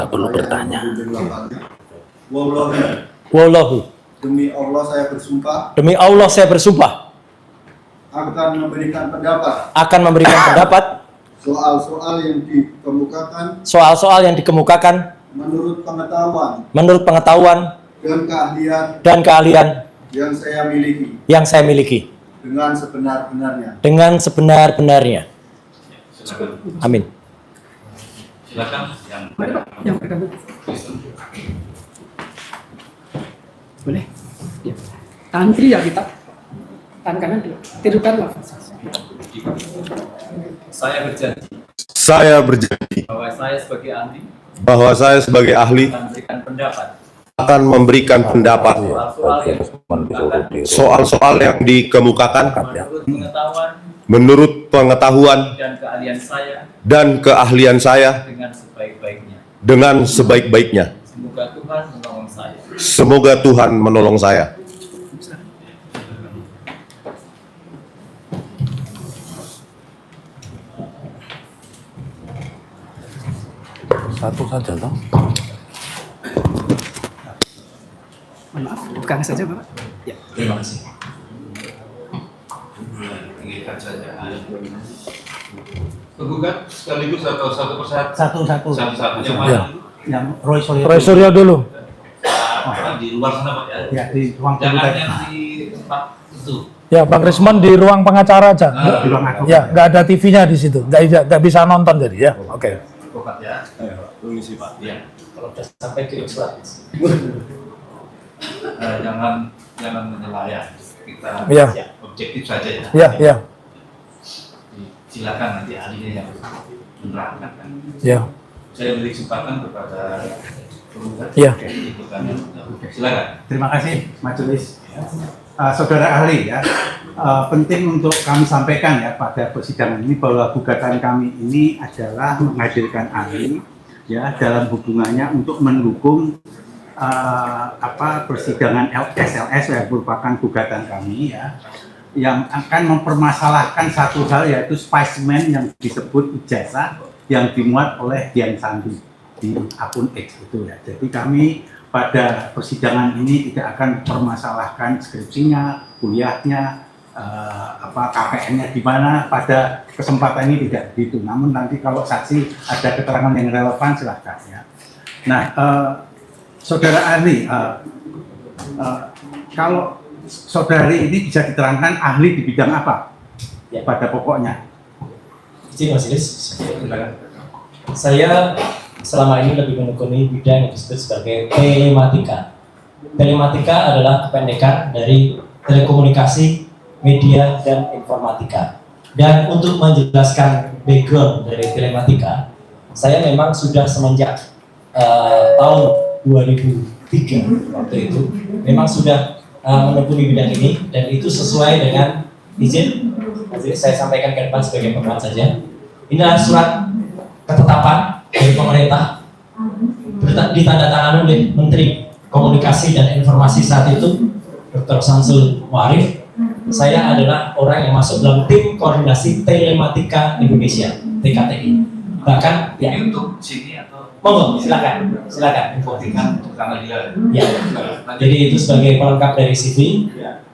Tak perlu bertanya. Wallahu. Demi Allah saya bersumpah Demi Allah saya bersumpah akan memberikan pendapat soal-soal yang dikemukakan menurut pengetahuan dan keahlian yang saya miliki dengan sebenar-benarnya. Amin. Silakan yang pertama. Boleh? Ya. Tangan kiri ya kita. Tangan kanan dulu. Tiduran lafaz. Saya berjanji Saya berjanji bahwa saya sebagai ahli akan memberikan pendapat soal-soal yang dikemukakan menurut pengetahuan dan keahlian saya dengan sebaik-baiknya. Semoga Tuhan menolong saya. Satu saja toh. Maaf, bukan saja Bapak. Ya. Terima kasih. Tinggikan saja. Penggugat sekaligus atau satu persatu? Satu-satu. Satu-satu. Yang mana? Ya. Yang Roy Roy Suryo dulu. Di luar sana Pak ya? Ya, di ruang Jangan pengugat. yang di tempat itu. Ya, Bang Rismon di ruang pengacara aja. Di ruang advokat. Ya, nggak ada TV-nya di situ. Nggak bisa nonton jadi ya. Oke. Advokat ya? Permisi Pak. Iya. Kalau sudah sampai kirim surat. Jangan menyela ya. Kita Iya. objektif saja ya. Ya, ya, Silakan nanti ahlinya yang menerangkan. ya. Saya beri kesempatan kepada penggugat. Iya. Silakan. Terima kasih Majelis. Saudara ahli ya, penting untuk kami sampaikan ya pada persidangan ini bahwa gugatan kami ini adalah menghadirkan ahli ya dalam hubungannya untuk mendukung persidangan SLS yang merupakan gugatan kami ya, yang akan mempermasalahkan satu hal yaitu spesimen yang disebut ijazah yang dimuat oleh Dian Sandi di akun X itu ya. Jadi kami pada persidangan ini tidak akan permasalahkan skripsinya, kuliahnya, KPN-nya di mana. Pada kesempatan ini tidak begitu. Namun nanti kalau saksi ada keterangan yang relevan silakan ya. Nah, saudara ahli, kalau saudari ini bisa diterangkan ahli di bidang apa? Ya. Pada pokoknya. Izin Majelis, saya selama ini lebih menekuni bidang yang disebut sebagai telematika. Telematika adalah kependekan dari telekomunikasi, media, dan informatika. Dan untuk menjelaskan background dari telematika, saya memang sudah semenjak tahun 2003 waktu itu memang sudah menekuni bidang ini, dan itu sesuai dengan izin Majelis saya sampaikan ke depan sebagai penguat saja. Inilah surat ketetapan dari pemerintah ditandatangani oleh Menteri Komunikasi dan Informasi saat itu Dr. Samsul Warif. Saya adalah orang yang masuk dalam tim koordinasi telematika Indonesia (TKTI). Bahkan ya Untuk sini atau monggo silakan infokan karena dia. ya. Jadi itu sebagai pelengkap dari CV.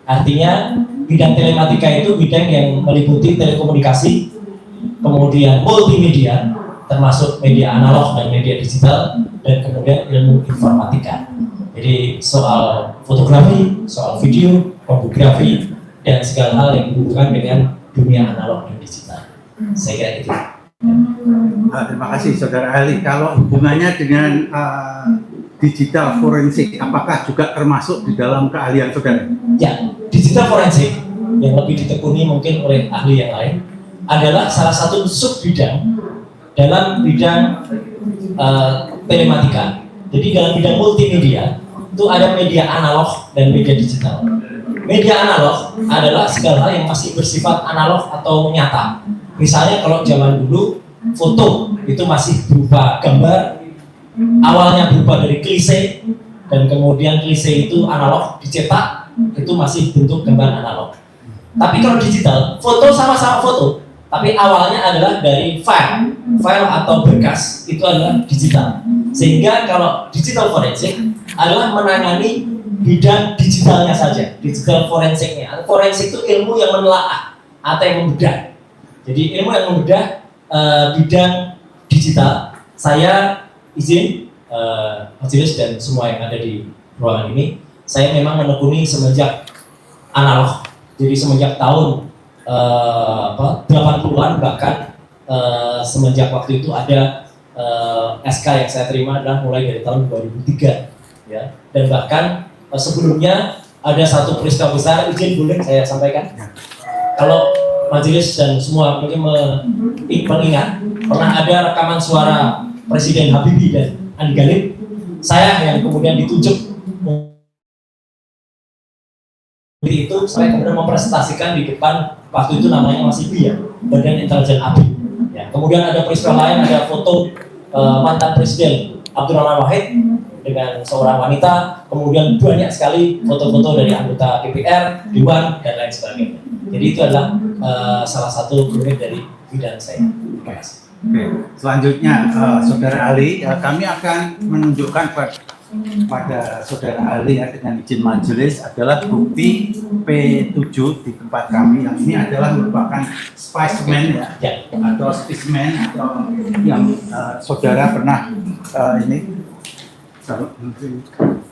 Artinya bidang telematika itu bidang yang meliputi telekomunikasi, kemudian multimedia, termasuk media analog dan media digital, dan kemudian ilmu informatika. Jadi soal fotografi, soal video, fotografi, dan segala hal yang berhubungan dengan dunia analog dan digital. Saya kira itu. Terima kasih saudara ahli. Kalau hubungannya dengan digital forensik, apakah juga termasuk di dalam keahlian saudara? Ya, digital forensik yang lebih ditekuni mungkin oleh ahli yang lain adalah salah satu sub bidang dalam bidang telematika. Jadi dalam bidang multimedia itu ada media analog dan media digital. Media analog adalah segala hal yang masih bersifat analog atau nyata. Misalnya kalau zaman dulu foto itu masih berupa gambar, awalnya berupa dari klise, dan kemudian klise itu analog dicetak, itu masih bentuk gambar analog. Tapi kalau digital, foto sama-sama foto, tapi awalnya adalah dari file atau berkas, itu adalah digital. Sehingga kalau digital forensik adalah menangani bidang digitalnya saja, digital forensiknya. Forensik itu ilmu yang menelaah atau yang membedah. Jadi ilmu yang membedah bidang digital. Saya izin majelis dan semua yang ada di ruangan ini, saya memang menekuni semenjak analog. Jadi semenjak tahun 80-an bahkan semenjak waktu itu ada SK yang saya terima adalah mulai dari tahun 2003 ya. Dan bahkan sebelumnya ada satu peristiwa besar, izin boleh saya sampaikan. Kalau majelis dan semua mungkin mengingat pernah ada rekaman suara Presiden Habibie dan Andi Galip, saya yang kemudian ditunjuk itu, saya kemudian mempresentasikan di depan, waktu itu namanya masih BIA, Badan Intelijen ABRI ya. Kemudian ada peristiwa lain, ada foto mantan Presiden Abdurrahman Wahid dengan seorang wanita, kemudian banyak sekali foto-foto dari anggota DPR, Dewan, dan lain sebagainya. Jadi itu adalah salah satu unit dari bidang saya. Terima kasih. Oke, selanjutnya Saudara Ali, kami akan menunjukkan pada Saudara Ali ya, dengan izin majelis adalah bukti P7 di tempat kami. Yang ini adalah merupakan specimen ya, atau spesimen atau yang Saudara pernah ini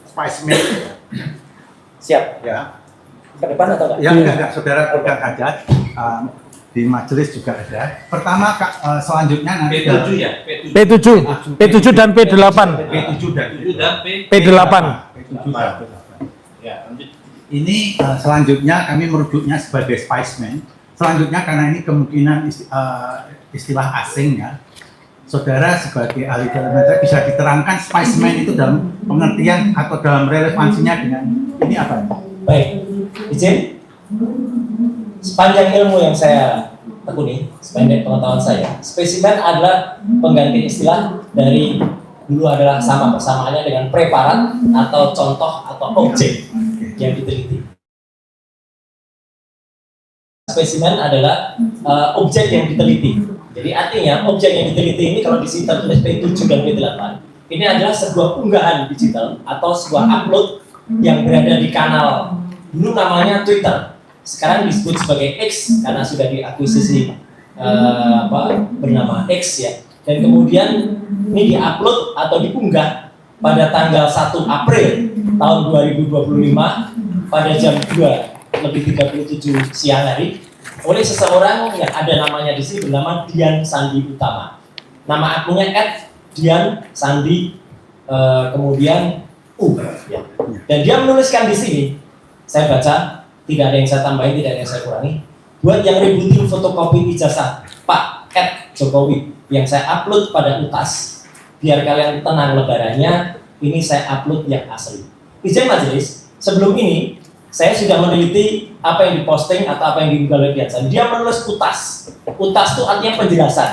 spesimen Siap. ya. Ke depan atau enggak? Ya, enggak, Saudara pegang aja. Di majelis juga ada. Pertama, selanjutnya nanti P7 ya, P7 dan P8. P7 dan P8. Ya, lanjut. Ini selanjutnya kami merujuknya sebagai specimen. Selanjutnya karena ini kemungkinan istilah asing ya, Saudara sebagai ahli telemetri bisa diterangkan specimen itu dalam pengertian atau dalam relevansinya dengan ini apa? Baik, izin. Sepanjang ilmu yang saya tekuni, sepanjang pengetahuan saya, spesimen adalah pengganti istilah dari dulu adalah sama persamaannya dengan preparat atau contoh atau objek yang diteliti. Spesimen adalah objek yang diteliti. Jadi artinya objek yang diteliti ini kalau di sini tertulis P7 dan P8, ini adalah sebuah unggahan digital atau sebuah upload yang berada di kanal dulu namanya Twitter. Sekarang disebut sebagai X karena sudah diakuisisi bernama X ya. Dan kemudian ini diupload atau diunggah pada tanggal 1 April tahun 2025 pada jam 2:37 siang hari oleh seseorang yang ada namanya di sini bernama Dian Sandi Utama. Nama akunnya @Dian Sandi kemudian U ya. Dan dia menuliskan di sini, saya baca, tidak ada yang saya tambahin, tidak ada yang saya kurangi. Buat yang ributin fotokopi ijazah Pak Jokowi yang saya upload pada UTAS, biar kalian tenang lebarannya, ini saya upload yang asli. Izin majelis, sebelum ini saya sudah meneliti apa yang diposting atau apa yang diunggah oleh Dian. Dia menulis UTAS. UTAS itu artinya penjelasan.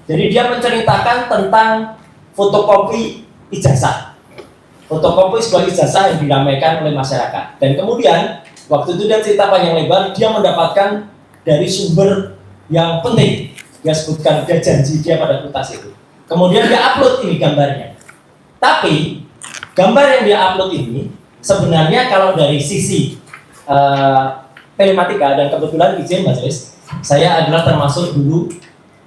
Jadi dia menceritakan tentang fotokopi ijazah. Fotokopi sebuah ijazah yang diramaikan oleh masyarakat. Dan kemudian waktu itu dia cerita panjang lebar, dia mendapatkan dari sumber yang penting. Dia sebutkan, dia janji dia pada UTAS itu. Kemudian dia upload ini gambarnya. Tapi, gambar yang dia upload ini, sebenarnya kalau dari sisi telematika, dan kebetulan izin majelis, saya adalah termasuk dulu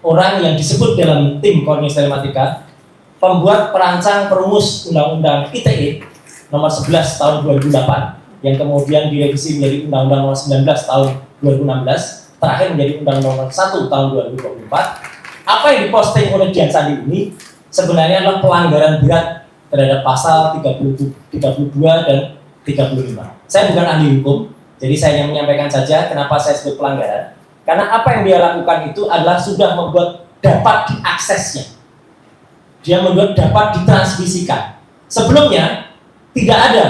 orang yang disebut dalam tim koordinasi telematika, pembuat perancang perumus Undang-Undang ITE nomor 11 tahun 2008, yang kemudian direvisi menjadi Undang-Undang nomor 19 tahun 2016, terakhir menjadi Undang-Undang nomor 1 tahun 2024. Apa yang diposting oleh Dian Sandi ini sebenarnya adalah pelanggaran berat terhadap pasal 32 dan 35. Saya bukan ahli hukum, jadi saya hanya menyampaikan saja kenapa saya sebut pelanggaran. Karena apa yang dia lakukan itu adalah sudah membuat dapat diaksesnya. Dia membuat dapat ditransmisikan. Sebelumnya tidak ada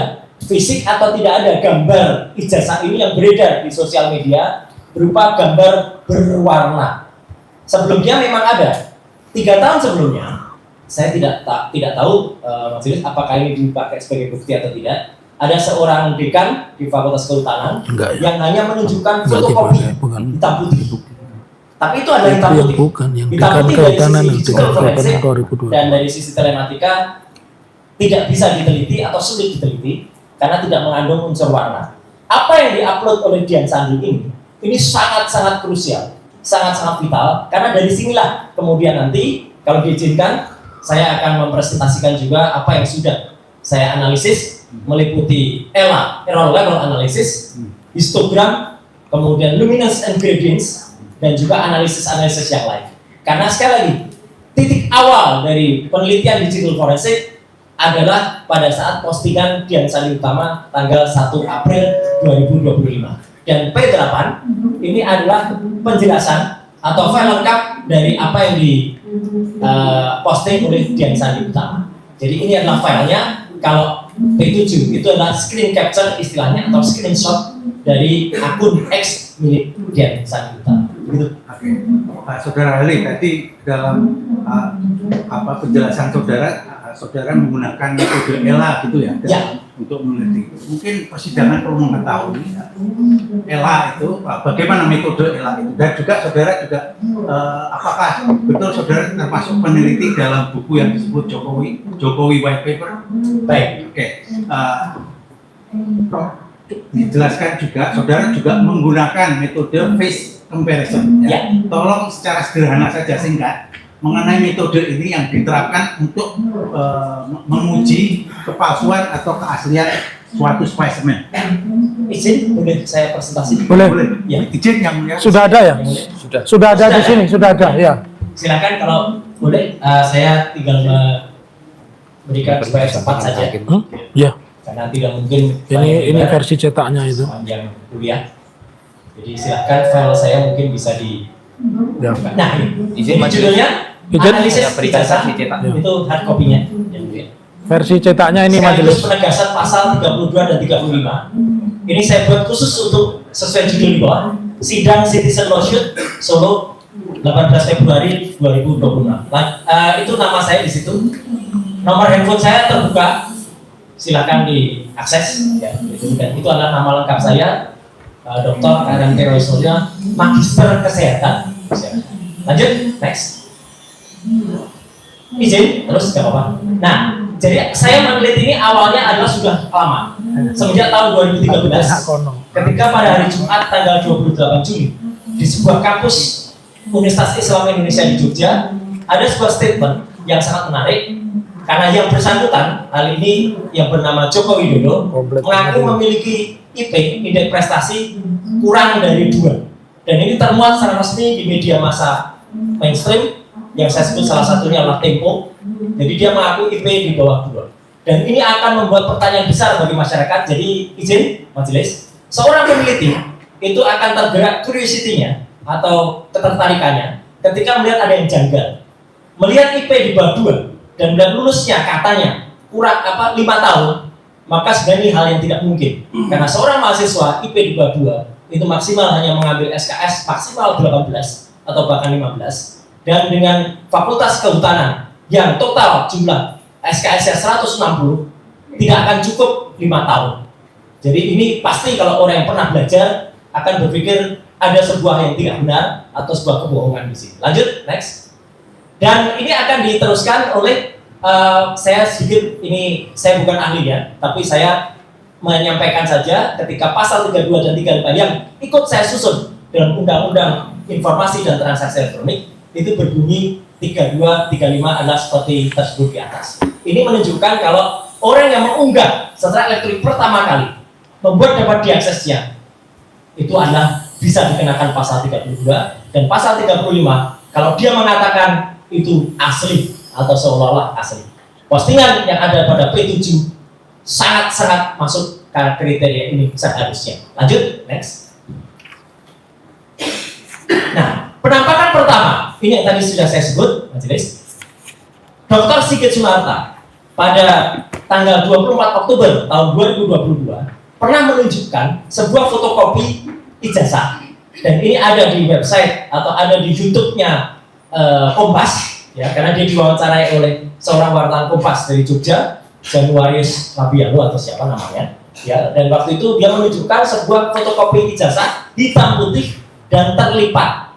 fisik atau tidak ada gambar ijazah ini yang beredar di sosial media berupa gambar berwarna. Sebelumnya memang ada. 3 tahun sebelumnya, saya tidak tahu majelis apakah ini dipakai sebagai bukti atau tidak. Ada seorang dekan di Fakultas Kehutanan yang hanya menunjukkan fotokopi hitam putih. Tapi itu adalah hitam putih. Hitam putih dari sisi digital forensik dan dari sisi telematika tidak bisa diteliti atau sulit diteliti karena tidak mengandung unsur warna. Apa yang diupload oleh Dian Sandi ini sangat-sangat krusial, sangat-sangat vital, karena dari sinilah kemudian nanti kalau diizinkan saya akan mempresentasikan juga apa yang sudah saya analisis, meliputi ELA, error level analysis, histogram, kemudian luminance and gradients, dan juga analisis-analisis yang lain. Karena sekali lagi, titik awal dari penelitian digital forensik adalah pada saat postingan Dian Sandi Utama tanggal 1 April 2025. Dan P8 ini adalah penjelasan atau file lengkap dari apa yang di posting oleh Dian Sandi Utama. Jadi ini adalah filenya. Kalau P7 itu adalah screen capture istilahnya atau screenshot dari akun X milik Dian Sandi Utama. Begitu. Oke. Saudara Ali tadi dalam penjelasan saudara menggunakan metode ELA gitu ya, untuk meneliti. Mungkin persidangan perlu mengetahui ELA itu bagaimana metode ELA itu, dan juga saudara apakah betul saudara termasuk peneliti dalam buku yang disebut Jokowi White Paper? Baik. Oke. Dijelaskan juga saudara juga menggunakan metode face comparison. Ya. Tolong secara sederhana saja singkat mengenai metode ini yang diterapkan untuk menguji kepalsuan atau keaslian suatu spesimen. Izin boleh saya presentasi? Boleh. Ya. Izin yang mulia. Sudah ada ya? Sudah ada di sini, sudah ada ya. Silakan kalau boleh, saya tinggal memberikan supaya cepat saja. Ya. Karena tidak mungkin Ini versi cetaknya itu. sepanjang kuliah. Jadi silakan file saya mungkin bisa di. Ya. Nah, ini judulnya analisis ijazah itu hard copy-nya. Versi cetaknya ini Sekaligus majelis. penegasan pasal 32 dan 35. Ini saya buat khusus untuk sesuai judul di bawah. Sidang Citizen Lawsuit Solo 18 Februari 2026. Itu nama saya di situ. Nomor handphone saya terbuka. Silakan diakses. Ya, dan itu adalah nama lengkap saya. Dr. Karen Teroisolia, Magister Kesehatan. Lanjut, next. Izin, terus gak apa-apa. Nah, jadi saya meneliti ini awalnya adalah sudah lama. Semenjak tahun 2013, ketika pada hari Jumat tanggal 28 Juli, di sebuah kampus Universitas Islam Indonesia di Jogja, ada sebuah statement yang sangat menarik. Karena yang bersangkutan, hal ini yang bernama Joko Widodo, mengaku memiliki IP, indeks prestasi, kurang dari 2. Dan ini termuat secara resmi di media massa mainstream, yang saya sebut salah satunya adalah Tempo. Jadi dia mengaku IP di bawah 2. Dan ini akan membuat pertanyaan besar bagi masyarakat. Jadi izin majelis, seorang peneliti itu akan tergerak curiosity-nya atau ketertarikannya ketika melihat ada yang janggal. Melihat IP di bawah 2 dan lulusnya katanya kurang 5 tahun, maka sebenarnya hal yang tidak mungkin. Karena seorang mahasiswa IP di bawah 2 itu maksimal hanya mengambil SKS maksimal 18 atau bahkan 15. Dan dengan fakultas kehutanan yang total jumlah SKS-nya 160 tidak akan cukup 5 tahun. Jadi ini pasti kalau orang yang pernah belajar akan berpikir ada sebuah yang tidak benar atau sebuah kebohongan di sini. Lanjut, next. Dan ini akan diteruskan oleh saya sedikit, ini saya bukan ahli ya, tapi saya menyampaikan saja ketika pasal 32 dan 35 yang ikut saya susun dalam Undang-Undang Informasi dan Transaksi Elektronik itu berbunyi 32, 35 adalah seperti tersebut di atas. Ini menunjukkan kalau orang yang mengunggah secara elektronik pertama kali membuat dapat diaksesnya itu adalah bisa dikenakan pasal 32 dan pasal 35 kalau dia mengatakan itu asli atau seolah-olah asli. Postingan yang ada pada P7 sangat-sangat masuk ke kriteria ini seharusnya. Lanjut, next. Nah, penampakan pertama, ini yang tadi sudah saya sebut, majelis. Dr. Sigit Sunarta pada tanggal 24 Oktober tahun 2022 pernah menunjukkan sebuah fotokopi ijazah. Dan ini ada di website atau ada di YouTube-nya Kompas, ya, karena dia diwawancarai oleh seorang wartawan Kompas dari Jogja, Januarius Rabialu atau siapa namanya, ya. Dan waktu itu dia menunjukkan sebuah fotokopi ijazah hitam putih dan terlipat.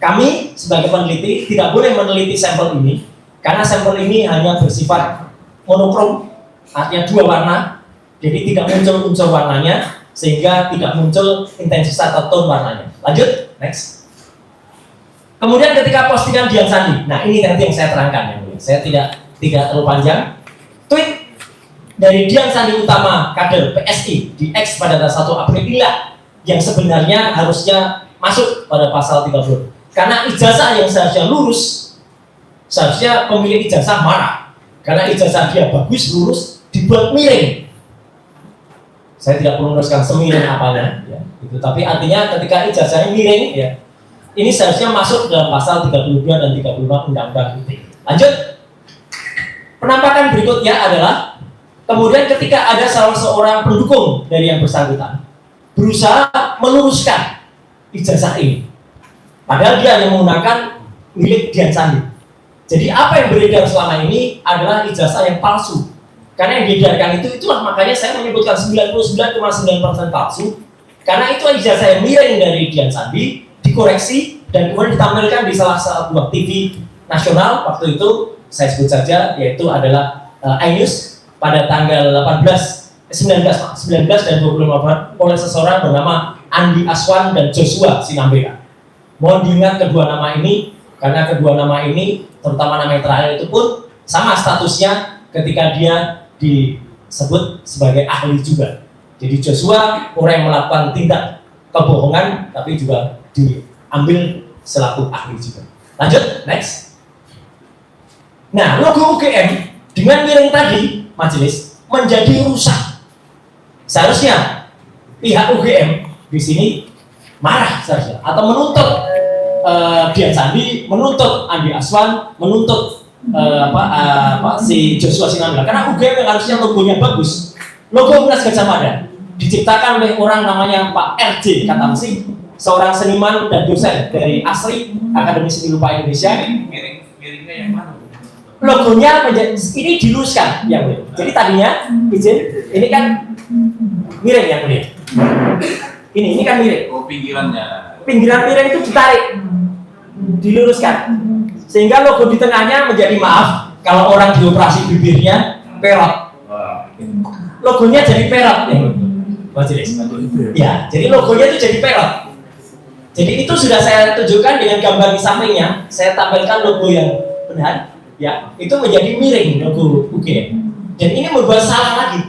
Kami sebagai peneliti tidak boleh meneliti sampel ini karena sampel ini hanya bersifat monokrom, artinya 2 warna, jadi tidak muncul unsur warnanya, sehingga tidak muncul intensitas atau tone warnanya. Lanjut, next. Kemudian ketika postingan Dian Sandi, nah ini nanti yang saya terangkan ya, saya tidak terlalu panjang. Tweet dari Dian Sandi Utama, kader PSI di X pada 1 April inilah yang sebenarnya harusnya masuk pada pasal 30. Karena ijazah yang seharusnya lurus, seharusnya pemilik ijazah marah. Karena ijazah dia bagus, lurus, dibuat miring. Saya tidak perlu meneruskan semiring apanya, ya, gitu. Tapi artinya ketika ijazahnya miring, ya, ini seharusnya masuk dalam pasal 32 dan 35 Undang-Undang ITE. Lanjut. Penampakan berikutnya adalah kemudian ketika ada salah seorang pendukung dari yang bersangkutan berusaha meluruskan ijazah ini, padahal dia yang menggunakan milik Dian Sandi. Jadi apa yang beredar selama ini adalah ijazah yang palsu. Karena yang diedarkan itulah makanya saya menyebutkan 99,9% palsu. Karena itu ijazah yang miring dari Dian Sandi dikoreksi dan kemudian ditampilkan di salah satu TV nasional waktu itu, saya sebut saja, yaitu adalah iNews pada tanggal 19 dan 25 Maret oleh seseorang bernama Andi Aswan dan Joshua Sinambela. Mohon diingat kedua nama ini, karena kedua nama ini, terutama nama yang terakhir itu pun sama statusnya ketika dia disebut sebagai ahli juga. Jadi Joshua orang yang melakukan tindak kebohongan, tapi juga diambil selaku ahli juga. Lanjut, next. Nah, logo UGM dengan miring tadi, majelis, menjadi rusak. Seharusnya pihak UGM di sini marah seharusnya, atau menuntut Dian Sandi, menuntut Andi Aswan, menuntut si Joshua Sinambela. Karena UGM yang harusnya logonya bagus, logo Universitas Gadjah Mada diciptakan oleh orang namanya Pak RJ Katamsi, seorang seniman dan dosen dari ASRI, Akademi Seni Rupa Indonesia. Miringnya yang mana? Logonya ini diluruskan, ya boleh. Jadi tadinya izin, ini kan miring ya boleh. Ini kan miring. Oh, pinggirannya. Pinggiran miring itu ditarik, diluruskan, sehingga logo di tengahnya menjadi, maaf, kalau orang dioperasi bibirnya perot. Logonya jadi perot, ya, majelis. Ya, jadi logonya itu jadi perot. Jadi itu sudah saya tunjukkan dengan gambar di sampingnya. Saya tampilkan logo yang benar. Ya, itu menjadi miring logo UGM. Dan ini membuat salah lagi.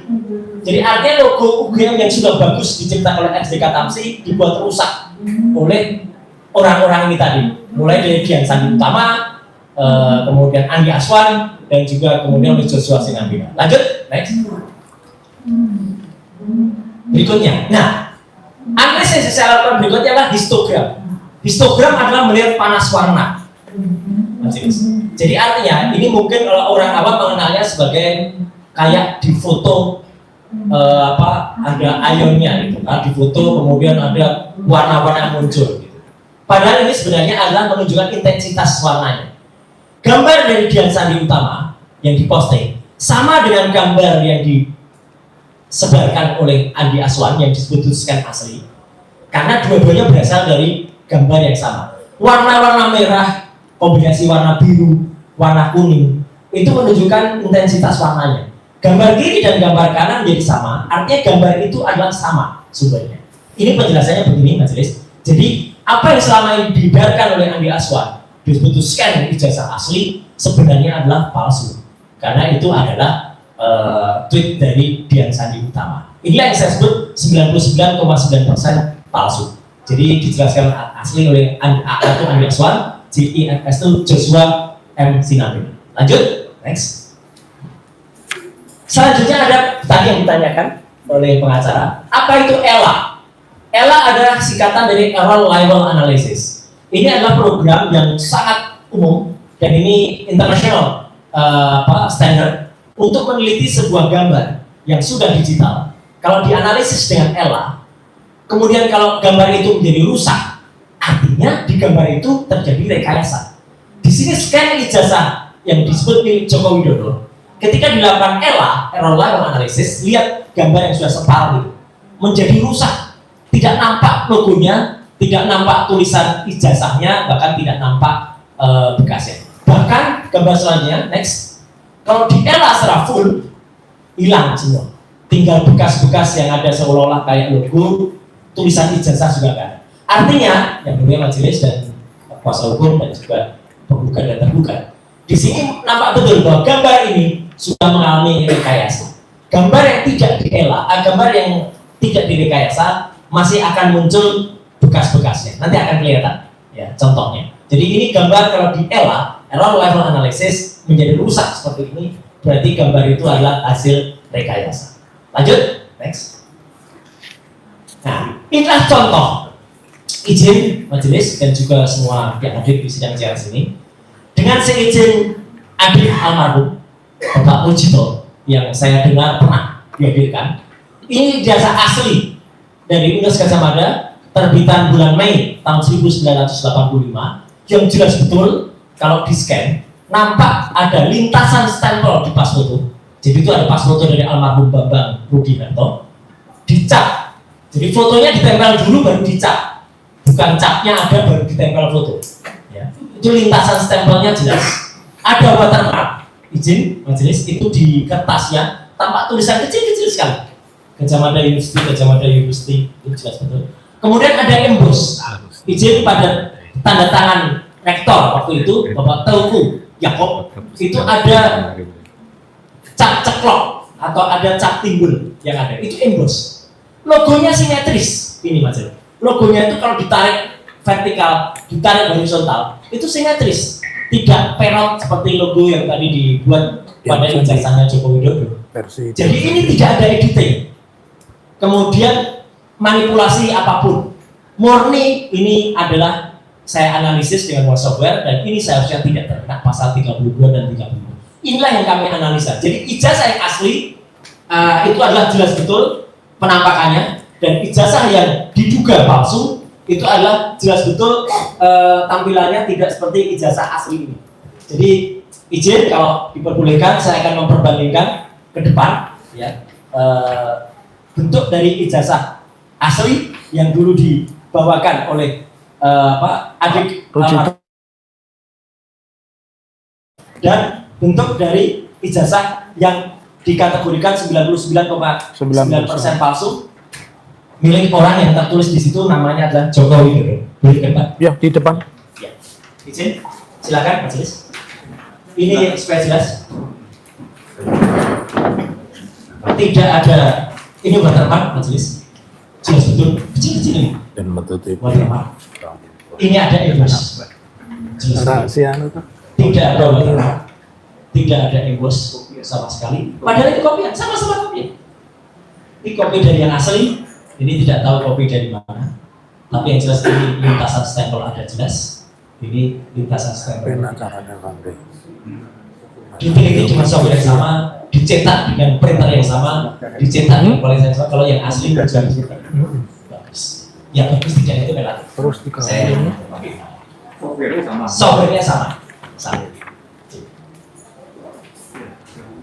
Jadi artinya logo UGM yang sudah bagus diciptakan oleh SDK Tamsi dibuat rusak oleh orang-orang ini tadi. Mulai dari Dian Sandi Utama, kemudian Andi Aswan, dan juga kemudian oleh Joshua Sinambela. Lanjut, next. Berikutnya. Nah, analisis yang saya lakukan berikutnya adalah histogram. Histogram adalah melihat panas warna. Jadi artinya ini mungkin kalau orang awam mengenalnya sebagai kayak di foto ada ionnya gitu, di foto kemudian ada warna-warna muncul gitu. Padahal ini sebenarnya adalah menunjukkan intensitas warnanya. Gambar dari Dian Sandi Utama yang diposting sama dengan gambar yang disebarkan oleh Andi Aswan yang disebutkan asli, karena dua-duanya berasal dari gambar yang sama. Warna-warna merah kombinasi warna biru, warna kuning, itu menunjukkan intensitas warnanya. Gambar kiri dan gambar kanan menjadi sama, artinya gambar itu adalah sama sumbernya. Ini penjelasannya begini, majelis. Jadi apa yang selama ini dibiarkan oleh Andi Aswan disebutkan ijazah asli sebenarnya adalah palsu, karena itu adalah tweet dari Dian Sandi Utama. Inilah yang saya sebut 99,9% palsu. Jadi dijelaskan asli oleh Andi Aswan, JIFS itu Joshua M. Sinambela. Lanjut, next. Selanjutnya ada tadi yang ditanyakan oleh pengacara, apa itu ELA? ELA adalah singkatan dari Error Label Analysis. Ini adalah program yang sangat umum dan ini internasional standar untuk meneliti sebuah gambar yang sudah digital. Kalau dianalisis dengan ELA, kemudian kalau gambar itu menjadi rusak, artinya di gambar itu terjadi rekayasa. Di sini scan ijazah yang disebut milik Joko Widodo. Ketika dilakukan ELA, Error Label Analysis, lihat gambar yang sudah separuh itu menjadi rusak, tidak nampak logonya, tidak nampak tulisan ijazahnya, bahkan tidak nampak bekasnya. Bahkan gambar selanjutnya, next, kalau di ELA secara full, hilang semua. Tinggal bekas-bekas yang ada seolah-olah kayak logo, tulisan ijazah juga kan. Artinya, yang mulia majelis dan kuasa hukum dan juga penggugat dan tergugat, di sini nampak betul bahwa gambar ini sudah mengalami rekayasa. Gambar yang tidak dielak, gambar yang tidak direkayasa masih akan muncul bekas-bekasnya. Nanti akan kelihatan, ya contohnya. Jadi ini gambar kalau dielak, error level analysis menjadi rusak seperti ini, berarti gambar itu adalah hasil rekayasa. Lanjut, next. Nah, inilah contoh. Izin majelis dan juga semua yang hadir di sidang JLS ini, dengan seizin adik almarhum Bapak Mujito yang saya dengar pernah dihadirkan, ini ijazah asli dari Universitas Gadjah Mada terbitan bulan Mei tahun 1985 yang jelas betul kalau di scan nampak ada lintasan stempel di pas foto. Jadi itu ada pas foto dari almarhum Bambang Rudianto dicap. Jadi fotonya ditempel dulu baru dicap. Bukan capnya ada baru ditempel foto. Ya. Itu lintasan stempelnya jelas. Ada watermark. Izin majelis itu di kertasnya tampak tulisan kecil-kecil sekali. Gadjah Mada University, Gadjah Mada University, itu jelas betul. Kemudian ada emboss. Izin pada tanda tangan rektor waktu itu Bapak Teuku Yakob, itu ada cap ceklok atau ada cap timbul yang ada. Itu emboss. Logonya simetris. Ini majelis. Logonya itu kalau ditarik vertikal, ditarik horizontal, itu simetris, tidak perot seperti logo yang tadi dibuat pada ijazahnya Joko Widodo. Jadi ini tidak ada editing, kemudian manipulasi apapun, murni ini adalah saya analisis dengan software dan ini seharusnya tidak terkena pasal 32 dan 35. Inilah yang kami analisa. Jadi ijazah yang asli itu adalah jelas betul penampakannya. Dan ijazah yang diduga palsu itu adalah jelas betul tampilannya tidak seperti ijazah asli ini. Jadi izin kalau diperbolehkan saya akan memperbandingkan ke depan ya bentuk dari ijazah asli yang dulu dibawakan oleh adik dan bentuk dari ijazah yang dikategorikan 99,9% palsu milik orang yang tertulis di situ namanya adalah Joko Widodo. Boleh kan Pak? Ya, di depan. Ya. Izin, silakan majelis. Ini supaya jelas. Tidak ada ini watermark majelis. Jelas betul. Kecil-kecil ini. Dan menutup Watermark. Ini ada emboss. Jelas betul. rahasia itu. Tidak ada watermark. Tidak ada emboss sama sekali. Padahal itu kopian, sama-sama kopian. Ini kopi dari yang asli. Ini tidak tahu kopi dari mana, tapi yang jelas ini lintasan stempel ada jelas. Ini lintasan stempel. Diteliti dengan software yang sama, dicetak dengan printer yang sama, dicetak dengan kualitas yang sama. Kalau yang asli bagus. Ya bagus tidak itu relatif. Terus dikasih. Software-nya sama. Sama.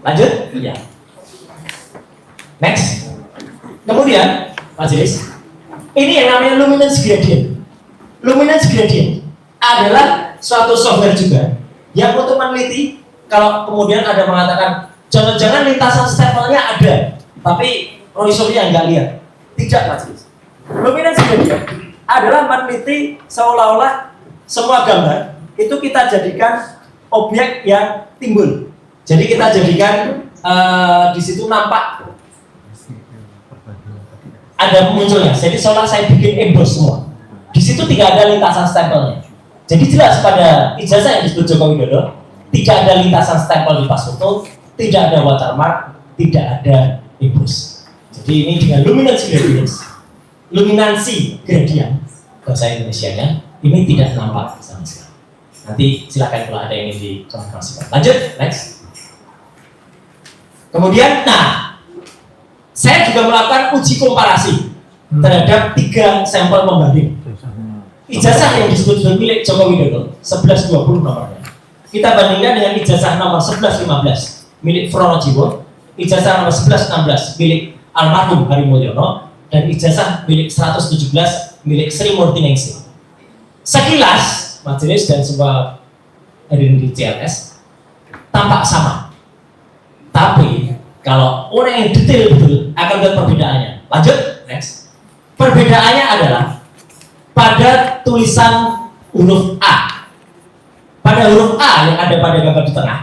Lanjut? Iya. Next. Kemudian majelis, ini yang namanya luminance gradient. Luminance gradient adalah suatu software juga yang untuk meneliti kalau kemudian ada mengatakan jangan-jangan lintasan stempelnya ada, tapi provisornya nggak lihat. Tidak majelis. Luminance gradient adalah meneliti seolah-olah semua gambar itu kita jadikan objek yang timbul. Jadi kita jadikan di situ nampak ada munculnya. Jadi seolah saya bikin emboss semua. Di situ tidak ada lintasan stempelnya. Jadi jelas pada ijazah yang disebut Joko Widodo tidak ada lintasan stempel di pas foto, tidak ada watermark, tidak ada emboss. Jadi ini dengan luminance gradient, luminansi gradient bahasa Indonesianya ini tidak nampak sama sekali. Nanti silakan kalau ada yang ingin dikonfirmasikan. Lanjut, next. Kemudian, saya juga melakukan uji komparasi terhadap 3 sampel pembanding. Ijazah yang disebut milik Joko Widodo 1120 nomornya. Kita bandingkan dengan ijazah nomor 1115 milik Pronojiwo, ijazah nomor 1116 milik almarhum Hari Mulyono, dan ijazah milik 117 milik Sri Murtiningsih. Sekilas majelis dan semua hadirin di CLS tampak sama. Tapi Kalau orang yang detail betul akan lihat perbedaannya. Lanjut, next. Perbedaannya adalah pada tulisan huruf A. Pada huruf A yang ada pada gambar di tengah,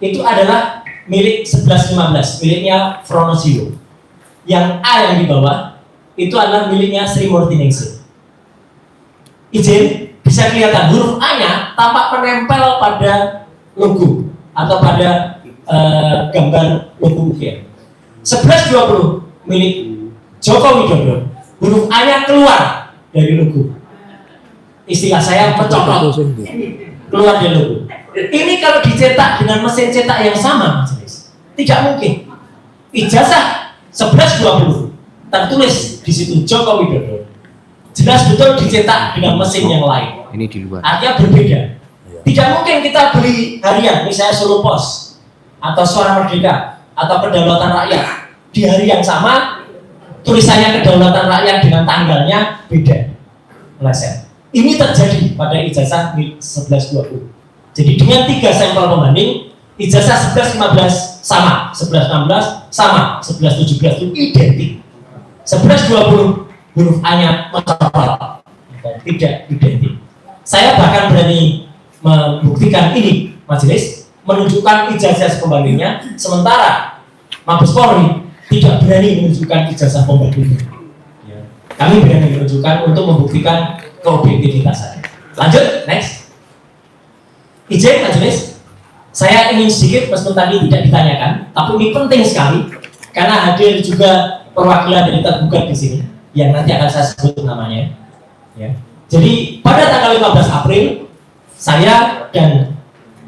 itu adalah milik 1115, miliknya Fronosio. Yang A yang di bawah, itu adalah miliknya Sri Murtiningsih. Izin, bisa kelihatan huruf A-nya tampak menempel pada logo atau pada gambar logo UGM. 1120 milik Joko Widodo, huruf A-nya keluar dari logo. Istilah saya mencolok, keluar dari logo. Ini kalau dicetak dengan mesin cetak yang sama, Majelis, tidak mungkin. Ijazah 1120 tertulis di situ Joko Widodo, jelas betul dicetak dengan mesin yang lain. Ini di luar. Artinya berbeda. Tidak mungkin kita beli harian, misalnya Solo Pos atau Suara Merdeka atau Kedaulatan Rakyat di hari yang sama, tulisannya Kedaulatan Rakyat dengan tanggalnya beda, meleset. Ini terjadi pada ijazah 1120. Jadi dengan 3 sampel pembanding, ijazah 1115 sama, 1116 sama, 1117 itu identik. 1120 huruf A-nya mencolok, tidak identik. Saya bahkan berani membuktikan ini, Majelis, menunjukkan ijazah pembandingnya, sementara Mabes Polri tidak berani menunjukkan ijazah pembandingnya. Kami berani menunjukkan untuk membuktikan keobjektivitasannya. Lanjut, next. Izin, Majelis, saya ingin sedikit, meskipun tadi tidak ditanyakan, tapi ini penting sekali karena hadir juga perwakilan dari tergugat di sini, yang nanti akan saya sebut namanya. Ya. Jadi pada tanggal 15 April, saya dan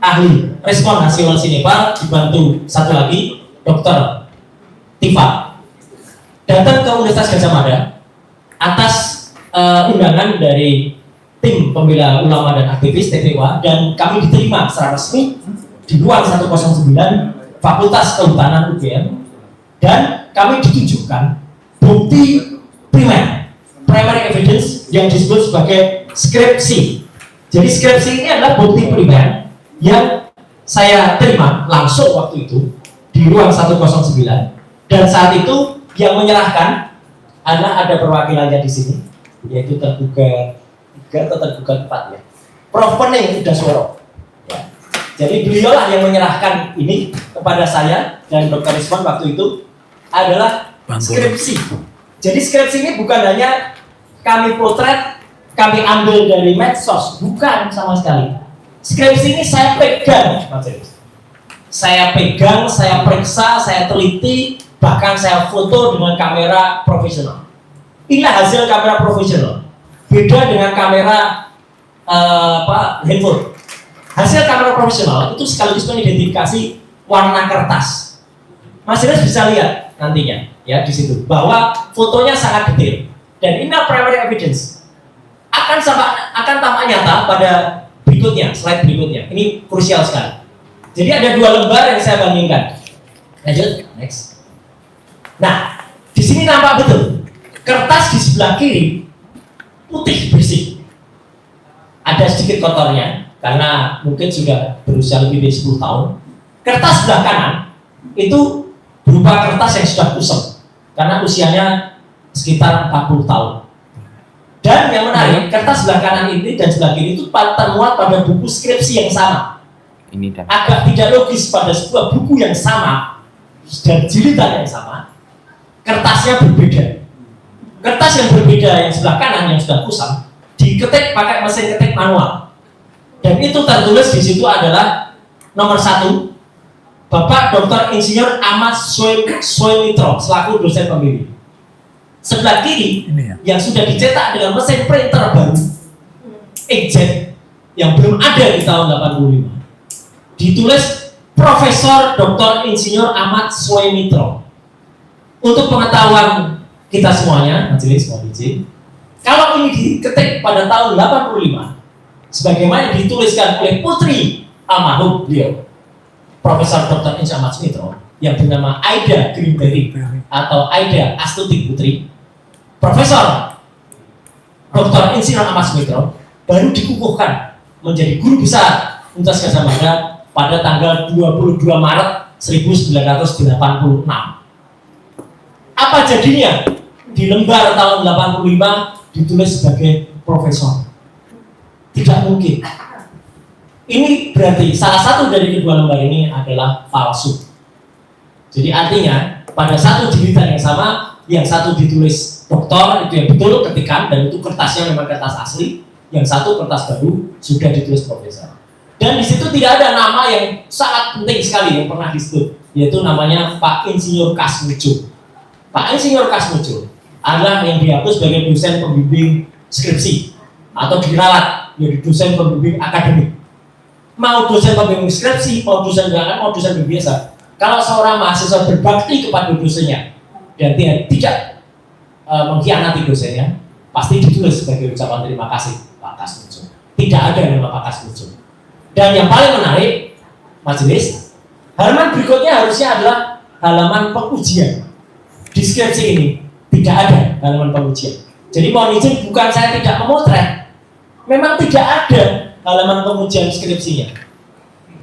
ahli respon hasil Sinepal dibantu satu lagi, Dr. Tifa, datang ke Universitas Gadjah Mada atas undangan dari tim pembela ulama dan aktivis TPWA, dan kami diterima secara resmi di ruang 109 Fakultas Kehutanan UGM, dan kami ditunjukkan bukti primer, primary evidence yang disebut sebagai skripsi. Jadi skripsi ini adalah bukti primer yang saya terima langsung waktu itu di ruang 109, dan saat itu yang menyerahkan adalah ada perwakilannya di sini, yaitu tergugat 3 atau tergugat 4 ya, Prof. Pening Udasworo. Ya. Jadi beliaulah yang menyerahkan ini kepada saya dan Dr. Rizwan waktu itu adalah skripsi. Jadi skripsi ini bukan hanya kami potret, kami ambil dari medsos, bukan sama sekali. Skripsi ini saya pegang, Mas. Saya pegang, saya periksa, saya teliti, bahkan saya foto dengan kamera profesional. Inilah hasil kamera profesional. Beda dengan kamera handphone. Hasil kamera profesional itu sekaligus mengidentifikasi warna kertas. Mas Ines bisa lihat nantinya ya di situ bahwa fotonya sangat detail, dan inilah primary evidence. Akan tampak nyata pada berikutnya, slide berikutnya. Ini krusial sekali. Jadi ada 2 lembar yang saya bandingkan. Lanjut, next. Nah, di sini nampak betul kertas di sebelah kiri putih bersih. Ada sedikit kotornya karena mungkin sudah berusia lebih dari 10 tahun. Kertas sebelah kanan itu berupa kertas yang sudah kusam karena usianya sekitar 40 tahun. Dan yang menarik, kertas sebelah kanan ini dan sebelah kiri itu termuat pada buku skripsi yang sama. Agak tidak logis pada sebuah buku yang sama dan jilidan yang sama, kertasnya berbeda. Kertas yang berbeda yang sebelah kanan yang sudah kusam diketik pakai mesin ketik manual, dan itu tertulis di situ adalah nomor 1 Bapak Dr. Insinyur Ahmad Suemitro selaku dosen pembimbing. Sebelah kiri yang sudah dicetak dengan mesin printer baru inkjet yang belum ada di tahun 85 ditulis Profesor Dr. Insinyur Ahmad Suemitro. Untuk pengetahuan kita semuanya, majelis mohon izin, kalau ini diketik pada tahun 85 sebagaimana dituliskan oleh putri almarhum beliau Profesor Dr. Insinyur Ahmad Suemitro yang bernama Aida Greenberry atau Aida Astuti Putri, Profesor Dr. Insinyur Ahmad Suemitro baru dikukuhkan menjadi guru besar Universitas Gadjah Mada pada tanggal 22 Maret 1986. Apa jadinya? Di lembar tahun 85 ditulis sebagai profesor. Tidak mungkin. Ini berarti salah satu dari kedua lembar ini adalah palsu. Jadi artinya pada satu jilidan yang sama, yang satu ditulis doktor itu yang betul ketikan dan itu kertasnya memang kertas asli, yang satu kertas baru sudah ditulis profesor. Dan di situ tidak ada nama yang sangat penting sekali yang pernah disebut, yaitu namanya Pak Insinyur Kasmujo. Pak Insinyur Kasmujo adalah yang dihapus sebagai dosen pembimbing skripsi atau diralat menjadi dosen pembimbing akademik. Mau dosen pembimbing skripsi, mau dosen biasa, mau dosen biasa. Kalau seorang mahasiswa berbakti kepada dosennya dan tidak mengkhianati dosennya, pasti ditulis sebagai ucapan terima kasih Pak Kasmujo. Tidak ada nama Pak Kasmujo. Dan yang paling menarik, majelis, halaman berikutnya harusnya adalah halaman pengujian. Di skripsi ini tidak ada halaman pengujian. Jadi mohon izin, bukan saya tidak memotret, memang tidak ada halaman pengujian skripsinya.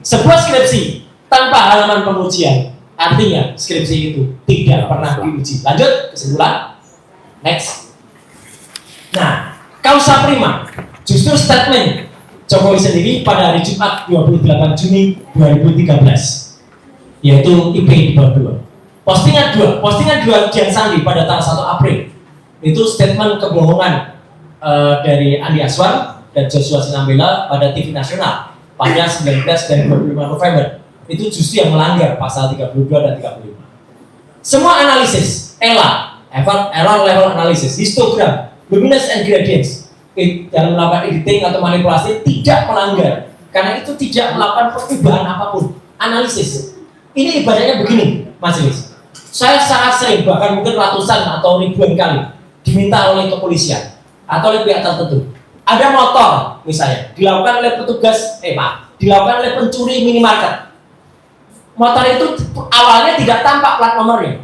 Sebuah skripsi tanpa halaman pengujian, artinya skripsi itu tidak pernah diuji. Lanjut, kesimpulan. Next. Nah, causa prima, justru statement Jokowi sendiri pada hari Jumat 28 Juni 2013, yaitu IP di bawah 2. Postingan 2 Dian Sandi pada tanggal 1 April, itu statement kebohongan dari Andi Aswar dan Joshua Sinambela pada TV nasional pada 19 dan 25 November. Itu justru yang melanggar pasal 32 dan 35. Semua analisis, error level analysis, histogram, luminance and gradients dalam melakukan editing atau manipulasi tidak melanggar, karena itu tidak melakukan perubahan apapun. Analisis ini ibaratnya begini, majelis. Saya sangat sering, bahkan mungkin ratusan atau ribuan kali diminta oleh kepolisian atau oleh pihak tertentu. Ada motor misalnya dilakukan oleh petugas, dilakukan oleh pencuri minimarket. Motor itu awalnya tidak tampak plat nomornya,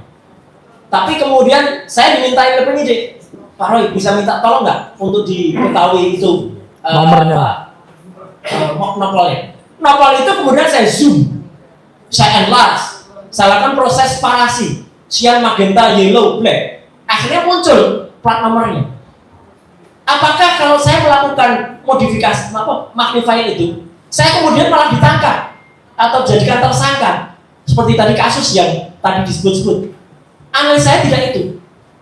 tapi kemudian saya dimintai oleh penyidik, Pak Roy bisa minta tolong nggak untuk diketahui itu nomornya, nopolnya. Nopol itu kemudian saya zoom, saya enlarge, saya lakukan proses parasi, cyan, magenta, yellow, black, akhirnya muncul plat nomornya. Apakah kalau saya melakukan modifikasi, magnifier itu, saya kemudian malah ditangkap atau jadikan tersangka seperti tadi kasus yang tadi disebut-sebut? Analisa saya tidak itu.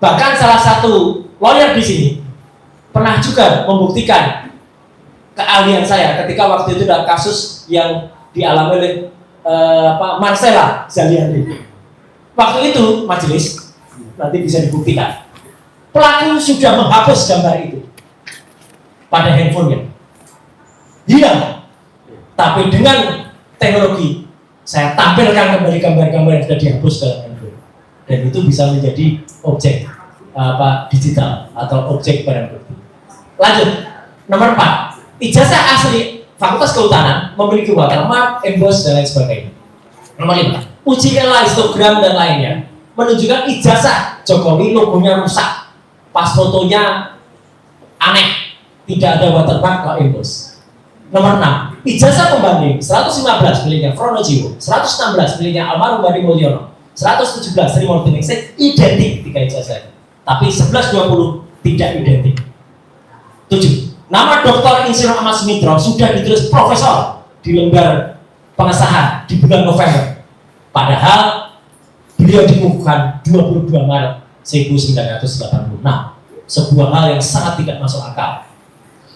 Bahkan salah satu lawyer di sini pernah juga membuktikan keahlian saya ketika waktu itu ada kasus yang dialami oleh Marcella Zalianti. Waktu itu majelis nanti bisa dibuktikan pelaku sudah menghapus gambar itu pada handphonenya, hilang. Tapi dengan teknologi saya tampilkan kembali gambar-gambar yang sudah dihapus dalam handphone, dan itu bisa menjadi objek digital atau objek barang bukti. Lanjut, nomor 4, ijazah asli Fakultas Kehutanan memiliki watermark, emboss dan lain sebagainya. Nomor 5, uji nilai histogram dan lainnya menunjukkan ijazah Jokowi logonya rusak, pas fotonya aneh, tidak ada watermark atau emboss. Nomor 6, ijazah pembanding 115 miliknya Fronojiwo, 116 miliknya almarhum Bari Mulyono, 117 Sri Mortiningsih, identik 3 ijazah. Tapi 1120 tidak identik. 7. Nama Dr. Insinyur Ahmad Sumitro sudah ditulis profesor di lembar pengesahan di bulan November. Padahal beliau dikukuhkan 22 Maret 1986. Sebuah hal yang sangat tidak masuk akal.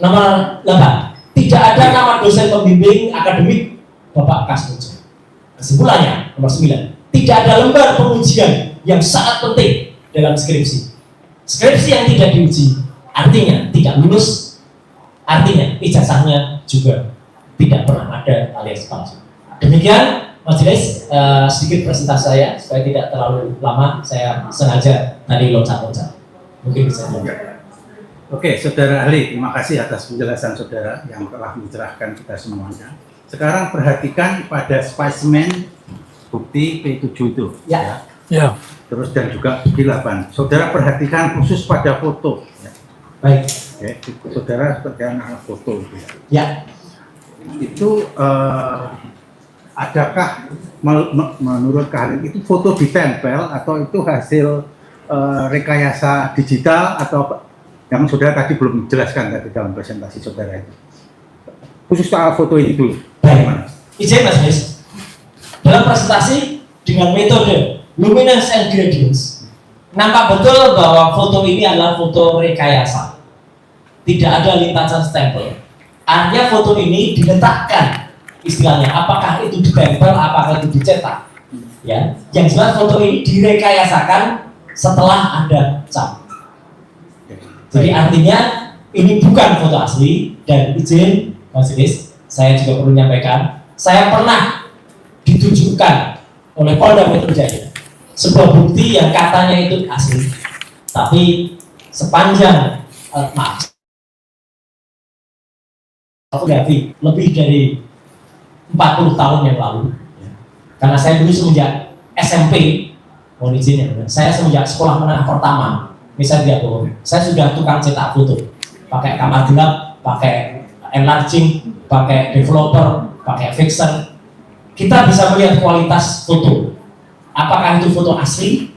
Nomor 8. Tidak ada nama dosen pembimbing akademik Bapak Kasmujo. Kesimpulannya, nomor 9. Tidak ada lembar pengujian yang sangat penting dalam skripsi. Skripsi yang tidak diuji artinya tidak lulus, artinya ijazahnya juga tidak pernah ada alias palsu. Demikian majelis, sedikit presentasi saya supaya tidak terlalu lama. Saya sengaja tadi loncat-loncat. Mungkin bisa jawab. Oke, saudara ahli, terima kasih atas penjelasan saudara yang telah mencerahkan kita semuanya. Sekarang perhatikan pada spesimen bukti P7 itu. Ya. ya, Terus dan juga bukti 8. Saudara perhatikan khusus pada foto. Ya. Baik. Oke, saudara seperti anak foto itu. Ya. Itu adakah menurut kalian itu foto ditempel atau itu hasil rekayasa digital atau apa? Yang saudara tadi belum jelaskan tadi dalam presentasi saudara itu. Khusus soal foto ini dulu. Baik. Izin Mas Nis. Dalam presentasi dengan metode luminance and gradients, nampak betul bahwa foto ini adalah foto rekayasa. Tidak ada lintasan stempel. Artinya foto ini diletakkan, istilahnya apakah itu ditempel, apakah itu dicetak. Ya, yang jelas foto ini direkayasakan setelah ada cat. Jadi artinya ini bukan foto asli. Dan izin Mas Nis, saya juga perlu menyampaikan, saya pernah ditunjukkan oleh Polda Metro Jaya sebuah bukti yang katanya itu asli, tapi sepanjang maaf, fotografi lebih dari 40 tahun yang lalu, karena saya dulu semenjak SMP, mohon izin ya, saya semenjak sekolah menengah pertama, misalnya dia bohong, saya sudah tukang cetak foto, pakai kamar gelap, pakai enlarging, pakai developer, pakai fixer. Kita bisa melihat kualitas foto. Apakah itu foto asli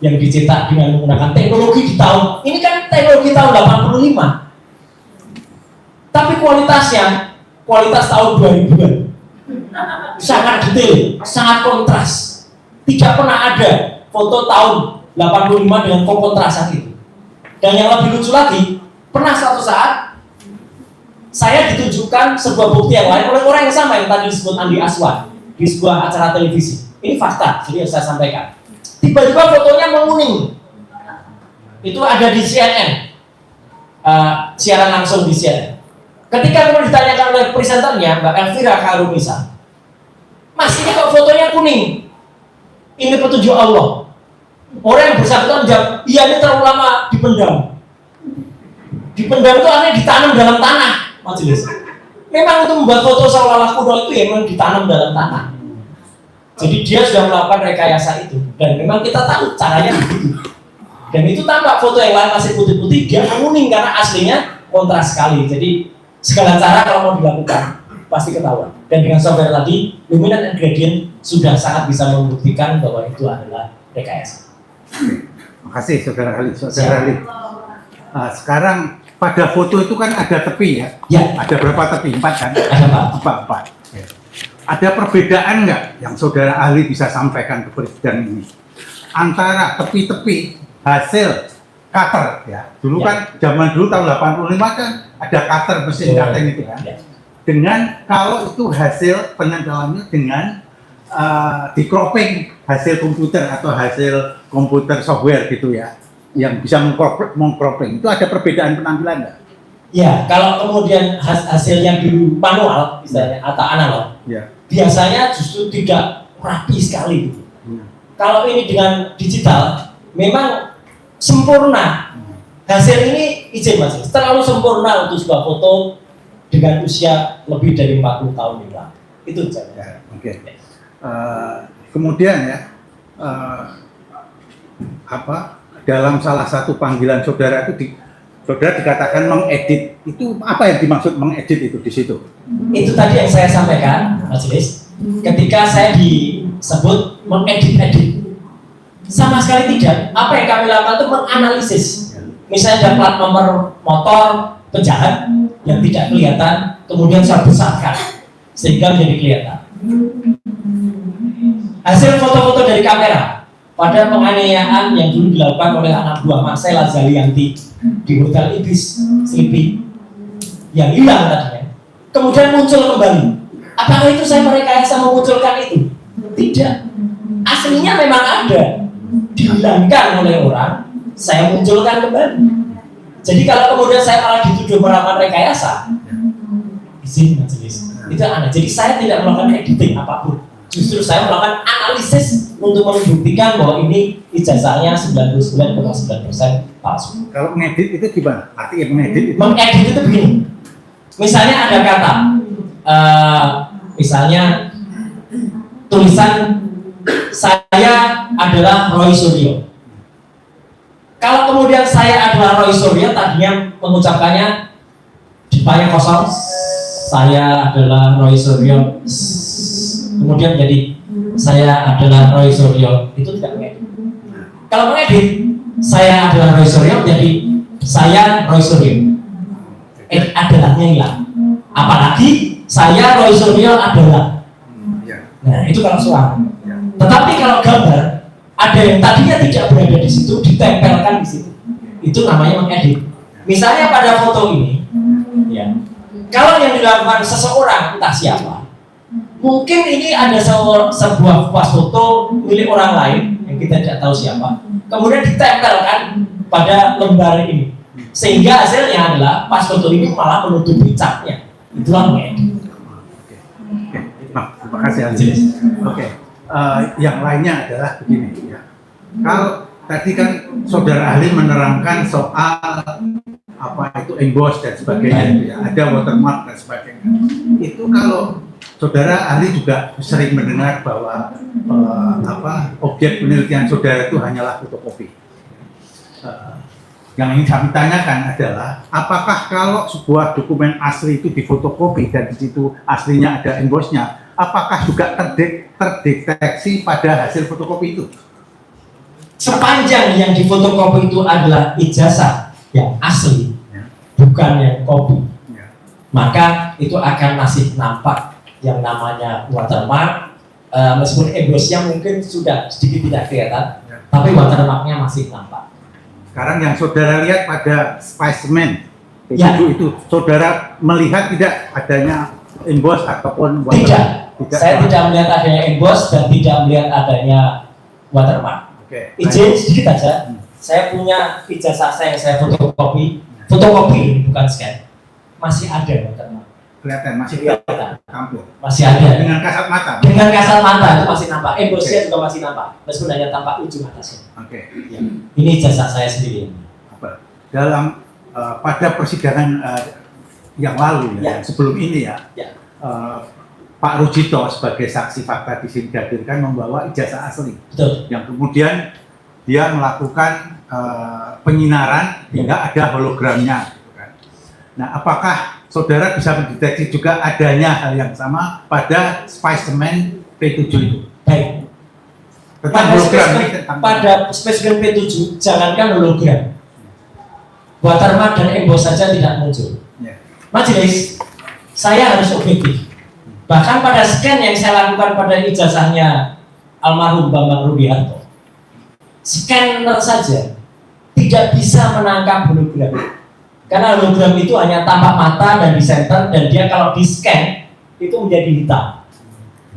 yang dicetak dengan menggunakan teknologi di tahun ini, kan teknologi tahun 85, tapi kualitasnya kualitas tahun 2000-an, sangat detail, sangat kontras. Tidak pernah ada foto tahun 85 dengan kontrasan itu. Dan yang lebih lucu lagi, pernah suatu saat saya ditunjukkan sebuah bukti yang lain oleh orang yang sama yang tadi disebut Andi Aswan di sebuah acara televisi. Ini fakta, jadi yang saya sampaikan. Tiba-tiba fotonya menguning. Itu ada di CNN, siaran langsung di CNN. Ketika kemudian ditanyakan oleh presenternya, Mbak Elvira Karunisa, Mas, ini kok fotonya kuning? Ini petunjuk Allah. Orang yang bersangkutan menjawab, iya, ini terlalu lama dipendam. Dipendam itu artinya ditanam dalam tanah, majelis. Memang untuk membuat foto seolah-olah kuno itu ya memang ditanam dalam tanah. Jadi dia sudah melakukan rekayasa itu, dan memang kita tahu caranya begitu. Dan itu tampak foto yang lain masih putih-putih, dia menguning karena aslinya kontras sekali. Jadi segala cara kalau mau dilakukan pasti ketahuan. Dan dengan software tadi, luminance and gradient sudah sangat bisa membuktikan bahwa itu adalah rekayasa. Terima kasih Saudara Ali. Saudara Ali. Sekarang pada foto itu kan ada tepi ya? Ya. Ada berapa tepi? 4 kan? Ada 4. 4. Ya. Ada perbedaan nggak yang Saudara ahli bisa sampaikan ke presiden ini antara tepi-tepi hasil cutter ya? Dulu kan zaman dulu tahun 85 kan ada cutter mesin cutting itu kan? Ya. Dengan kalau itu hasil penentuannya dengan di cropping hasil komputer atau hasil komputer software gitu ya, yang bisa meng-cropping, itu ada perbedaan penampilan nggak? Ya, kalau kemudian hasilnya di manual misalnya atau analog, Ya. biasanya justru tidak rapi sekali gitu. Kalau ini dengan digital, memang sempurna. Hasil ini izin Mas, terlalu sempurna untuk sebuah foto dengan usia lebih dari 40 tahun yang lalu. Itu saja. Ya, oke. Kemudian ya, dalam salah satu panggilan saudara itu saudara dikatakan mengedit. Itu apa yang dimaksud mengedit itu di situ? Itu tadi yang saya sampaikan, Majelis. Ketika saya disebut mengedit-edit, sama sekali tidak. Apa yang kami lakukan itu menganalisis. Misalnya ada plat nomor motor penjahat yang tidak kelihatan, kemudian saya besarkan sehingga menjadi kelihatan. Hasil foto-foto dari kamera pada penganiayaan yang dulu dilakukan oleh anak buah Marcella Zalianti di Hotel Ibis Sleepy yang hilang tadinya, kemudian muncul kembali. Apakah itu saya merekayasa memunculkan itu? Tidak. Aslinya memang ada, dihilangkan oleh orang, saya munculkan kembali. Jadi kalau kemudian saya malah dituduh melakukan rekayasa, izin Majelis, itu aneh. Jadi saya tidak melakukan editing apapun. Justru saya melakukan analisis untuk membuktikan bahwa ini ijazahnya 99,9% palsu. Kalau mengedit itu gimana? Artinya mengedit itu? Mengedit itu begini. Misalnya ada kata, misalnya tulisan saya adalah Roy Suryo. Kalau kemudian saya adalah Roy Suryo, tadinya mengucapkannya depannya kosong, saya adalah Roy Suryo, kemudian menjadi saya adalah Roy Suryo, itu tidak mengedit. Kalau mengedit, saya adalah Roy Suryo menjadi saya Roy Suryo. Adalahnya hilang. Apalagi saya Roy Suryo adalah. Nah, itu kalau suara. Tetapi kalau gambar, ada yang tadinya tidak berada di situ ditempelkan di situ. Itu namanya mengedit. Misalnya pada foto ini, ya, kalau yang dilakukan seseorang entah siapa, mungkin ini ada sebuah pas foto milik orang lain yang kita tidak tahu siapa, kemudian ditempelkan pada lembar ini, sehingga hasilnya adalah pas foto ini malah menutupi capnya. Itulah mengedit. Terima kasih Aldi. Oke, yang lainnya adalah begini ya. Kalau tadi kan saudara ahli menerangkan soal apa itu emboss dan sebagainya, ya. Ada watermark dan sebagainya. Itu kalau saudara ahli juga sering mendengar bahwa objek penelitian saudara itu hanyalah fotokopi. Yang ingin kami tanyakan adalah, apakah kalau sebuah dokumen asli itu difotokopi dan di situ aslinya ada embossnya, apakah juga terdeteksi pada hasil fotokopi itu? Sepanjang yang difotokopi itu adalah ijazah yang asli, bukan yang kopi, maka itu akan masih nampak yang namanya watermark, meskipun embossnya mungkin sudah sedikit tidak kelihatan, tapi watermarknya masih nampak. Sekarang yang saudara lihat pada specimen itu, saudara melihat tidak adanya emboss ataupun watermark? Tidak. Saya tidak melihat adanya emboss dan tidak melihat adanya watermark. Izin sedikit aja. Saya punya ijazah saya yang saya fotokopi bukan scan. Masih ada watermark. Kelihatan, masih kelihatan. Campur. Masih ada. Dengan kasat mata. Dengan kasat mata itu masih nampak. Embossnya juga masih nampak. Meskipun hanya tampak ujung atasnya. Ya. Ini ijazah saya sendiri. Dalam pada persidangan yang lalu ya, sebelum ini ya. Pak Rujito sebagai saksi fakta di sini dihadirkan membawa ijazah asli. Betul. Yang kemudian dia melakukan penyinaran hingga ada hologramnya. Gitu kan. Nah, apakah saudara bisa mendeteksi juga adanya hal yang sama pada spesimen P7 itu? Baik. Pada spesimen P7, jangankan hologram, watermark dan emboss saja tidak muncul. Majelis, saya harus objektif. Bahkan pada scan yang saya lakukan pada ijazahnya almarhum Bambang Rudiharto, scanner saja tidak bisa menangkap hologram. Karena hologram itu hanya tampak mata dan di center, dan dia kalau di scan itu menjadi hitam.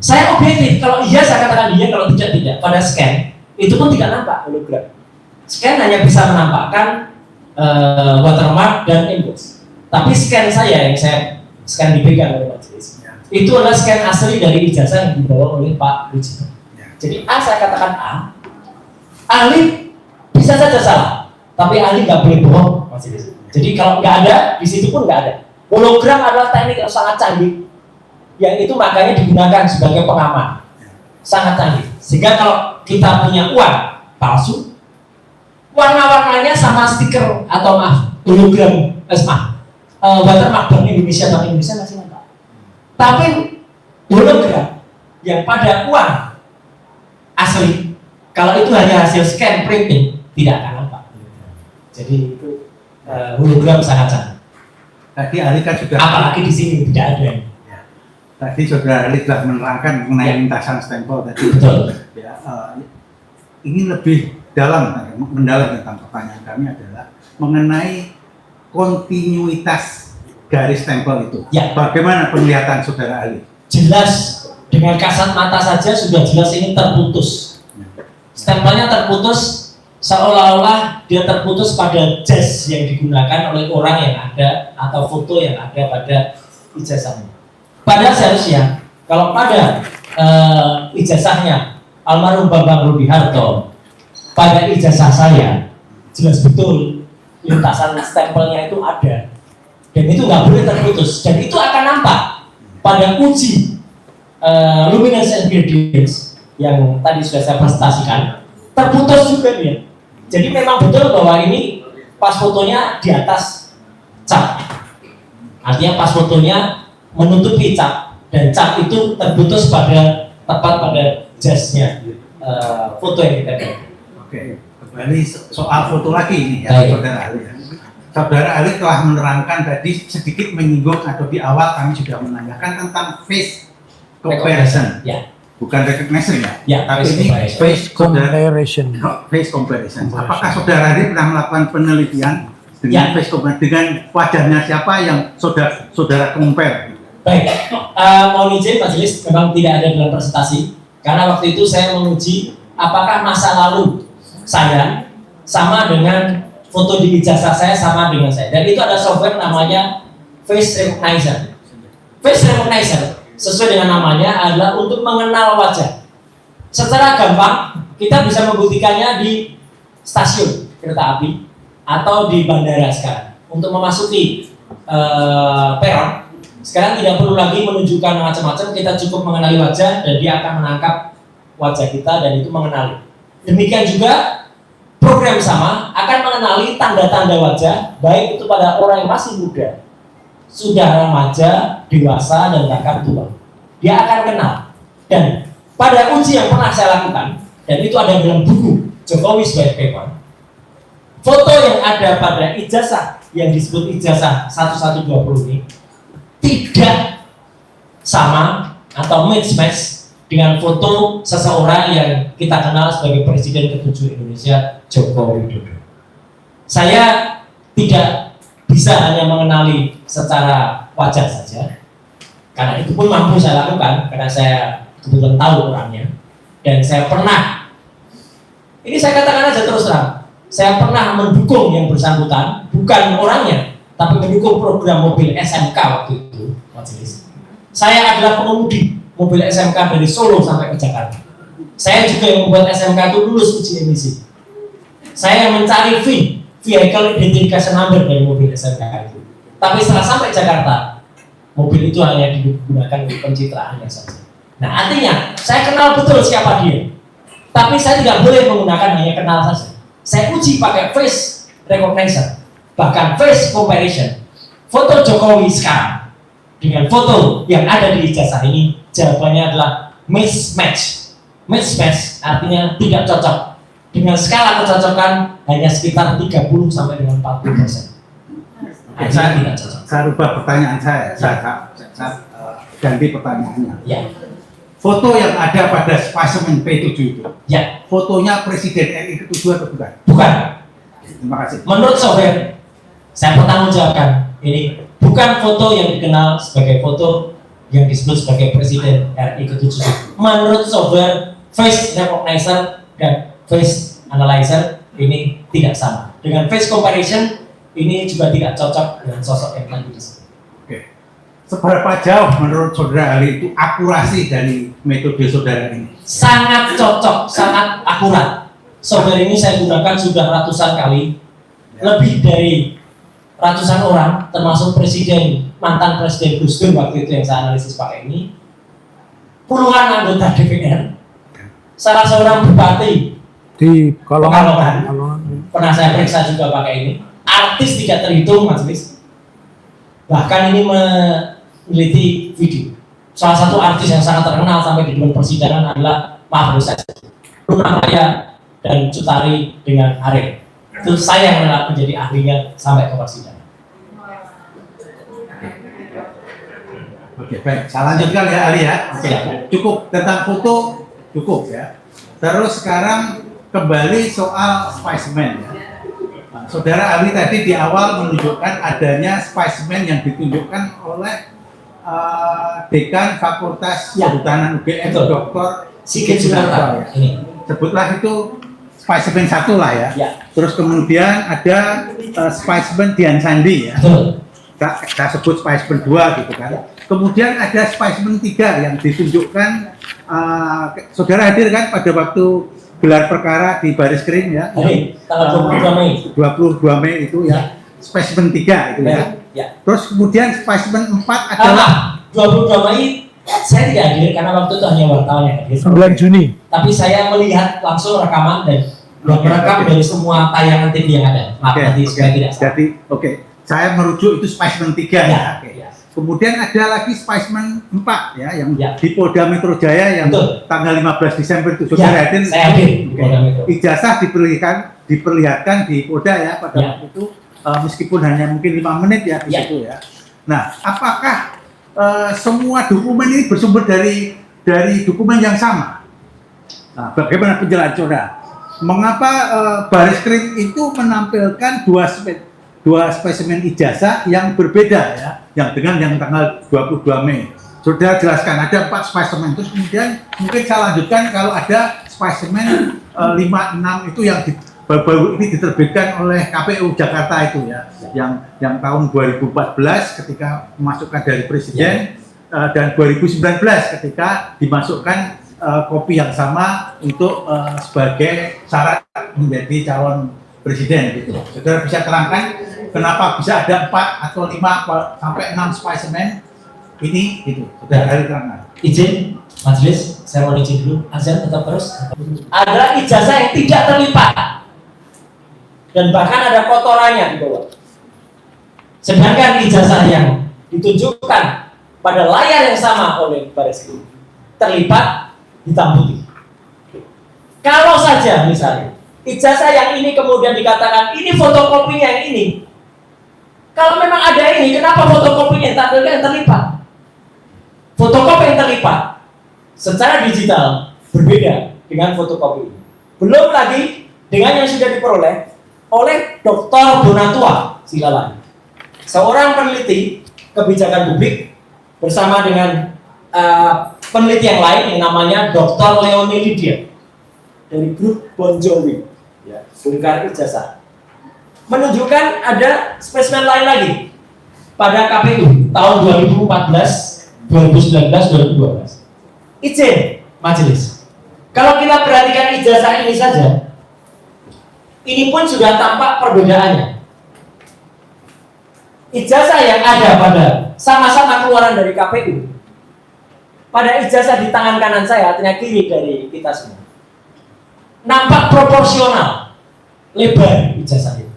Saya objektif, kalau iya saya katakan iya, kalau tidak. Pada scan itu pun tidak nampak hologram. Scan hanya bisa menampakkan watermark dan emboss. Tapi scan saya yang saya scan dipegang oleh majelis, itu adalah scan asli dari ijazah yang dibawa oleh Pak Rujito. Jadi A saya katakan A, ahli bisa saja salah, tapi ahli nggak boleh bohong majelis. Jadi kalau nggak ada, di situ pun nggak ada. Hologram adalah teknik yang sangat canggih, yang itu makanya digunakan sebagai pengaman, sangat canggih. Sehingga kalau kita punya uang palsu, warna-warnanya sama stiker atau hologram, watermark Bank Indonesia masih nampak. Tapi hologram yang pada uang asli, kalau itu hanya hasil scan printing, tidak akan nampak. Jadi itu hologram sangat canggih. Tadi ahli kan sudah, apalagi di sini tidak ada. Tadi saudara ahli telah menerangkan mengenai lintasan stempel tadi. Betul. Ya, ini lebih mendalam tentang pertanyaan kami adalah mengenai kontinuitas garis stempel itu. Ya. Bagaimana penglihatan saudara ahli? Jelas, dengan kasat mata saja sudah jelas ini terputus. Stempelnya terputus, seolah-olah dia terputus pada jas yang digunakan oleh orang yang ada atau foto yang ada pada ijazahnya. Padahal seharusnya kalau pada ijazahnya almarhum Bambang Rudiharto, pada ijazah saya jelas betul lintasan stempelnya itu ada, dan itu nggak boleh terputus, dan itu akan nampak pada uji luminance and gradients yang tadi sudah saya presentasikan, terputus juga dia. Jadi memang betul bahwa ini pas fotonya di atas cap, artinya pas fotonya menutupi cap, dan cap itu terputus pada tepat pada jasnya foto yang kita dapat. Oke, kembali soal foto lagi ini ya, Baik. Saudara Ali. Saudara Ali telah menerangkan tadi sedikit menyinggung atau di awal kami sudah menanyakan tentang face comparison, Ya, bukan recognition ya, Ya, tapi face ini comparison. Face comparison. face comparison. Apakah Saudara Ali pernah melakukan penelitian dengan Ya. face comparison dengan wajahnya siapa yang saudara compare? baik. Mohon izin majelis, memang tidak ada dalam presentasi karena waktu itu saya menguji apakah masa lalu saya sama dengan foto di ijazah saya sama dengan saya, dan itu ada software namanya face recognizer. Face recognizer sesuai dengan namanya adalah untuk mengenal wajah. Secara gampang kita bisa membuktikannya di stasiun kereta api atau di bandara sekarang. Untuk memasuki peron sekarang tidak perlu lagi menunjukkan macam-macam, kita cukup mengenali wajah dan dia akan menangkap wajah kita dan itu mengenali. Demikian juga program sama akan mengenali tanda-tanda wajah, baik itu pada orang yang masih muda, sudah remaja, dewasa, dan bahkan tua. Dia akan kenal. Dan pada uji yang pernah saya lakukan, dan itu ada dalam buku Jokowi's White Paper, foto yang ada pada ijazah yang disebut ijazah 1120 ini tidak sama atau match dengan foto seseorang yang kita kenal sebagai Presiden ke-7 Indonesia, Joko Widodo. Saya tidak bisa hanya mengenali secara wajah saja, karena itu pun mampu saya lakukan karena saya kebetulan tahu orangnya, dan saya pernah, ini saya katakan aja terus terang, saya pernah mendukung yang bersangkutan, bukan orangnya, tapi mendukung program mobil SMK waktu itu, majelis. Saya adalah pengemudi mobil SMK dari Solo sampai ke Jakarta. Saya juga yang membuat SMK itu lulus uji emisi. Saya yang mencari vehicle identification number dari mobil SMK itu. Tapi setelah sampai Jakarta, mobil itu hanya digunakan untuk pencitraannya saja. Nah, artinya saya kenal betul siapa dia. Tapi saya tidak boleh menggunakan hanya kenal saja. Saya uji pakai face recognition, bahkan face comparison. Foto Jokowi sekarang dengan foto yang ada di ijazah ini, jawabannya adalah mismatch. Mismatch artinya tidak cocok. Dengan skala kecocokan hanya sekitar 30 sampai dengan 40%. Saya tidak cocok. Saya rubah pertanyaan saya ganti pertanyaannya. Ya, Foto yang ada pada spesimen P7 itu, ya, fotonya Presiden RI ke-7 atau bukan? bukan. Terima kasih. Menurut software, saya pertanggungjawabkan ini bukan foto yang dikenal sebagai foto yang disebut sebagai Presiden RI ke-7. Menurut software, face recognizer dan face analyzer ini tidak sama. Dengan face comparison ini juga tidak cocok dengan sosok yang tadi disebut. Oke. Seberapa jauh menurut Saudara Ali itu akurasi dari metode Saudara ini? Sangat cocok, sangat akurat. Software ini saya gunakan sudah ratusan kali, lebih dari ratusan orang, termasuk presiden, mantan presiden Gus Dur waktu itu yang saya analisis pakai ini, puluhan anggota DPR, salah seorang bupati Di Pekalongan. Pekalongan. pernah saya periksa juga pakai ini, artis tidak terhitung majelis, bahkan ini meneliti video. Salah satu artis yang sangat terkenal sampai di depan persidangan adalah maaf saya, Luna Maya dan Cutari dengan Arif. Itu saya yang menjadi ahlinya sampai ke persidangan. Oke, baik. Saya lanjutkan ya Ali ya. Oke. Cukup tentang foto, cukup ya. Terus sekarang kembali soal spesimen ya. Nah, Saudara Ali tadi di awal menunjukkan adanya spesimen yang ditunjukkan oleh Dekan Fakultas Ya. Kehutanan UGM, Betul. Dr. Sigit Sunarta. Ini. Sebutlah itu spesimen 1 lah ya. Ya. Terus kemudian ada spesimen Dian Sandi ya. Betul. Kita sebut spesimen 2 gitu kan. Kemudian ada spesimen 3 yang ditunjukkan Saudara hadir kan pada waktu gelar perkara di Baris Krim ya. Hari tanggal 22 Mei. 22 Mei itu ya. Spesimen 3 itu ya. Ya. Terus kemudian spesimen 4 adalah 22 Mei saya tidak hadir karena waktu itu hanya wartawan yang hadir. 9 Juni. Tapi saya melihat langsung rekaman dan merekam dari semua tayangan TV yang ada. Maaf Oke, nanti oke. supaya tidak salah. Jadi oke, saya merujuk itu spesimen 3 ya. Ya, Oke. ya. Kemudian ada lagi spesimen 4 ya yang Ya. di Polda Metro Jaya yang Betul. tanggal 15 Desember itu. Ya, Saudara hadir. saya hadir di Oke. Polda Metro. Ijazah diperlihatkan di Polda ya pada Ya. waktu itu meskipun hanya mungkin 5 menit ya di Ya. situ ya. Nah, apakah semua dokumen ini bersumber dari dokumen yang sama? Nah, bagaimana penjelasan saudara? Mengapa Baris-Krim itu menampilkan dua spesimen ijazah yang berbeda ya, yang dengan yang tanggal 22 Mei. Saudara jelaskan ada 4 spesimen, terus kemudian mungkin saya lanjutkan kalau ada spesimen 5-6 itu yang baru ini diterbitkan oleh KPU Jakarta itu ya, yang tahun 2014 ketika memasukkan dari presiden dan 2019 ketika dimasukkan kopi yang sama untuk sebagai syarat menjadi calon presiden gitu. Saudara bisa terangkan kenapa bisa ada 4 atau 5 sampai 6 spesimen ini gitu. Saudara terangkan. Izin majelis, saya mau izin dulu. Azan tetap terus. Adalah ijazah yang tidak terlipat dan bahkan ada kotorannya di bawah. Sedangkan ijazah yang ditunjukkan pada layar yang sama oleh Baris-Krim terlipat hitam putih. Kalau saja misalnya ijazah yang ini kemudian dikatakan ini fotokopinya yang ini, kalau memang ada ini, kenapa fotokopinya tampilkan yang terlipat? Fotokopi yang terlipat secara digital berbeda dengan fotokopi. Belum lagi dengan yang sudah diperoleh oleh Dr. Donatua Silaban, seorang peneliti kebijakan publik bersama dengan peneliti yang lain yang namanya Dr. Leone Lydia dari grup Bon Jovi, ya, bongkar ijazah, menunjukkan ada spesimen lain lagi pada KPU tahun 2014, 2019, 2012. Izin majelis, kalau kita perhatikan ijazah ini saja, ini pun sudah tampak perbedaannya. Ijazah yang ada pada sama-sama keluaran dari KPU, pada ijazah di tangan kanan saya, artinya kiri dari kita semua, nampak proporsional lebar ijazah itu.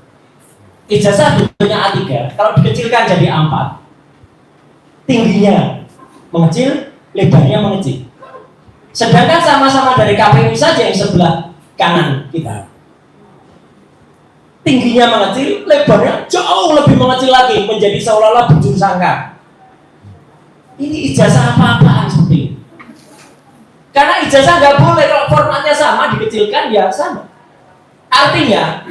Ijazah bentuknya A3, kalau dikecilkan jadi A4, tingginya mengecil, lebarnya mengecil. Sedangkan sama-sama dari KPU saja yang sebelah kanan kita, tingginya mengecil, lebarnya jauh lebih mengecil lagi, menjadi seolah-olah bujur sangka. Ini ijazah apa-apaan seperti ini. Karena ijazah nggak boleh kalau formatnya sama, dikecilkan ya sama. Artinya,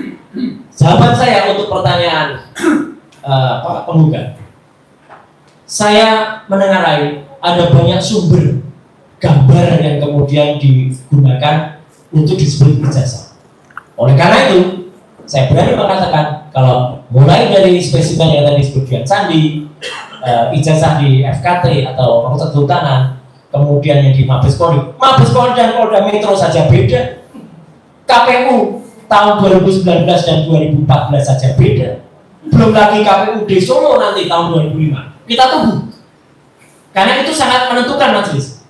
jawaban saya untuk pertanyaan Pak Penggugat, saya menengarai ada banyak sumber gambar yang kemudian digunakan untuk disebut ijazah. Oleh karena itu, saya berani mengatakan kalau mulai dari spesimen yang tadi disebut Sandi, ijazah di FKT atau Fakultas Kehutanan, kemudian yang di Mabes Polri dan Polda Metro saja beda. KPU tahun 2019 dan 2014 saja beda. Belum lagi KPU di Solo nanti tahun 2005. Kita tunggu. Karena itu sangat menentukan majelis.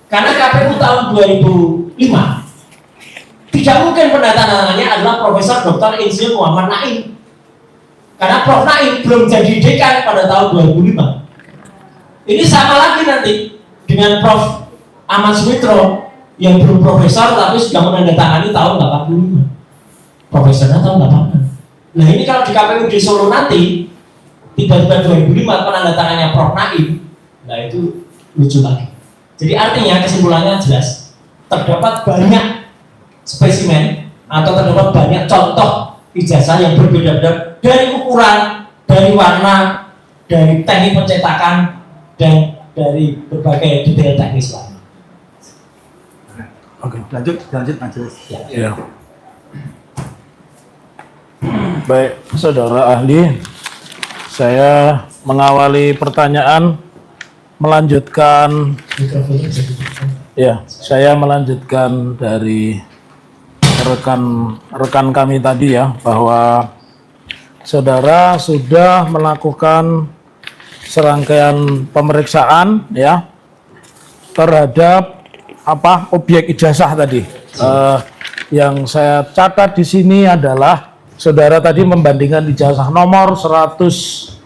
Karena KPU tahun 2005 tidak mungkin pendatangannya adalah Profesor Dr. Insinyur Muhammad Naim. Karena Prof. Naim belum jadi dekan pada tahun 2005. Ini sama lagi nanti dengan Prof. Ahmad Sumitro yang belum profesor tapi sudah menandatangani tahun 85. Profesornya tahun 86. Nah ini kalau di KPU di Solo nanti tiba-tiba 2005 penandatangannya Prof. Naim, nah itu lucu lagi. Jadi artinya kesimpulannya jelas, terdapat banyak spesimen atau terdapat banyak contoh ijazah yang berbeda-beda dari ukuran, dari warna, dari teknik pencetakan, dan dari berbagai detail teknis lain. Oke, lanjut majelis. Ya. Baik, saudara ahli, saya mengawali pertanyaan melanjutkan Mikrofonnya jadi ya, saya melanjutkan dari rekan kami tadi ya, bahwa saudara sudah melakukan serangkaian pemeriksaan ya terhadap objek ijazah tadi. Yang saya catat di sini adalah saudara tadi membandingkan ijazah nomor 119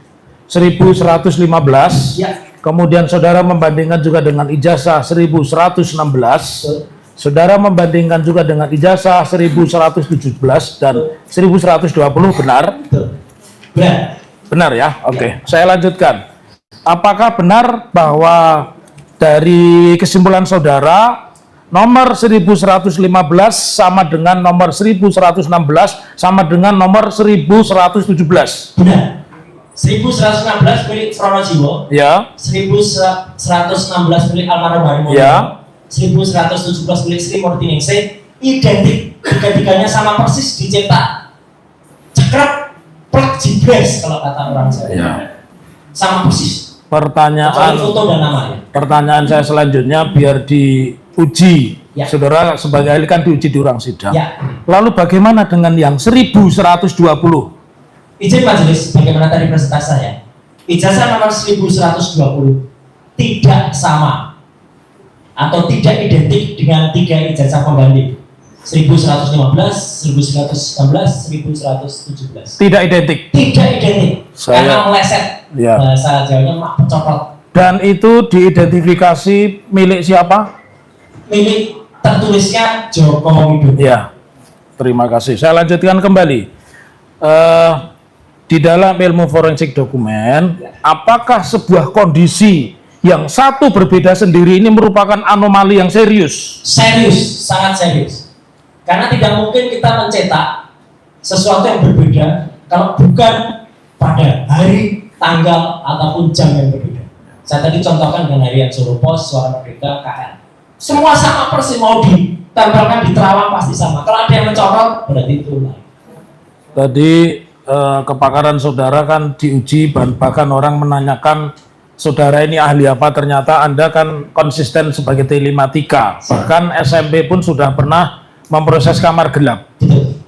1115. Ya. Kemudian saudara membandingkan juga dengan ijazah 1116. Saudara membandingkan juga dengan ijazah 1117 dan 1120, benar? Betul. Benar. Benar ya? Oke. Saya lanjutkan. Apakah benar bahwa dari kesimpulan saudara nomor 1115 sama dengan nomor 1116 sama dengan nomor 1117? Benar. 1116 milik Pronojiwo, Ya. 1116 milik Almarhum Harimurti, Ya. 1117 milik Sri Murtiningsih, identik, tiga-tiganya sama persis dicetak cekrek plak jibres kalau kata orang Jawa. Ya. Sama persis. Pertanyaan Kecuali foto dan namanya. pertanyaan saya selanjutnya biar diuji. Ya. Saudara sebagai ahli kan diuji di ruang sidang. Ya. Lalu bagaimana dengan yang 1120? Izin majelis, bagaimana tadi presentasi saya? Ijazah nomor 1120 tidak sama atau tidak identik dengan 3 ijazah pembanding 1115, 1116, 1117. Tidak identik. Tidak identik karena meleset. Ya. Bahasa Jawanya mak pecopot. Dan itu diidentifikasi milik siapa? Milik tertulisnya Joko Widodo. Ya. Terima kasih. Saya lanjutkan kembali. Di dalam ilmu forensik dokumen, apakah sebuah kondisi yang satu berbeda sendiri ini merupakan anomali yang serius? Serius, sangat serius. Karena tidak mungkin kita mencetak sesuatu yang berbeda kalau bukan pada hari, tanggal, ataupun jam yang berbeda. Saya tadi contohkan dengan harian Solo Pos, Suara Merdeka, KN. Semua sama persis, mau ditempelkan di terawang pasti sama. Kalau ada yang mencorot, berarti itu lain. Tadi kepakaran saudara kan diuji, bahkan orang menanyakan saudara ini ahli apa, ternyata Anda kan konsisten sebagai telematika. Bahkan SMP pun sudah pernah memproses kamar gelap.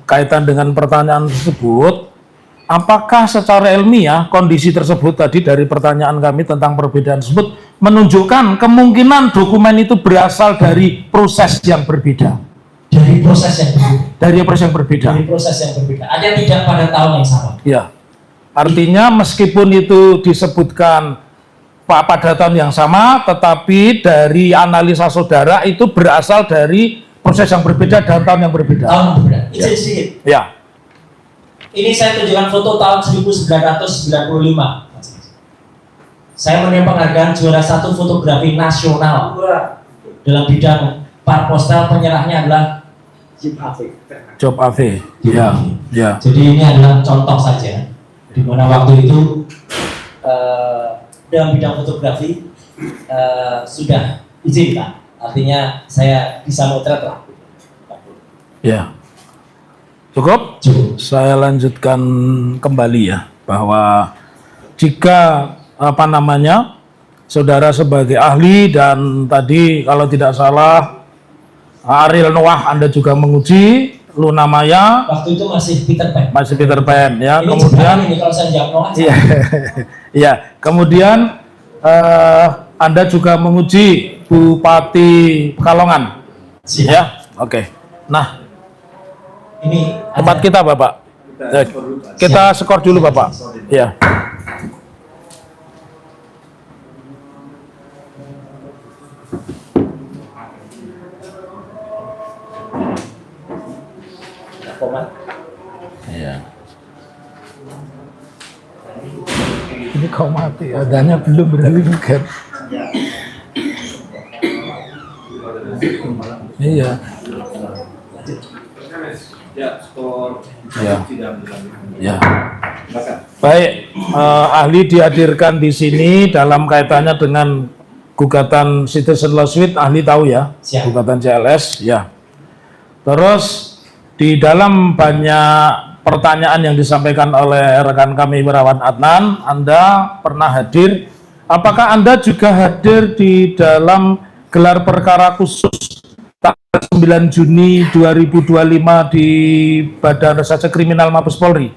Kaitan dengan pertanyaan tersebut, apakah secara ilmiah kondisi tersebut tadi dari pertanyaan kami tentang perbedaan tersebut menunjukkan kemungkinan dokumen itu berasal dari proses yang berbeda? Dari proses yang berbeda. Dari proses yang berbeda. Dari proses yang berbeda. Ada yang tidak pada tahun yang sama. Ya. Artinya meskipun itu disebutkan pada tahun yang sama, tetapi dari analisa saudara itu berasal dari proses yang berbeda dan tahun yang berbeda. Tahun yang berbeda. Izin sedikit. Ya. Ini saya tunjukkan foto tahun 1995. Saya menerima penghargaan juara 1 fotografi nasional dalam bidang parpostel, penyerahnya adalah Job AV. Ya. Ya. Jadi ini adalah contoh saja di mana waktu itu dalam bidang fotografi sudah izin Pak. Artinya saya bisa motret lah. Ya. Cukup? Cukup. Saya lanjutkan kembali ya, bahwa jika saudara sebagai ahli dan tadi kalau tidak salah Ariel Noah Anda juga menguji, Luna Maya Waktu itu masih Peter Pan. masih Peter Pan ya. Ini Kemudian ini kalau saya jawab Noah. iya. Iya, kemudian Anda juga menguji Bupati Pekalongan. Siap. Ya. Oke. Nah, Ini tempat kita Bapak. Kita skor dulu Bapak. Ya. Iya. Ini kau mati, adanya belum berlibat. Iya. Ya, skor Ya. sidang dilanjutkan. Ya. Silakan. Baik, ahli dihadirkan di sini dalam kaitannya dengan gugatan citizen lawsuit, ahli tahu ya, Siap. gugatan CLS, ya. Terus di dalam banyak pertanyaan yang disampaikan oleh rekan kami Wirawan Adnan, Anda pernah hadir. Apakah Anda juga hadir di dalam gelar perkara khusus tanggal 9 Juni 2025 di Badan Reserse Kriminal Mabes Polri?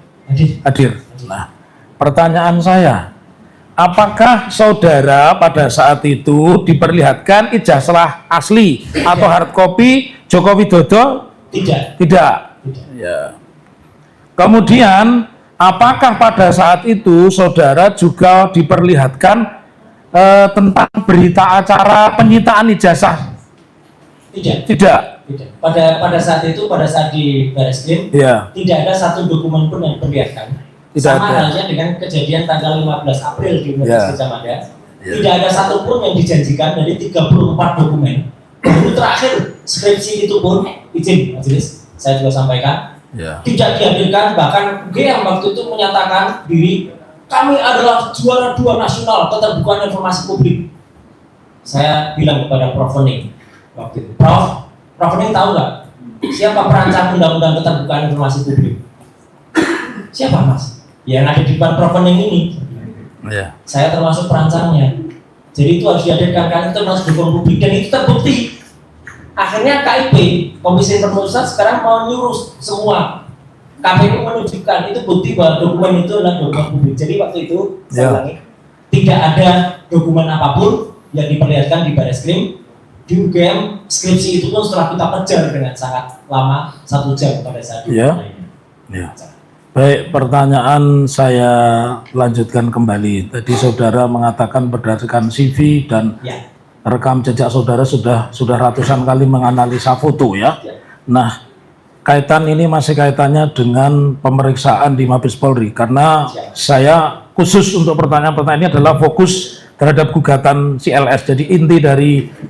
Hadir. Nah, pertanyaan saya, apakah saudara pada saat itu diperlihatkan ijazah asli atau hard copy Joko Widodo? Tidak. Tidak. Ya. Kemudian apakah pada saat itu saudara juga diperlihatkan tentang berita acara penyitaan ijazah? Tidak. Tidak. Tidak. Pada saat itu, pada saat di Barreskrim, Ya. tidak ada satu dokumen pun yang diperlihatkan. Tidak Sama ada. halnya dengan kejadian tanggal 15 April di Universitas Gajah Mada. Ya. Tidak ada satupun yang dijanjikan dari 34 dokumen. Baru terakhir skripsi itu pun, izin majelis, saya juga sampaikan, Ya. tidak dihadirkan. Bahkan UGM waktu itu menyatakan diri, kami adalah juara 2 nasional keterbukaan informasi publik. Saya bilang kepada Prof. Hening waktu itu, Prof Hening tahu nggak siapa perancang undang-undang keterbukaan informasi publik? Siapa mas? Yang ada di depan Prof. Hening ini. Ya. Saya termasuk perancangnya. Jadi itu harus dihadirkan, karena itu termasuk dokumen publik dan itu terbukti. Akhirnya KIP, Komisi Internet Pusat, sekarang mau nyuruh semua KPU menunjukkan itu bukti bahwa dokumen itu adalah dokumen publik. Jadi waktu itu saya ulangi, tidak ada dokumen apapun yang diperlihatkan di Barreskrim. Di UGM skripsi itu pun setelah kita kejar dengan sangat lama, 1 jam pada saat itu. Ya. Ya. Baik, pertanyaan saya lanjutkan kembali. Tadi saudara mengatakan berdasarkan CV dan Ya. rekam jejak saudara sudah ratusan kali menganalisa foto ya. Ya. Nah, kaitan ini masih kaitannya dengan pemeriksaan di Mabes Polri, karena saya khusus untuk pertanyaan-pertanyaan ini adalah fokus terhadap gugatan CLS. Jadi inti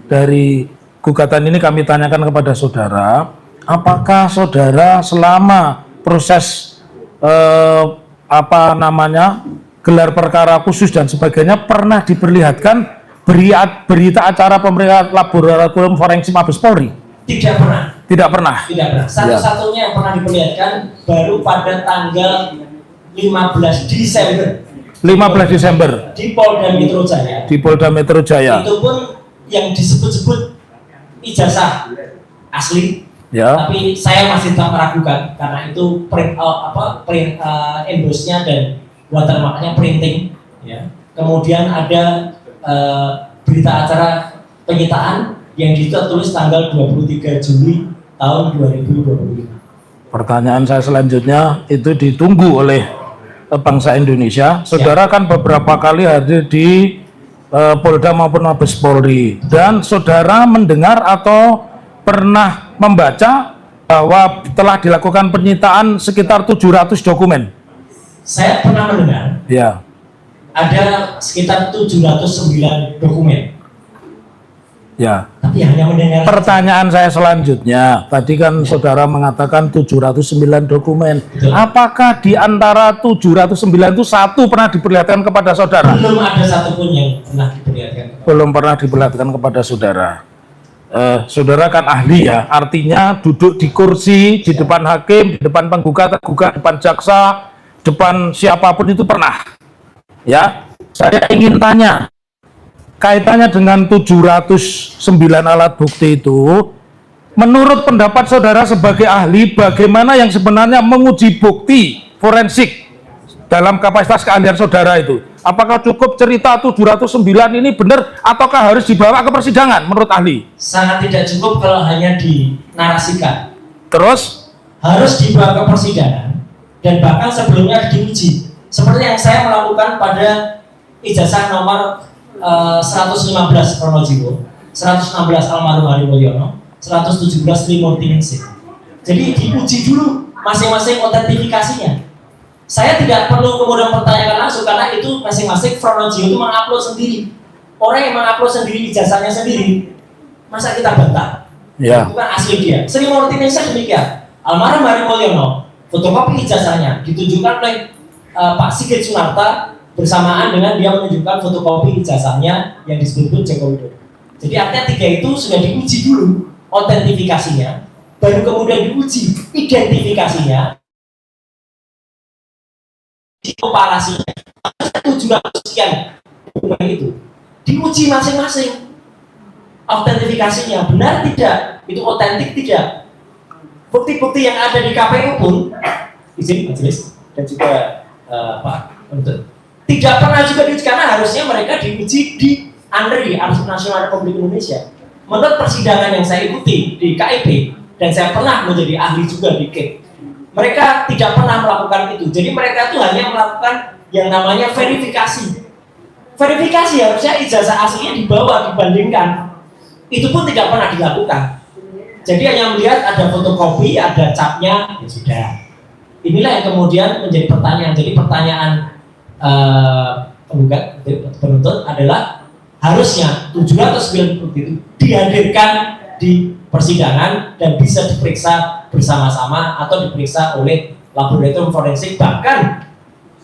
dari gugatan ini kami tanyakan kepada saudara, apakah saudara selama proses gelar perkara khusus dan sebagainya pernah diperlihatkan berita acara pemeriksaan laboratorium forensik Mabes Polri? Tidak pernah. Tidak pernah. Tidak pernah. Satu-satunya yang pernah diperlihatkan baru pada tanggal 15 Desember 15 Desember di Polda Metro Jaya. di Polda Metro Jaya. Itu pun yang disebut-sebut ijazah asli, Ya. tapi saya masih tetap meragukan karena itu endorse-nya dan watermark-nya printing. Ya. Kemudian ada berita acara penyitaan yang ditulis tanggal 23 Juli tahun 2025. Pertanyaan saya selanjutnya itu ditunggu oleh bangsa Indonesia. Saudara kan beberapa kali hadir di Polda maupun Mabes Polri, dan saudara mendengar atau pernah membaca bahwa telah dilakukan penyitaan sekitar 700 dokumen. Saya pernah mendengar Ya. ada sekitar 709 dokumen, Ya. tapi hanya mendengar. Pertanyaan saya selanjutnya, tadi kan saudara mengatakan 709 dokumen. Betul. Apakah di antara 709 itu satu pernah diperlihatkan kepada saudara? Belum ada satupun yang pernah diperlihatkan. Belum pernah diperlihatkan kepada saudara. Saudara kan ahli ya, artinya duduk di kursi, di depan hakim, di depan penggugat, tergugat, depan jaksa, depan siapapun itu pernah. Ya, saya ingin tanya, kaitannya dengan 709 alat bukti itu, menurut pendapat saudara sebagai ahli, bagaimana yang sebenarnya menguji bukti forensik dalam kapasitas keahlian saudara itu? Apakah cukup cerita 709 ini benar ataukah harus dibawa ke persidangan menurut ahli? Sangat tidak cukup kalau hanya dinarasikan. Terus? Harus dibawa ke persidangan dan bahkan sebelumnya diuji. Seperti yang saya melakukan pada ijazah nomor 115 Pronojiwo, 116 Almarhum Hari Mulyono, 117 Trimurti Ningsih. Jadi diuji dulu masing-masing otentifikasinya. Saya tidak perlu kemudian pertanyakan langsung karena itu masing-masing Pronojiwo itu mengupload sendiri. Orang yang mengupload sendiri ijazahnya sendiri, masa kita bantah? Ya. Itu kan asli dia. Trimurti Ningsih demikian. Almarhum Hari Mulyono, fotokopi ijazahnya ditunjukkan oleh Pak Sigit Sunarta bersamaan dengan dia menunjukkan fotokopi ijazahnya yang disebut Joko Widodo. Jadi artinya 3 itu sudah diuji dulu otentifikasinya, baru kemudian diuji identifikasinya, komparasinya. 700 sekian dokumen itu diuji masing-masing autentifikasinya benar tidak, itu otentik tidak. Bukti-bukti yang ada di KPU pun, izin majelis dan juga Pak Menteri, tidak pernah juga diuji karena harusnya mereka diuji di ANRI, Arsip Nasional Republik Indonesia. Menurut persidangan yang saya ikuti di KIP dan saya pernah menjadi ahli juga di KIP, Mereka tidak pernah melakukan itu. Jadi mereka itu hanya melakukan yang namanya verifikasi. Verifikasi harusnya ijazah aslinya dibawa, dibandingkan. Itu pun tidak pernah dilakukan. Jadi hanya melihat ada fotokopi, ada capnya, ya sudah. Inilah yang kemudian menjadi pertanyaan. Jadi pertanyaan penggugat penuntut adalah harusnya 790 bukti itu dihadirkan di persidangan dan bisa diperiksa bersama-sama atau diperiksa oleh laboratorium forensik. Bahkan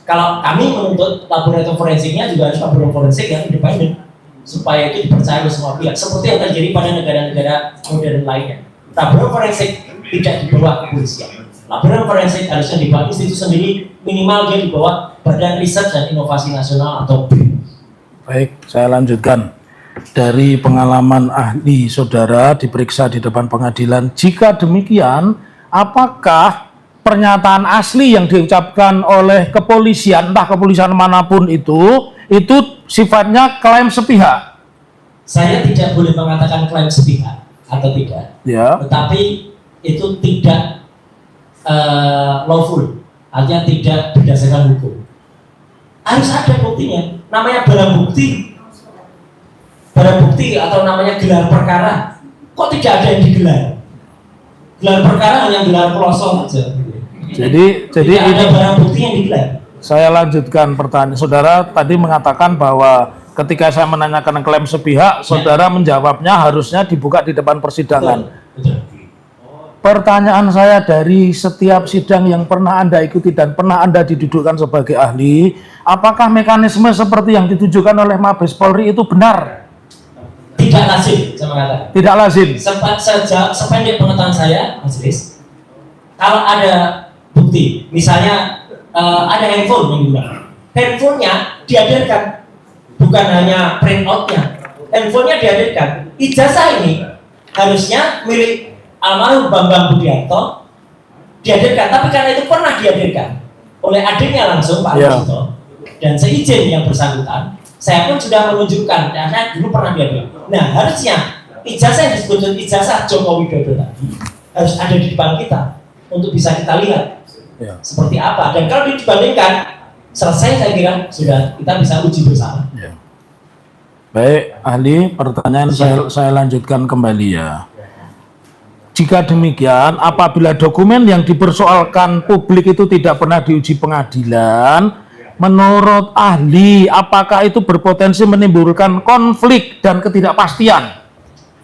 kalau kami menuntut laboratorium forensiknya juga harus laboratorium forensik yang independen supaya itu dipercaya oleh semua pihak. Seperti yang terjadi pada negara-negara modern lainnya. Laboratorium forensik tidak dibawa kepolisian. Laboratorium forensik harusnya dibawa institusi sendiri, minimal dia dibawa Badan Riset dan Inovasi Nasional atau BRIN. Baik, saya lanjutkan. Dari pengalaman ahli saudara diperiksa di depan pengadilan, jika demikian, apakah pernyataan asli yang diucapkan oleh kepolisian, entah kepolisian manapun itu sifatnya klaim sepihak? Saya tidak boleh mengatakan klaim sepihak atau tidak, Ya. tetapi itu tidak lawful, artinya tidak berdasarkan hukum. Harus ada buktinya, namanya barang bukti atau namanya gelar perkara. Kok tidak ada yang digelar? Gelar perkara hanya gelar pelosok saja. Jadi Tidak ada ini barang bukti yang digelar. saya lanjutkan pertanyaan. Saudara tadi mengatakan bahwa ketika saya menanyakan klaim sepihak, saudara menjawabnya harusnya dibuka di depan persidangan. Betul. Pertanyaan saya dari setiap sidang yang pernah Anda ikuti dan pernah Anda didudukkan sebagai ahli, apakah mekanisme seperti yang ditujukan oleh Mabes Polri itu benar? Tidak lazim, saya mengatakan. Tidak lazim. Sependek pengetahuan saya, Mas Riz, kalau ada bukti, misalnya ada handphone yang digunakan, handphonenya dihadirkan, bukan hanya print outnya, handphonenya dihadirkan. Ijazah ini harusnya milik almarhum Bambang Budiarto dihadirkan, tapi karena itu pernah dihadirkan oleh adiknya langsung Pak Alberto dan seizin yang bersangkutan, saya pun sudah menunjukkan karena dulu pernah dihadirkan. Nah, harusnya ijazah yang disebut ijazah Joko Widodo tadi harus ada di depan kita untuk bisa kita lihat seperti apa, dan kalau dibandingkan selesai, saya kira sudah kita bisa uji bersama. Baik, ahli, pertanyaan saya lanjutkan kembali ya. Jika demikian, apabila dokumen yang dipersoalkan publik itu tidak pernah diuji pengadilan, menurut ahli, apakah itu berpotensi menimbulkan konflik dan ketidakpastian?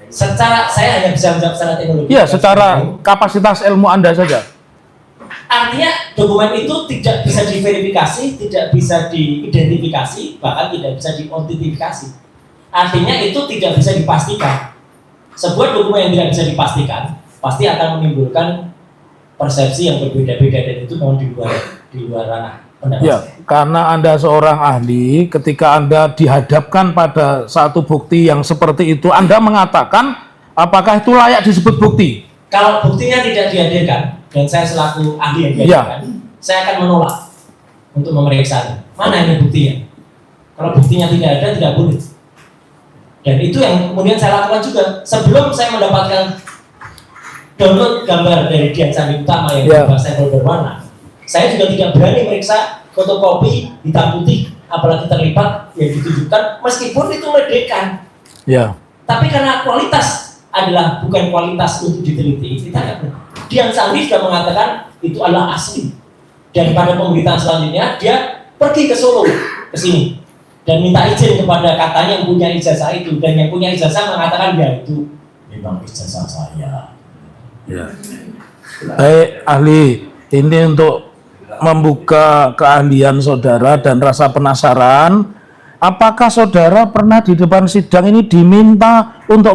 Secara, saya hanya bisa menjawab secara teknologi. Ya, secara kapasitas ilmu Anda saja. Artinya dokumen itu tidak bisa diverifikasi, tidak bisa diidentifikasi, bahkan tidak bisa diautentifikasi. Artinya itu tidak bisa dipastikan. Sebuah dokumen yang tidak bisa dipastikan pasti akan menimbulkan persepsi yang berbeda-beda, dan itu mohon di luar ranah pendapat. Ya, karena Anda seorang ahli, ketika Anda dihadapkan pada satu bukti yang seperti itu, Anda mengatakan apakah itu layak disebut bukti? Kalau buktinya tidak dihadirkan dan saya selaku ahli yang dihadirkan, saya akan menolak untuk memeriksa. Mana ini buktinya? Kalau buktinya tidak ada, tidak boleh. Dan itu yang kemudian saya lakukan juga. Sebelum saya mendapatkan download gambar dari Dian Sandi Utama yang berbahasa berwarna, saya juga tidak berani meriksa fotokopi hitam putih, apalagi terlibat yang ditunjukkan, meskipun itu meledekkan. Tapi karena kualitas adalah bukan kualitas untuk diteliti, kita nggak pernah. Dian Sandi sudah mengatakan itu adalah asli. Dan pada pemberitaan selanjutnya dia pergi ke Solo, ke sini, dan minta izin kepada katanya yang punya ijazah itu, dan yang punya ijazah mengatakan ya itu memang ijazah saya. Baik, ahli, ini untuk membuka keahlian saudara dan rasa penasaran, apakah saudara pernah di depan sidang ini diminta untuk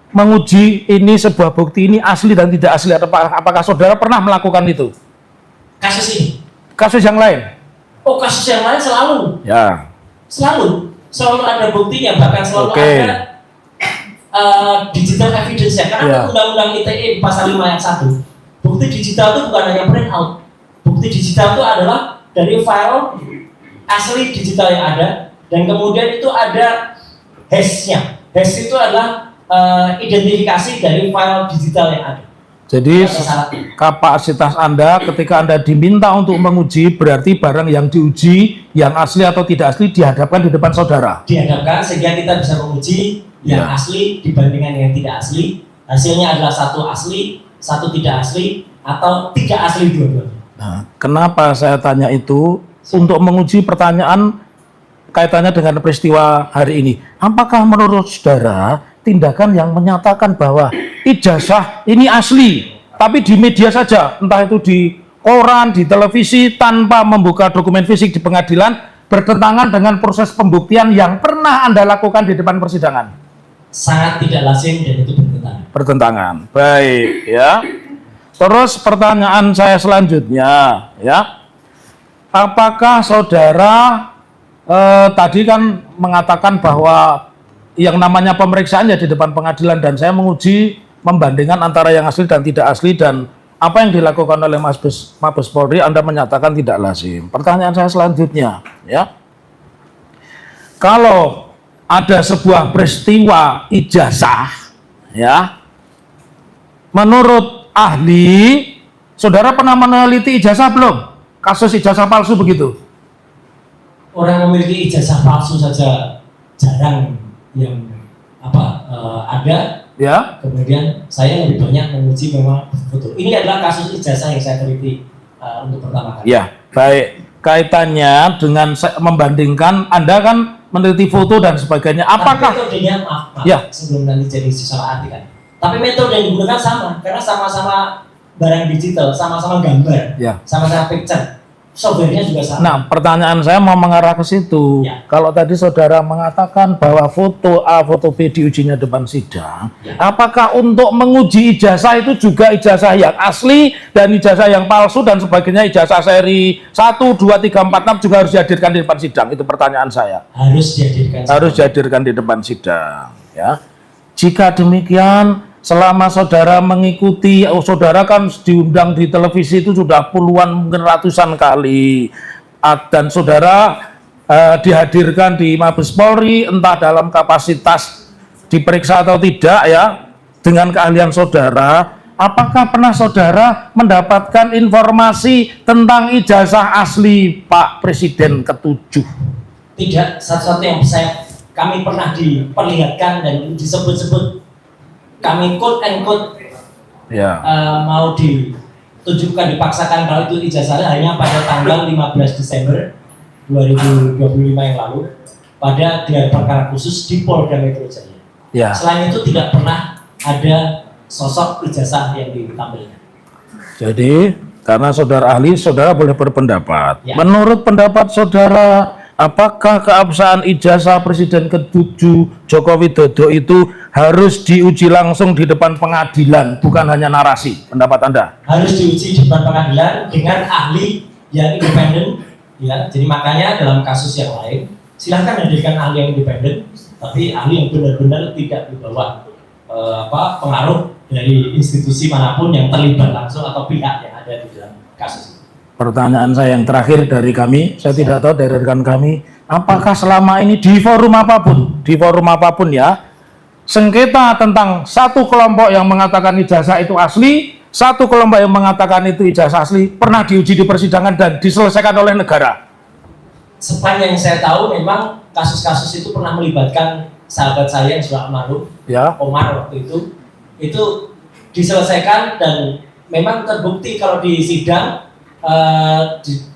menguji ini sebuah bukti ini asli dan tidak asli? Apakah saudara pernah melakukan itu? Kasus ini? Kasus yang lain? Oh, kasus yang lain selalu. Ya. Selalu ada buktinya, bahkan selalu ada digital evidence ya. Karena Undang-Undang ITE pasal 5 ayat 1, bukti digital itu bukan hanya print out. Bukti digital itu adalah dari file asli digital yang ada, dan kemudian itu ada hash-nya. Hash itu adalah identifikasi dari file digital yang ada. Jadi Ada syaratnya. kapasitas Anda ketika Anda diminta untuk menguji berarti barang yang diuji yang asli atau tidak asli dihadapkan di depan saudara. Dihadapkan sehingga kita bisa menguji yang Ya. asli dibandingkan yang tidak asli. Hasilnya adalah satu asli, satu tidak asli, atau tidak asli dua-duanya. Nah, kenapa saya tanya itu? Untuk menguji pertanyaan kaitannya dengan peristiwa hari ini. Apakah menurut saudara tindakan yang menyatakan bahwa ijazah ini asli, tapi di media saja, entah itu di koran, di televisi, tanpa membuka dokumen fisik di pengadilan, bertentangan dengan proses pembuktian yang pernah Anda lakukan di depan persidangan? Sangat tidak lazim dan itu bertentangan. Bertentangan. Baik, ya. Terus pertanyaan saya selanjutnya, ya. Apakah saudara tadi kan mengatakan bahwa yang namanya pemeriksaan ya di depan pengadilan dan saya menguji membandingkan antara yang asli dan tidak asli dan apa yang dilakukan oleh Mabes Polri Anda menyatakan tidak lazim. Pertanyaan saya selanjutnya, ya. Kalau ada sebuah peristiwa ijazah, ya, menurut ahli, saudara pernah meneliti ijazah belum? Kasus ijazah palsu begitu? Orang memiliki ijazah palsu saja jarang yang ada. Ya. Kemudian saya lebih banyak menguji memang foto. Ini adalah kasus ijazah yang saya teliti untuk pertama kali. Ya, baik. Kaitannya dengan membandingkan, Anda kan meneliti foto dan sebagainya. Apakah? Tapi metodenya, maaf, Ya. sebelum nanti jadi salah arti kan. Tapi metode yang digunakan sama, karena sama-sama barang digital, sama-sama gambar, Ya. sama-sama picture. Software-nya juga sama. Nah, pertanyaan saya mau mengarah ke situ. Ya. Kalau tadi saudara mengatakan bahwa foto A, foto B diujinya depan sidang, Ya. apakah untuk menguji ijazah itu juga ijazah yang asli dan ijazah yang palsu dan sebagainya, ijazah seri 1, 2, 3, 4, 6 juga harus dihadirkan di depan sidang? Itu pertanyaan saya. Harus dihadirkan. Harus dihadirkan di depan sidang, ya. Jika demikian, selama saudara mengikuti, saudara kan diundang di televisi itu sudah puluhan mungkin ratusan kali, dan saudara dihadirkan di Mabes Polri entah dalam kapasitas diperiksa atau tidak, ya, dengan keahlian saudara. Apakah pernah saudara mendapatkan informasi tentang ijazah asli Pak Presiden ke-7? Tidak, satu-satu yang kami pernah diperlihatkan dan disebut-sebut, kami quote and quote, Ya. mau ditunjukkan, dipaksakan kalau itu ijazahnya hanya pada tanggal 15 Desember 2025 yang lalu pada gelar perkara khusus di Polda Metro Jaya. Ya. Selain itu tidak pernah ada sosok ijazah yang ditampilkan. Jadi, karena saudara ahli, saudara boleh berpendapat. Ya. Menurut pendapat saudara, apakah keabsahan ijazah Presiden ke-7 Joko Widodo itu harus diuji langsung di depan pengadilan, bukan hanya narasi? Pendapat Anda? Harus diuji di depan pengadilan dengan ahli yang independen, ya. Jadi makanya dalam kasus yang lain silahkan hadirkan ahli yang independen, tapi ahli yang benar-benar tidak dibawa pengaruh dari institusi manapun yang terlibat langsung atau pihak yang ada di dalam kasus itu. Pertanyaan saya yang terakhir dari kami, saya tidak tahu dari rekan kami, apakah selama ini di forum apapun ya, sengketa tentang satu kelompok yang mengatakan ijazah itu asli, satu kelompok yang mengatakan itu ijazah asli, pernah diuji di persidangan dan diselesaikan oleh negara? Sepanjang saya tahu memang kasus-kasus itu pernah melibatkan sahabat saya yang sudah almarhum, Ya. Omar waktu itu diselesaikan dan memang terbukti kalau di sidang.